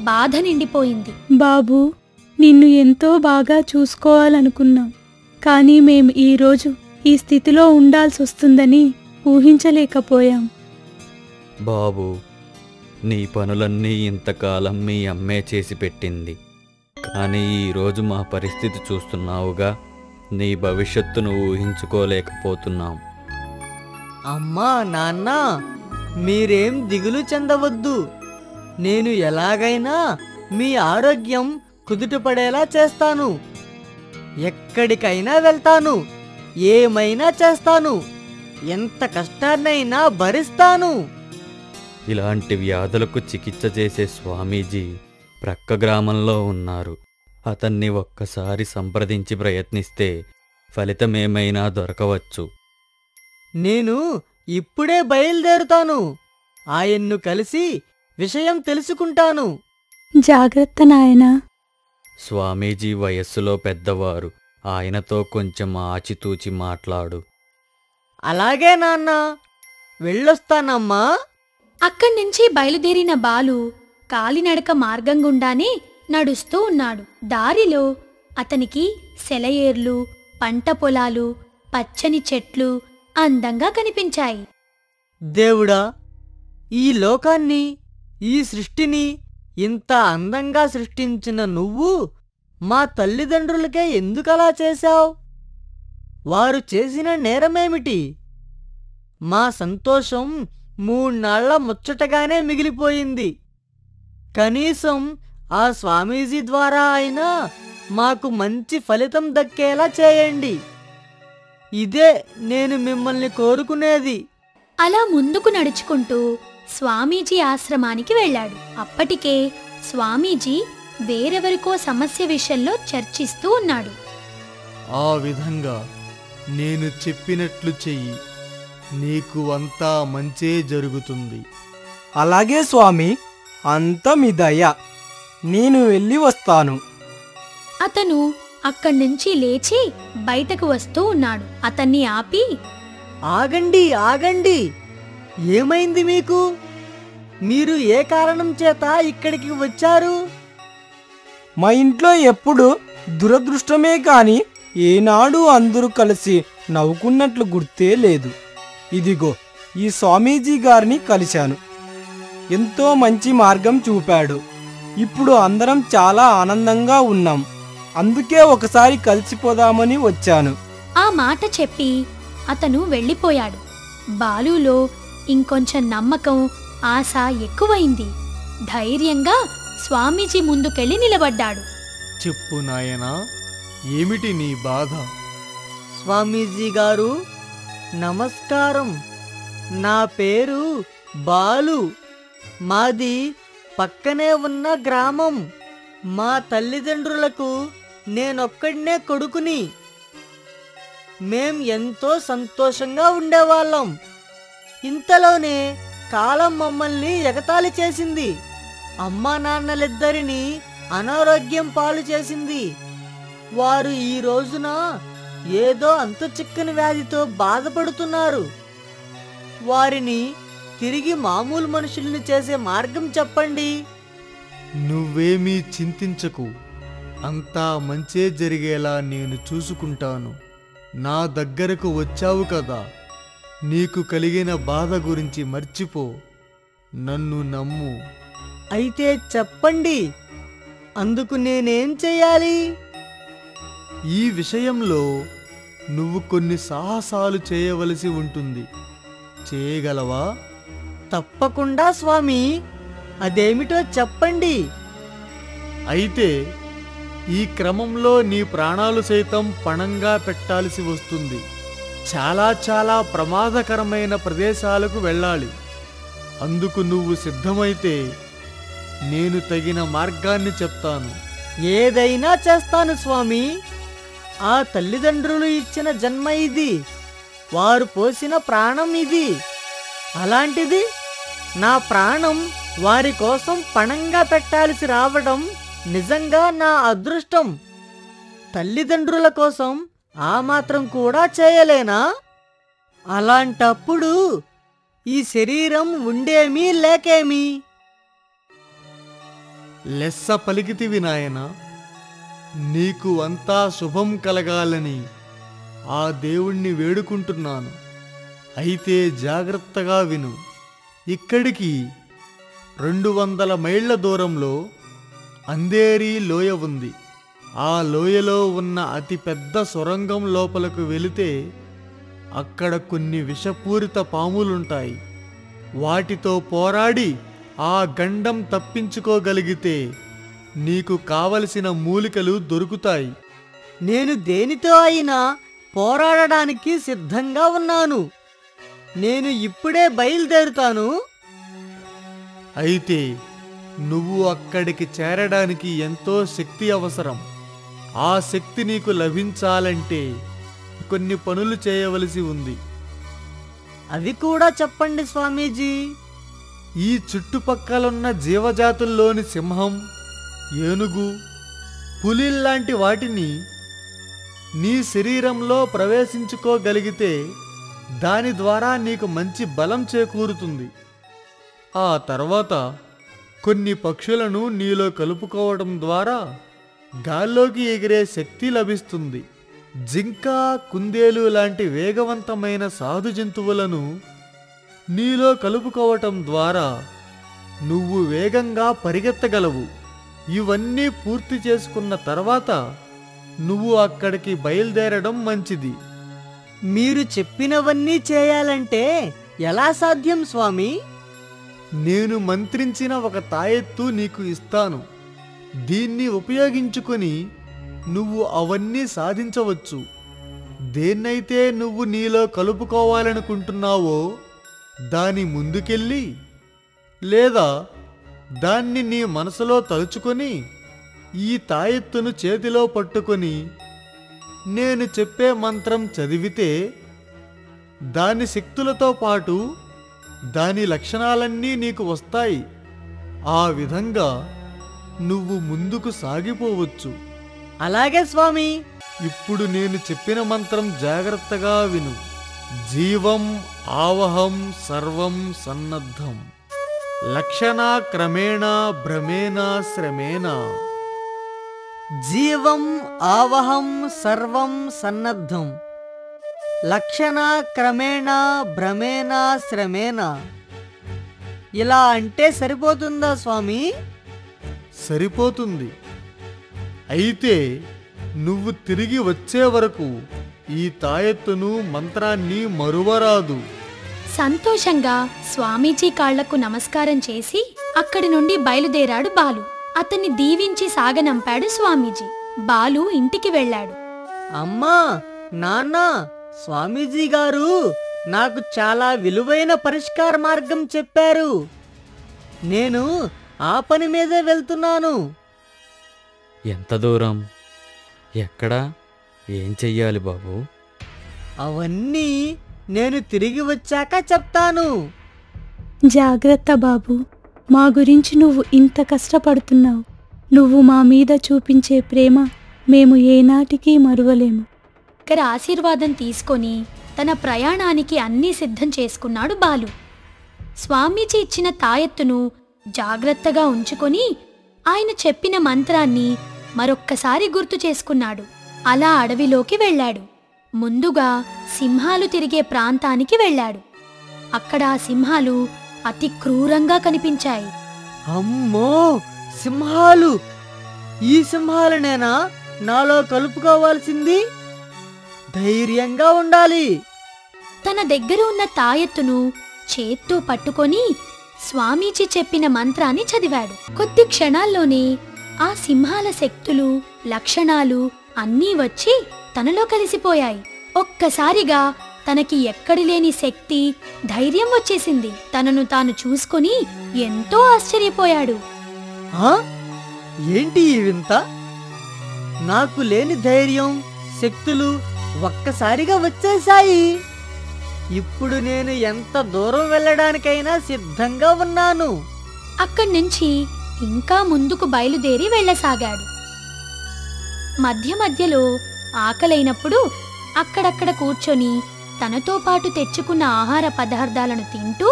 బాధ నిండిపోయింది. బాబూ, నిన్ను ఎంతో బాగా చూసుకోవాలనుకున్నాం. కానీ మేము ఈరోజు ఈ స్థితిలో ఉండాల్సొస్తుందని ఊహించలేకపోయాం. బాబు, నీ పనులన్నీ ఇంతకాలం మీ అమ్మే చేసి పెట్టింది. కానీ ఈరోజు మా పరిస్థితి చూస్తున్నావుగా. నీ భవిష్యత్తును ఊహించుకోలేకపోతున్నాం. అమ్మా, నాన్న, మీరేం దిగులు చెందవద్దు. నేను ఎలాగైనా మీ ఆరోగ్యం కుదుటపడేలా చేస్తాను. ఎక్కడికైనా వెళ్తాను, ఏమైనా చేస్తాను, ఎంత కష్టాన్నైనా భరిస్తాను. ఇలాంటి వ్యాధులకు చికిత్స చేసే స్వామీజీ ప్రక్క గ్రామంలో ఉన్నారు. అతన్ని ఒక్కసారి సంప్రదించి ప్రయత్నిస్తే ఫలితమేమైనా దొరకవచ్చు. నేను ఇప్పుడే బయలుదేరుతాను. ఆయన్ను కలిసి విషయం తెలుసుకుంటాను. జాగ్రత్త నాయనా. స్వామీజీ వయస్సులో పెద్దవారు. ఆయనతో కొంచెం ఆచితూచి మాట్లాడు. అలాగే నాన్న, వెళ్ళొస్తానమ్మా. అక్కడ్నుంచి బయలుదేరిన బాలు కాలినడక మార్గం గుండానే నడుస్తూ ఉన్నాడు. దారిలో అతనికి సెలయేర్లు, పంట పొలాలు, పచ్చని చెట్లు అందంగా కనిపించాయి. దేవుడా, ఈ లోకాన్ని, ఈ సృష్టిని ఇంత అందంగా సృష్టించిన నువ్వు మా తల్లిదండ్రులకే ఎందుకలా చేశావు? వారు చేసిన నేరమేమిటి? మా సంతోషం 3 నాళ్ల ముచ్చటగానే మిగిలిపోయింది. కనీసం ఆ స్వామీజీ ద్వారా అయినా మాకు మంచి ఫలితం దక్కేలా చేయండి. ఇదే నేను మిమ్మల్ని కోరుకునేది. అలా ముందుకు నడుచుకుంటూ స్వామీజీ ఆశ్రమానికి వెళ్ళాడు. అప్పటికే స్వామీజీ వేరెవరికో సమస్య విషయంలో చర్చిస్తూ ఉన్నాడు. ఆ విధంగా నేను చెప్పినట్లు చెయ్యి, నీకు అంతా మంచే జరుగుతుంది. అలాగే స్వామి, అంతా మీ దయ. నేను వెళ్ళి వస్తాను. అతను అక్కడ్నుంచి లేచి బయటకు వస్తూ ఉన్నాడు. అతన్ని ఆపి, ఆగండి, ఆగండి. ఏమైంది మీకు? మీరు ఏ కారణం చేత ఇక్కడికి వచ్చారు? మా ఇంట్లో ఎప్పుడు దురదృష్టమే కాని ఏనాడు అందరూ కలిసి నవ్వుకున్నట్లు గుర్తే లేదు. ఇదిగో ఈ స్వామీజీ గారిని కలిశాను. ఎంతో మంచి మార్గం చూపాడు. ఇప్పుడు అందరం చాలా ఆనందంగా ఉన్నాం. అందుకే ఒకసారి కలిసిపోదామని వచ్చాను. ఆ మాట చెప్పి అతను వెళ్ళిపోయాడు. బాలులో ఇంకొంచెం నమ్మకం, ఆశ ఎక్కువైంది. ధైర్యంగా స్వామీజీ ముందుకెళ్ళి నిలబడ్డాడు. చెప్పు నాయనా, ఏమిటి నీ బాధ? స్వామీజీ గారు, నమస్కారం. నా పేరు బాలు. మాది పక్కనే ఉన్న గ్రామం. మా తల్లిదండ్రులకు నేనొక్కడినే కొడుకుని. మేం ఎంతో సంతోషంగా ఉండేవాళ్ళం. ఇంతలోనే కాలం మమ్మల్ని ఎగతాళి చేసింది. అమ్మా నాన్నలిద్దరినీ అనారోగ్యం పాలు చేసింది. వారు ఈ రోజున ఏదో అంతు చిక్కని వ్యాధితో బాధపడుతున్నారు. వారిని తిరిగి మామూలు మనుషుల్ని చేసే మార్గం చెప్పండి. నువ్వేమీ చింతించకు, అంతా మంచే జరిగేలా నేను చూసుకుంటాను. నా దగ్గరకు వచ్చావు కదా, నీకు కలిగిన బాధ గురించి మర్చిపో. నన్ను నమ్ము. అయితే చెప్పండి, అందుకు నేనేం చెయ్యాలి? ఈ విషయంలో నువ్వు కొన్ని సాహసాలు చేయవలసి ఉంటుంది. చేయగలవా? తప్పకుండా స్వామి, అదేమిటో చెప్పండి. అయితే ఈ క్రమంలో నీ ప్రాణాలు సైతం పణంగా పెట్టాల్సి వస్తుంది. చాలా చాలా ప్రమాదకరమైన ప్రదేశాలకు వెళ్ళాలి. అందుకు నువ్వు సిద్ధమైతే నేను తగిన మార్గాన్ని చెప్తాను. ఏదైనా చేస్తాను స్వామి. ఆ తల్లిదండ్రులు ఇచ్చిన జన్మ ఇది, వారు పోసిన ప్రాణం ఇది. అలాంటిది నా ప్రాణం వారి కోసం పణంగా పెట్టాల్సి రావడం నిజంగా నా అదృష్టం. తల్లిదండ్రుల కోసం ఆ మాత్రం కూడా చేయలేనా? అలాంటప్పుడు ఈ శరీరం ఉండేమీ లేకేమీ. లెస్స పలికితివి నాయనా. నీకు అంతా శుభం కలగాలని ఆ దేవుణ్ణి వేడుకుంటున్నాను. అయితే జాగ్రత్తగా విను. ఇక్కడికి 200 మైళ్ళ దూరంలో అంధేరి లోయ ఉంది. ఆ లోయలో ఉన్న అతిపెద్ద సొరంగం లోపలకు వెళితే అక్కడ కొన్ని విషపూరిత పాములుంటాయి. వాటితో పోరాడి ఆ గండం తప్పించుకోగలిగితే నీకు కావలసిన మూలికలు దొరుకుతాయి. నేను దేనితో అయినా పోరాడడానికి సిద్ధంగా ఉన్నాను. నేను ఇప్పుడే బయలుదేరుతాను. అయితే నువ్వు అక్కడికి చేరడానికి ఎంతో శక్తి అవసరం. ఆ శక్తి నీకు లభించాలంటే కొన్ని పనులు చేయవలసి ఉంది. అవి కూడా చెప్పండి స్వామీజీ. ఈ చుట్టుపక్కలున్న జీవజాతుల్లోని సింహం, ఏనుగు, పులిల్లాంటి వాటిని నీ శరీరంలో ప్రవేశించుకోగలిగితే దాని ద్వారా నీకు మంచి బలం చేకూరుతుంది. ఆ తర్వాత కొన్ని పక్షులను నీలో కలుపుకోవడం ద్వారా గాల్లోకి ఎగిరే శక్తి లభిస్తుంది. జింక, కుందేలు లాంటి వేగవంతమైన సాధు జంతువులను నీలో కలుపుకోవటం ద్వారా నువ్వు వేగంగా పరిగెత్తగలవు. ఇవన్నీ పూర్తి చేసుకున్న తర్వాత నువ్వు అక్కడికి బయలుదేరడం మంచిది. మీరు చెప్పినవన్నీ చేయాలంటే ఎలా సాధ్యం స్వామి? నేను మంత్రించిన ఒక తాయెత్తు నీకు ఇస్తాను. దీన్ని ఉపయోగించుకొని నువ్వు అవన్నీ సాధించవచ్చు. దేన్నైతే నువ్వు నీలో కలుపుకోవాలనుకుంటున్నావో దాని ముందుకెళ్ళి లేదా దాన్ని నీ మనసులో తలుచుకొని ఈ తాయెత్తును చేతిలో పట్టుకొని నేను చెప్పే మంత్రం చదివితే దాని శక్తులతో పాటు దాని లక్షణాలన్నీ నీకు వస్తాయి. ఆ విధంగా నువ్వు ముందుకు సాగిపోవచ్చు. అలాగే స్వామి. ఇప్పుడు నేను చెప్పిన మంత్రం జాగ్రత్తగా విను. జీవం ఆవహం సర్వం సన్నద్ధం లక్షణ క్రమేణ భ్రమేణ శ్రమేణ. జీవం ఆవహం సర్వం సన్నద్ధం లక్షణ క్రమేణ భ్రమేణ శ్రమేణ. ఇలా అంటే సరిపోతుందా స్వామి? సరిపోతుంది. అయితే నువ్వు తిరిగి వచ్చే వరకు ఈ తాయెత్తును మంత్రాన్ని మరువరాదు. సంతోషంగా స్వామీజీ కాళ్లకు నమస్కారం చేసి అక్కడి నుండి బయలుదేరాడు బాలు. అతన్ని దీవించి సాగనంపాడు స్వామీజీ. బాలు ఇంటికి వెళ్ళాడు. అమ్మా, నాన్న, స్వామీజీ గారు నాకు చాలా విలువైన పరిష్కార మార్గం చెప్పారు. నేను ఆ పని మీదే వెళ్తున్నాను. ఎంత దూరం? ఎక్కడా? ఏం చెయ్యాలి బాబు? అవన్నీ నేను తిరిగి వచ్చాక చెప్తాను. జాగ్రత్త బాబు. మా గురించి నువ్వు ఇంత కష్టపడుతున్నావు. నువ్వు మా మీద చూపించే ప్రేమ మేము ఏనాటికి మరువలేము. దగ్గర ఆశీర్వాదం తీసుకొని తన ప్రయాణానికి అన్నీ సిద్ధం చేసుకున్నాడు బాలు. స్వామీజీ ఇచ్చిన తాయెత్తును జాగ్రత్తగా ఉంచుకొని ఆయన చెప్పిన మంత్రాన్ని మరొక్కసారి గుర్తు చేసుకున్నాడు. అలా అడవిలోకి వెళ్ళాడు. ముందుగా సింహాలు తిరిగే ప్రాంతానికి వెళ్ళాడు. అక్కడ ఆ సింహాలు అతి క్రూరంగా కనిపించాయి. అమ్మో, సింహాలు! ఈ సింహాలనేనా నాలో కలుపుకోవాల్సింది? ధైర్యంగా ఉండాలి. తన దగ్గర ఉన్న తాయెత్తును చేత్తో పట్టుకొని స్వామీజీ చెప్పిన మంత్రాన్ని చదివాడు. కొద్ది క్షణాల్లోనే ఆ సింహాల శక్తులు, లక్షణాలు అన్నీ వచ్చి తనలో కలిసిపోయాయి. ఒక్కసారిగా తనకి ఎక్కడిలేని శక్తి, ధైర్యం వచ్చేసింది. తనను తాను చూసుకొని ఎంతో ఆశ్చర్యపోయాడు. ఏంటి ఈ వింత? నాకు లేని ధైర్యం, శక్తులు ఒక్కసారిగా వచ్చేశాయి. ఇప్పుడు నేను ఎంత దూరం వెళ్ళడానికైనా సిద్ధంగా ఉన్నాను. అక్కడి నుంచి ఇంకా ముందుకు బయలుదేరి వెళ్ళసాగాడు. మధ్య మధ్యలో ఆకలైనప్పుడు అక్కడక్కడ కూర్చొని తనతో పాటు తెచ్చుకున్న ఆహార పదార్థాలను తింటూ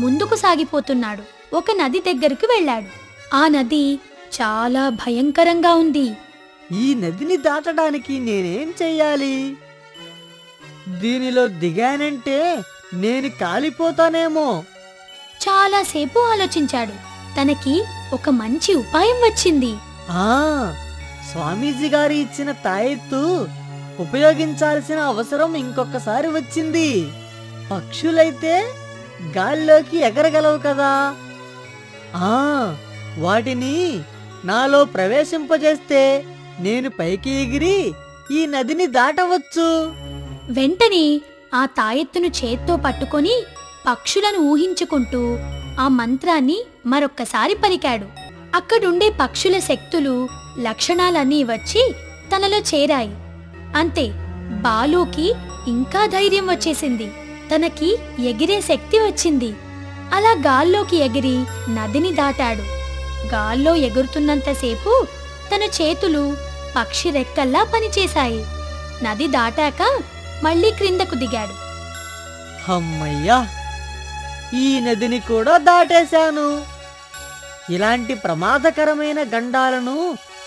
ముందుకు సాగిపోతున్నాడు. ఒక నది దగ్గరికి వెళ్ళాడు. ఆ నది చాలా భయంకరంగా ఉంది. ఈ నదిని దాటడానికి నేనేం చెయ్యాలి? దీనిలో దిగానంటే నేను కాలిపోతానేమో. చాలాసేపు ఆలోచించాడు. తనకి ఒక మంచి ఉపాయం వచ్చింది. స్వామీజీ గారు ఇచ్చిన తాయెత్తు ఉపయోగించాల్సిన అవసరం ఇంకొకసారి వచ్చింది. పక్షులైతే గాల్లోకి ఎగరగలవు కదా. వాటిని నాలో ప్రవేశింపజేస్తే నేను పైకి ఎగిరి ఈ నదిని దాటవచ్చు. వెంటనే ఆ తాయెత్తును చేత్తో పట్టుకొని పక్షులను ఊహించుకుంటూ ఆ మంత్రాన్ని మరొక్కసారి పలికాడు. అక్కడుండే పక్షుల శక్తులు, లక్షణాలన్నీ వచ్చి తనలో చేరాయి. అంతే, బాలుకి ఇంకా ధైర్యం వచ్చేసింది. తనకి ఎగిరే శక్తి వచ్చింది. అలా గాల్లోకి ఎగిరి నదిని దాటాడు. గాల్లో ఎగురుతున్నంతసేపు తన చేతులు పక్షి రెక్కల్లా పనిచేశాయి. నది దాటాక మళ్ళీ క్రిందకు దిగాడు. అమ్మయ్యా, ఈ నదిని కూడా దాటేశాను. ఇలాంటి ప్రమాదకరమైన గండాలను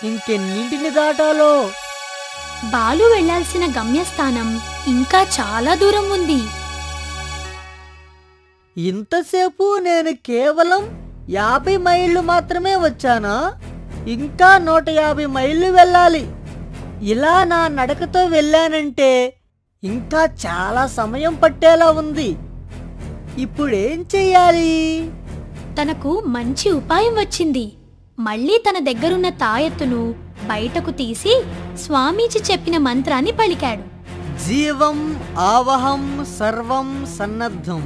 ఇంకెన్నింటిని దాటాలో. బాలు వెళ్లాల్సిన గమ్యస్థానం ఇంకా చాలా దూరం ఉంది. ఇంతసేపు నేను కేవలం 50 మైళ్ళు మాత్రమే వచ్చానా? ఇంకా 150 మైళ్ళు వెళ్ళాలి. ఇలా నా నడకతో వెళ్ళానంటే ఇంకా చాలా సమయం పట్టేలా ఉంది. ఇప్పుడేం చెయ్యాలి? తనకు మంచి ఉపాయం వచ్చింది. మళ్ళీ తన దగ్గరున్న తాయెత్తును బయటకు తీసి స్వామీజీ చెప్పిన మంత్రాన్ని పలికాడు. జీవం ఆవహం సర్వం సన్నద్ధం,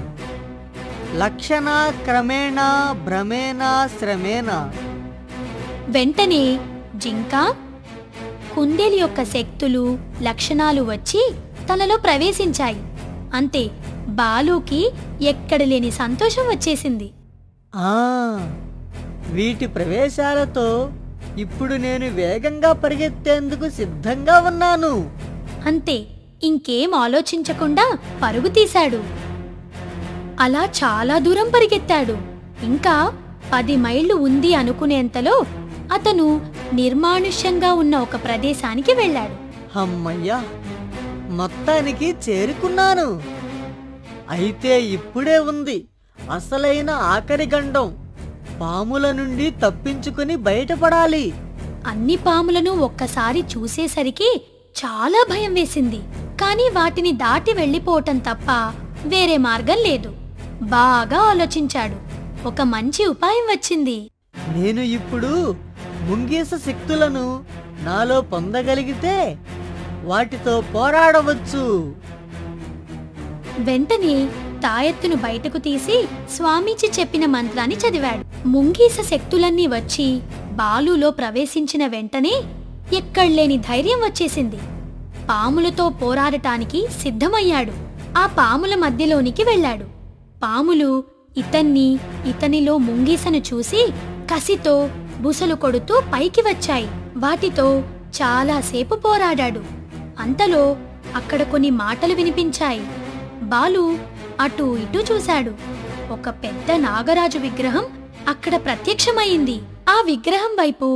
లక్షణ క్రమేణ భ్రమేణ శ్రమేణ. వెంటనే జింక, కుందేలు యొక్క శక్తులు, లక్షణాలు వచ్చి తనలో ప్రవేశించాయి. అంతే, బాలుకి ఎక్కడ లేని సంతోషం వచ్చేసింది. వీటి ప్రవేశాలతో ఇప్పుడు నేను వేగంగా పరిగెత్తేందుకు సిద్ధంగా ఉన్నాను. అంతే, ఇంకేం ఆలోచించకుండా పరుగు తీశాడు. అలా చాలా దూరం పరిగెత్తాడు. ఇంకా 10 మైళ్ళు ఉంది అనుకునేంతలో అతను నిర్మానుష్యంగా ఉన్న ఒక ప్రదేశానికి వెళ్ళాడు. అమ్మయ్యా, మొత్తానికి చేరుకున్నాను. అయితే ఇప్పుడే ఉంది అసలైన ఆఖరి గండం. పాముల నుండి తప్పించుకుని బయటపడాలి. అన్ని పాములను ఒక్కసారి చూసేసరికి చాలా భయం వేసింది. కానీ వాటిని దాటి వెళ్ళిపోవటం తప్ప వేరే మార్గం లేదు. బాగా ఆలోచించాడు. ఒక మంచి ఉపాయం వచ్చింది. నేను ఇప్పుడు ముంగీస శక్తులను నాలో పొందగలిగితే వాటితో పోరాడవచ్చు. వెంటనే తాయెత్తును బయటకు తీసి స్వామీజీ చెప్పిన మంత్రాన్ని చదివాడు. ముంగీస శక్తులన్నీ వచ్చి బాలులో ప్రవేశించిన వెంటనే ఎక్కడ్లేని ధైర్యం వచ్చేసింది. పాములతో పోరాడటానికి సిద్ధమయ్యాడు. ఆ పాముల మధ్యలోనికి వెళ్ళాడు. పాములు ఇతనిలో ముంగీసను చూసి కసితో బుసలు కొడుతూ పైకి వచ్చాయి. వాటితో చాలాసేపు పోరాడాడు. అంతలో అక్కడ కొన్ని మాటలు వినిపించాయి. బాలు అటూ ఇటూ చూశాడు. ఒక పెద్ద నాగరాజు విగ్రహం అక్కడ ప్రత్యక్షమైంది. ఆ విగ్రహం వైపు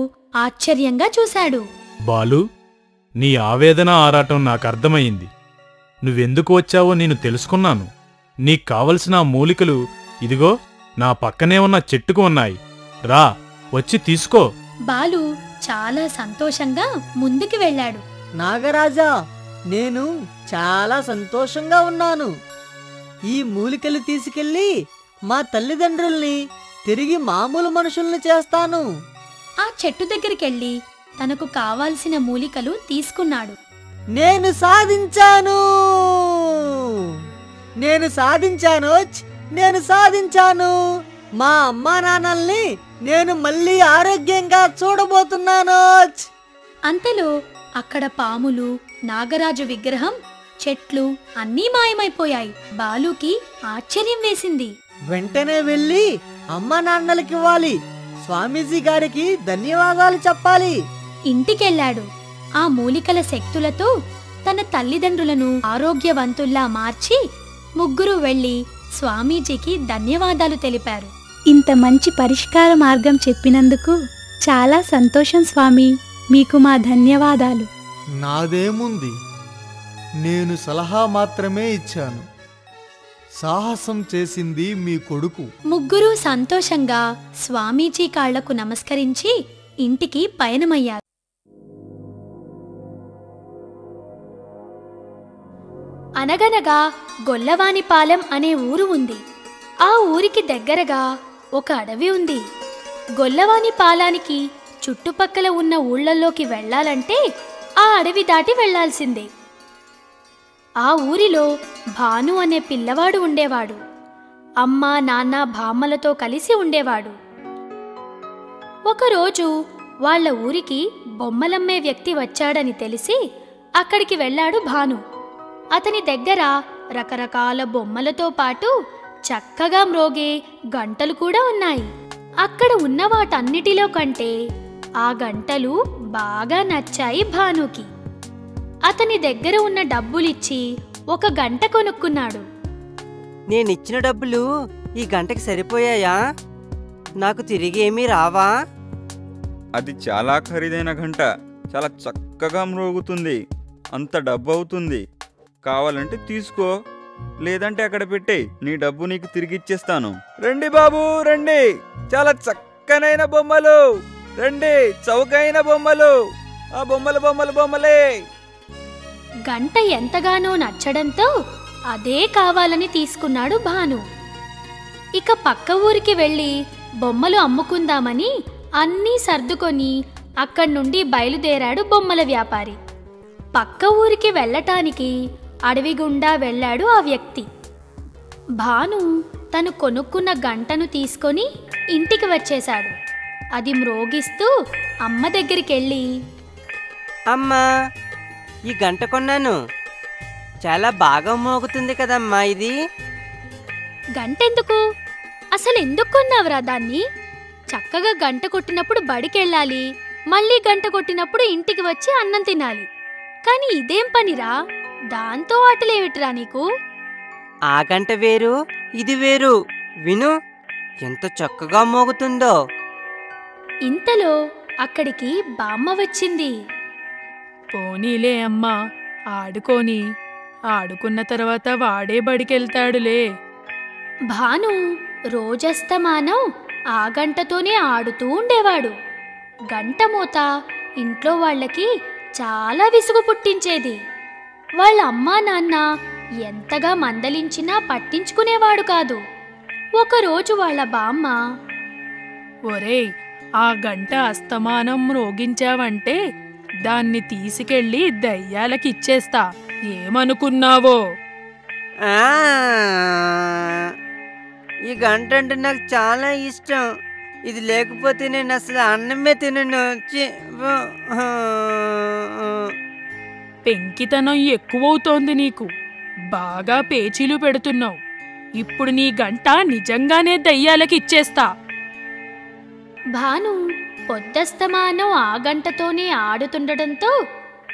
ఆశ్చర్యంగా చూశాడు. బాలు, నీ ఆవేదన ఆరాటం నాకు అర్థమయ్యింది. నువ్వెందుకు వచ్చావో నేను తెలుసుకున్నాను. నీకు కావలసిన మూలికలు ఇదిగో నా పక్కనే ఉన్న చెట్టుకు ఉన్నాయి. రా, వచ్చి తీసుకో. బాలు చాలా సంతోషంగా ముందుకు వెళ్ళాడు. నాగరాజా, నేను చాలా సంతోషంగా ఉన్నాను. ఈ మూలికలు తీసుకెళ్లి మా తల్లిదండ్రుల్ని తిరిగి మామూలు మనుషుల్ని చేస్తాను. ఆ చెట్టు దగ్గరికెళ్ళి తనకు కావాల్సిన మూలికలు తీసుకున్నాడు. నేను సాధించాను, నేను సాధించాను, నేను సాధించాను. మా అమ్మా నాన్నల్ని నేను మళ్ళీ ఆరోగ్యంగా చూడబోతున్నాను. అంతలో అక్కడ పాములు, నాగరాజు విగ్రహం, చెట్లు అన్నీ మాయమైపోయాయి. బాలుకి ఆశ్చర్యం వేసింది. వెంటనే వెళ్ళి అమ్మా నాన్నలకి ఇవ్వాలి. స్వామీజీ గారికి ధన్యవాదాలు చెప్పాలి. ఇంటికెళ్ళాడు. ఆ మూలికల శక్తులతో తన తల్లిదండ్రులను ఆరోగ్యవంతుల్లా మార్చి ముగ్గురు వెళ్లి స్వామీజీకి ధన్యవాదాలు తెలిపారు. ఇంత మంచి పరిష్కార మార్గం చెప్పినందుకు చాలా సంతోషం స్వామి. మీకు మా ధన్యవాదాలు. నాదేముంది, నేను సలహా మాత్రమే ఇచ్చాను. సాహసం చేసింది మీ కొడుకు. ముగ్గురు సంతోషంగా స్వామీజీ కాళ్లకు నమస్కరించి ఇంటికి పయనమయ్యారు. అనగనగా గొల్లవానిపాలెం అనే ఊరు ఉంది. ఆ ఊరికి దగ్గరగా ఒక అడవి ఉంది. గొల్లవానిపాలానికి చుట్టుపక్కల ఉన్న ఊళ్ళల్లోకి వెళ్లాలంటే ఆ అడవి దాటి వెళ్లాల్సిందే. ఆ ఊరిలో భాను అనే పిల్లవాడు ఉండేవాడు. అమ్మ నాన్న బామ్మలతో కలిసి ఉండేవాడు. ఒకరోజు వాళ్ల ఊరికి బొమ్మలమ్మే వ్యక్తి వచ్చాడని తెలిసి అక్కడికి వెళ్ళాడు భాను. అతని దగ్గర రకరకాల బొమ్మలతో పాటు చక్కగా మ్రోగే గంటలు కూడా ఉన్నాయి. అక్కడ ఉన్న వాటన్నిటిలో కంటే ఆ గంటలు బాగా నచ్చాయి భానుకి. అతని దగ్గర ఉన్న డబ్బులిచ్చి ఒక గంట కొనుక్కున్నాడు. నేనిచ్చిన డబ్బులు ఈ గంటకి సరిపోయాయా? నాకు తిరిగి ఏమీ రావా? అది చాలా ఖరీదైన గంట, చాలా చక్కగా మ్రోగుతుంది. అంత డబ్బు అవుతుంది. కావాలంటే తీసుకో, లేదంటే అక్కడ పెట్టే, నీ డబ్బు నీకు తిరిగి ఇచ్చేస్తాను. రండి బాబు రండి, చాలా చక్కనైన బొమ్మలు, రండి చౌకైన బొమ్మలు, ఆ బొమ్మలు బొమ్మలు బొమ్మలే. గంట ఎంతగానో నచ్చడంతో అదే కావాలని తీసుకున్నాడు భాను. ఇక పక్క ఊరికి వెళ్ళి బొమ్మలు అమ్ముకుందామని అన్నీ సర్దుకొని అక్కడి నుండి బయలుదేరాడు బొమ్మల వ్యాపారి. పక్క ఊరికి వెళ్ళటానికి అడవి గుండా వెళ్ళాడు ఆ వ్యక్తి. భాను తను కొనుక్కున్న గంటను తీసుకొని ఇంటికి వచ్చేశాడు. అది మ్రోగిస్తూ అమ్మ దగ్గరికెళ్ళి, అమ్మా, ఈ గంట కొన్నాను, చాలా బాగా మోగుతుంది కదమ్మా ఇది. గంటెందుకు? అసలు ఎందుకు కొన్నావురా దాన్ని? చక్కగా గంట కొట్టినప్పుడు బడికెళ్ళాలి, మళ్ళీ గంట కొట్టినప్పుడు ఇంటికి వచ్చి అన్నం తినాలి. కానీ ఇదేం పనిరా? దాంతో ఆటలేమిట్రా నీకు? ఆ గంట వేరు, ఇది వేరు. విను, ఎంత చక్కగా మోగుతుందో. ఇంతలో అక్కడికి బామ్మ వచ్చింది. పోనీలే అమ్మా, ఆడుకోని. ఆడుకున్న తర్వాత వాడే బడికెళ్తాడులే. భాను రోజస్తమానం ఆ గంటతోనే ఆడుతూ ఉండేవాడు. గంట మోత ఇంట్లో వాళ్ళకి చాలా విసుగు పుట్టించేది. వాళ్ళ అమ్మా నాన్న ఎంతగా మందలించినా పట్టించుకునేవాడు కాదు. ఒకరోజు వాళ్ళ బామ్మ, ఒరేయ్, ఆ గంట అస్తమానం మ్రోగించావంటే దాన్ని తీసుకెళ్ళి దయ్యాలకిచ్చేస్తా, ఏమనుకున్నావో? ఈ గంట అంటే నాకు చాలా ఇష్టం. ఇది లేకపోతే నేను అసలు అన్నమే తినను. పెంకితనం ఎక్కువవుతోంది నీకు. బాగా పేచీలు పెడుతున్నావు. ఇప్పుడు నీ గంట నిజంగానే దయ్యాలకిచ్చేస్తా. భాను పొద్దస్తమానం ఆ గంటతోనే ఆడుతుండటంతో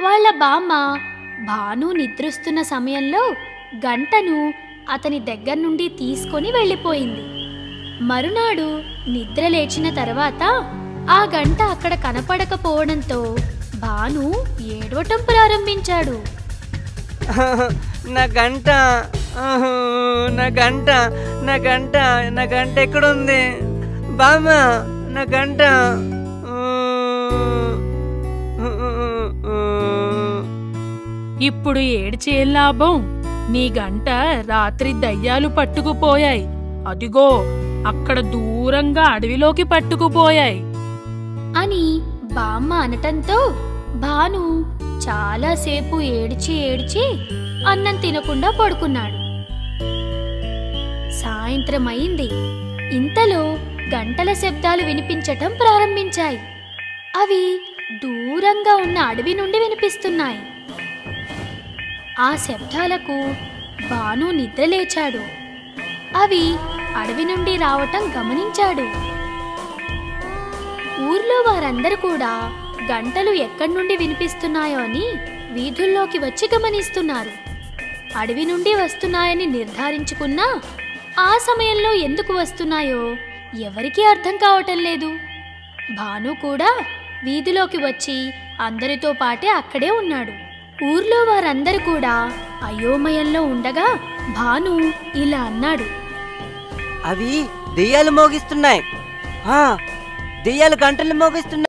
వాళ్ళ బామ్మ భాను నిద్రిస్తున్న సమయంలో గంటను అతని దగ్గర నుండి తీసుకొని వెళ్ళిపోయింది. మరునాడు నిద్ర లేచిన తర్వాత ఆ గంట అక్కడ కనపడకపోవడంతో భాను ఏడవటం ప్రారంభించాడు. నా గంట, నా గంట, నా గంట, నా గంట ఎక్కడుంది? బామ్మ, నా గంట. ఇప్పుడు ఏడ్చే లాభం? నీ గంట రాత్రి దయ్యాలు పట్టుకుపోయాయి. అదిగో అక్కడ దూరంగా అడవిలోకి పట్టుకుపోయాయి అని బామ్మ అనటంతో భాను చాలాసేపు ఏడ్చి ఏడ్చి అన్నం తినకుండా పడుకున్నాడు. సాయంత్రం అయింది. ఇంతలో గంటల శబ్దాలు వినిపించటం ప్రారంభించాయి. అవి దూరంగా ఉన్న అడవి నుండి వినిపిస్తున్నాయి. ఆ శబ్దాలకు భాను నిద్రలేచాడు. అవి అడవి నుండి రావటం గమనించాడు. ఊర్లో వారందరూ కూడా గంటలు ఎక్కడి నుండి వినిపిస్తున్నాయో అని వీధుల్లోకి వచ్చి గమనిస్తున్నారు. అడవి నుండి వస్తున్నాయని నిర్ధారించుకున్నా ఆ సమయంలో ఎందుకు వస్తున్నాయో ఎవరికీ అర్థం కావటం లేదు. భాను కూడా వీధిలోకి వచ్చి అందరితో పాటే అక్కడే ఉన్నాడు. ఊర్లో వారందరూ కూడా అయోమయంలో ఉండగా భాను ఇలా అన్నాడు. అవి దెయ్యాలు మోగిస్తున్నాయి, దెయ్యాలు గంటలు మోగిస్తున్నాయి.